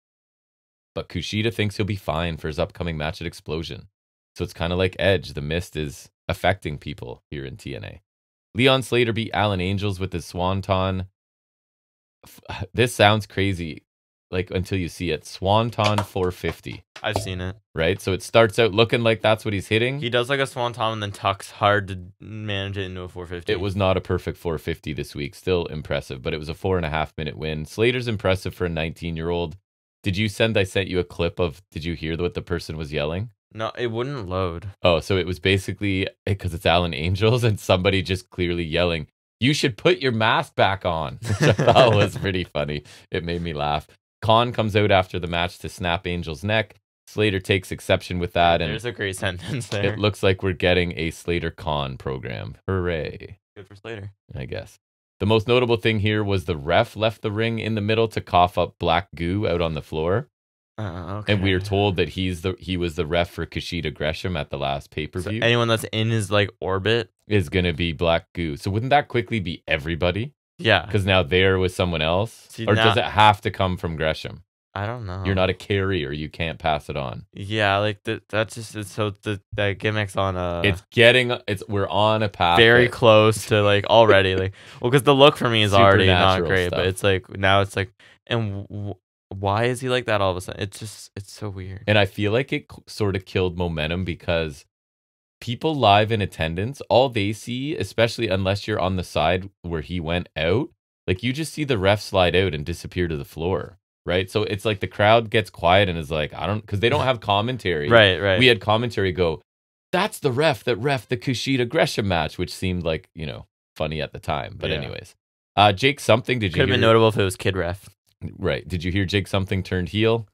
But Kushida thinks he'll be fine for his upcoming match at Explosion. So it's kind of like Edge. The mist is affecting people here in TNA. Leon Slater beat Alan Angels with his Swanton. This sounds crazy, like until you see it. Swanton 450. I've seen it. Right? So it starts out looking like that's what he's hitting. He does like a Swanton and then tucks hard to manage it into a 450. It was not a perfect 450 this week. Still impressive, but it was a 4.5 minute win. Slater's impressive for a 19-year-old. I sent you a clip of, did you hear what the person was yelling? No, it wouldn't load. Oh, so it was basically, because it's Alan Angels and somebody just clearly yelling, "You should put your mask back on," which I thought was pretty funny. It made me laugh. Khan comes out after the match to snap Angel's neck. Slater takes exception with that. And there's a great sentence there. It looks like we're getting a Slater Khan program. Hooray. Good for Slater, I guess. The most notable thing here was the ref left the ring in the middle to cough up black goo out on the floor. Okay. And we are told that he was the ref for Kushida Gresham at the last pay-per-view. So anyone that's in his orbit is going to be black goo. So wouldn't that quickly be everybody? Yeah. Because now they're with someone else? Does it have to come from Gresham? I don't know. You're not a carrier. You can't pass it on. Yeah, that's just that gimmick's on we're on a path. Very close to already well, because the look for me is already not great, stuff. But it's now it's why is he like that all of a sudden? It's so weird. And I feel like it sort of killed momentum because people live in attendance, all they see, especially unless you're on the side where he went out, you just see the ref slide out and disappear to the floor. Right. So it's like the crowd gets quiet and is because they don't have commentary. Right. We had commentary go, "That's the ref that ref the Kushida Gresham match," which seemed funny at the time. But anyways, Jake Something, could have been notable if it was Kid Ref. Right. Did you hear Jake Something turned heel?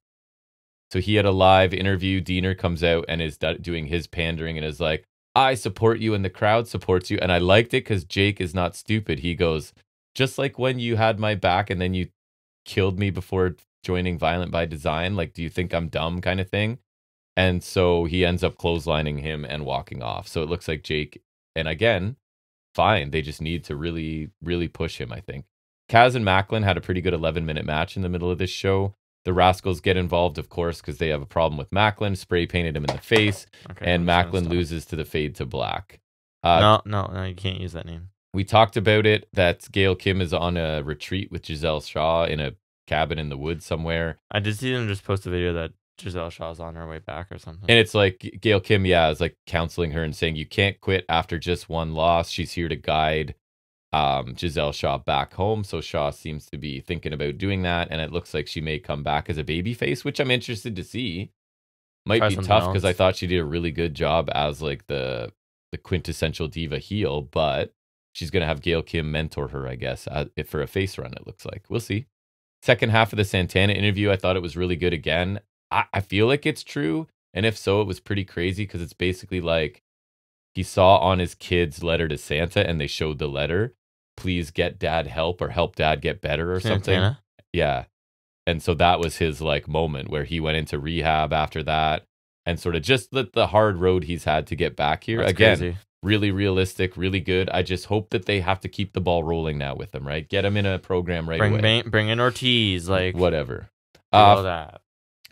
So he had a live interview. Diener comes out and is doing his pandering and is like, "I support you and the crowd supports you." And I liked it because Jake is not stupid. He goes, "Just like when you had my back and then you killed me before joining Violent by Design, do you think I'm dumb," kind of thing. And so he ends up clotheslining him and walking off. So it looks like Jake, and again, fine. They just need to really, really push him, I think. Kaz and Macklin had a pretty good 11-minute match in the middle of this show. The Rascals get involved, of course, because they have a problem with Macklin. Spray painted him in the face, and Macklin loses to the Fade to Black. No, you can't use that name. We talked about it, that Gail Kim is on a retreat with Giselle Shaw in a cabin in the woods somewhere. I did see them just post a video that Giselle Shaw's on her way back or something. And it's Gail Kim, is counseling her and saying, you can't quit after just one loss. She's here to guide Giselle Shaw back home. So Shaw seems to be thinking about doing that. And it looks like she may come back as a babyface, which I'm interested to see. Might be tough because I thought she did a really good job as the quintessential diva heel, but she's going to have Gail Kim mentor her, I guess, for a face run, it looks like. We'll see. Second half of the Santana interview, I thought it was really good again. I feel like it's true. And if so, it was pretty crazy because it's basically he saw on his kid's letter to Santa and they showed the letter, "Please get dad help," or "Help dad get better," or Santana? something. Yeah. And so that was his like moment where he went into rehab after that and sort of just the hard road he's had to get back here. That's Again, crazy. really realistic, really good. I just hope that they have to keep the ball rolling now with him, right? Get him in a program right away. Bring in Ortiz, like whatever. all that.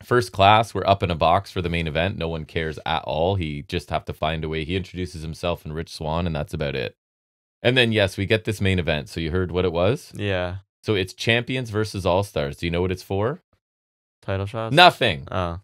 First class, we're up in a box for the main event. No one cares at all. He just have to find a way. He introduces himself and Rich Swann, and that's about it. And then, yes, we get this main event. So you heard what it was? Yeah. So it's Champions versus All-Stars. Do you know what it's for? Title shots? Nothing. Oh.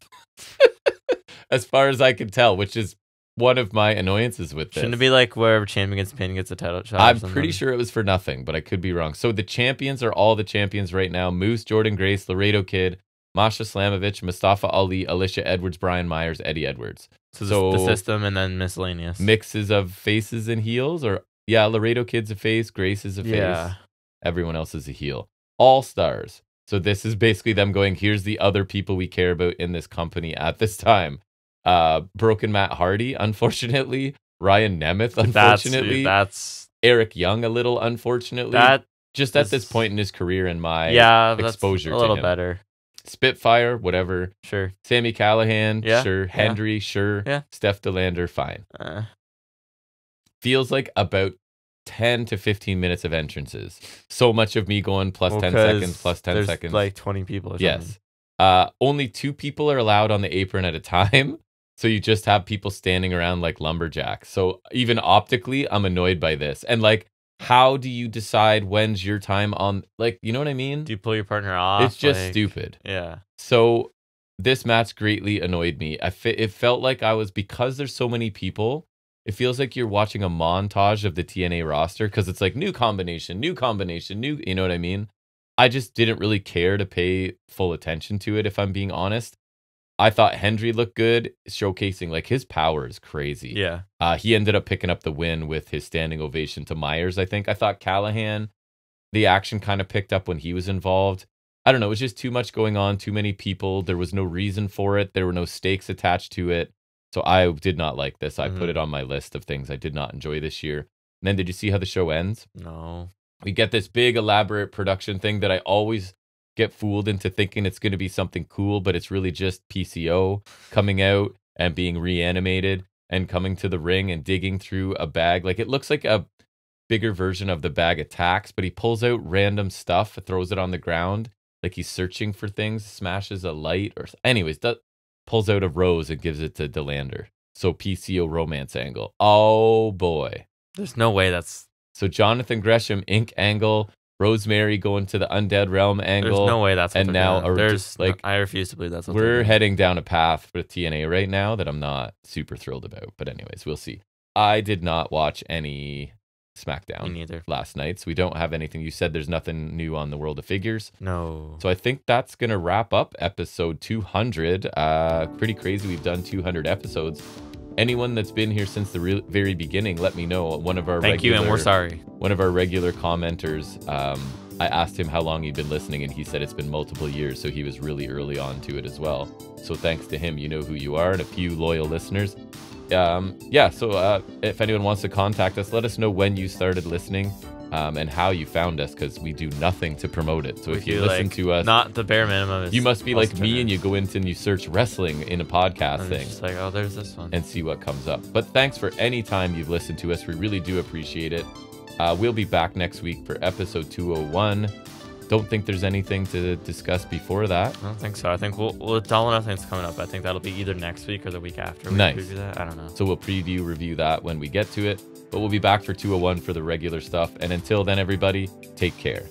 As far as I can tell, which is one of my annoyances with this. Shouldn't it be like wherever champion gets pinned gets a title shot? I'm pretty sure it was for nothing, but I could be wrong. So the champions are all the champions right now. Moose, Jordan Grace, Laredo Kid, Masha Slamovich, Mustafa Ali, Alicia Edwards, Brian Myers, Eddie Edwards. So the system and then miscellaneous. Mixes of faces and heels, or yeah, Laredo Kid's a face, Grace is a face. Yeah. Everyone else is a heel. All stars. So this is basically them going, here's the other people we care about in this company at this time. Broken Matt Hardy, unfortunately. Ryan Nemeth, unfortunately. That's Eric Young, a little unfortunately. That just at this point in his career and my exposure a little to him. better. Spitfire, whatever. Sure. Sammy Callahan, Yeah. sure. Hendry, sure. Yeah. Steph DeLander, fine. Feels like about 10 to 15 minutes of entrances. So much of me going plus 10 seconds, plus 10 seconds. Like 20 people or something. Yes. Only 2 people are allowed on the apron at a time. So you just have people standing around like lumberjacks. So even optically, I'm annoyed by this. And like, how do you decide when's your time on, like, you know what I mean? Do you pull your partner off? It's just like, stupid. Yeah. So this match greatly annoyed me. It felt like I was, because there's so many people, it feels like you're watching a montage of the TNA roster because it's like new combination, new, you know what I mean? I just didn't really care to pay full attention to it, if I'm being honest. I thought Hendry looked good, showcasing like his power is crazy. Yeah. He ended up picking up the win with his standing ovation to Myers, I think. I thought Callahan, the action kind of picked up when he was involved. I don't know. It was just too much going on, too many people. There was no reason for it. There were no stakes attached to it. So I did not like this. I put it on my list of things I did not enjoy this year. And then did you see how the show ends? No. We get this big elaborate production thing that I always get fooled into thinking it's going to be something cool, but it's really just PCO coming out and being reanimated and coming to the ring and digging through a bag. Like, it looks like a bigger version of the Bag Attacks, but he pulls out random stuff, throws it on the ground like he's searching for things, smashes a light or anyways, pulls out a rose and gives it to DeLander. So PCO romance angle. Oh boy. There's no way that's... So Jonathan Gresham, Inc. angle, Rosemary going to the Undead Realm angle. There's no way that's what and now I refuse to believe that's what we're heading down a path for TNA right now that I'm not super thrilled about. But anyways, we'll see. I did not watch any SmackDown Me neither. last night, so we don't have anything. You said there's nothing new on the World of Figures. No. So I think that's going to wrap up episode 200. Pretty crazy. We've done 200 episodes. Anyone that's been here since the very beginning, let me know. Thank you, and we're sorry. One of our regular commenters, I asked him how long he'd been listening, and he said it's been multiple years, so he was really early on to it as well. So thanks to him, you know who you are, and a few loyal listeners. So if anyone wants to contact us, let us know when you started listening and how you found us, because we do nothing to promote it. So if you listen to us, not the bare minimum, you must be like me and you go into and you search wrestling in a podcast and thing. It's just like, oh, there's this one. And see what comes up. But thanks for any time you've listened to us. We really do appreciate it. We'll be back next week for episode 201. Don't think there's anything to discuss before that. I don't think so. I think we'll tell nothing's coming up. I think that'll be either next week or the week after. Nice. Preview that. I don't know. So we'll review that when we get to it. But we'll be back for 201 for the regular stuff. And until then, everybody, take care.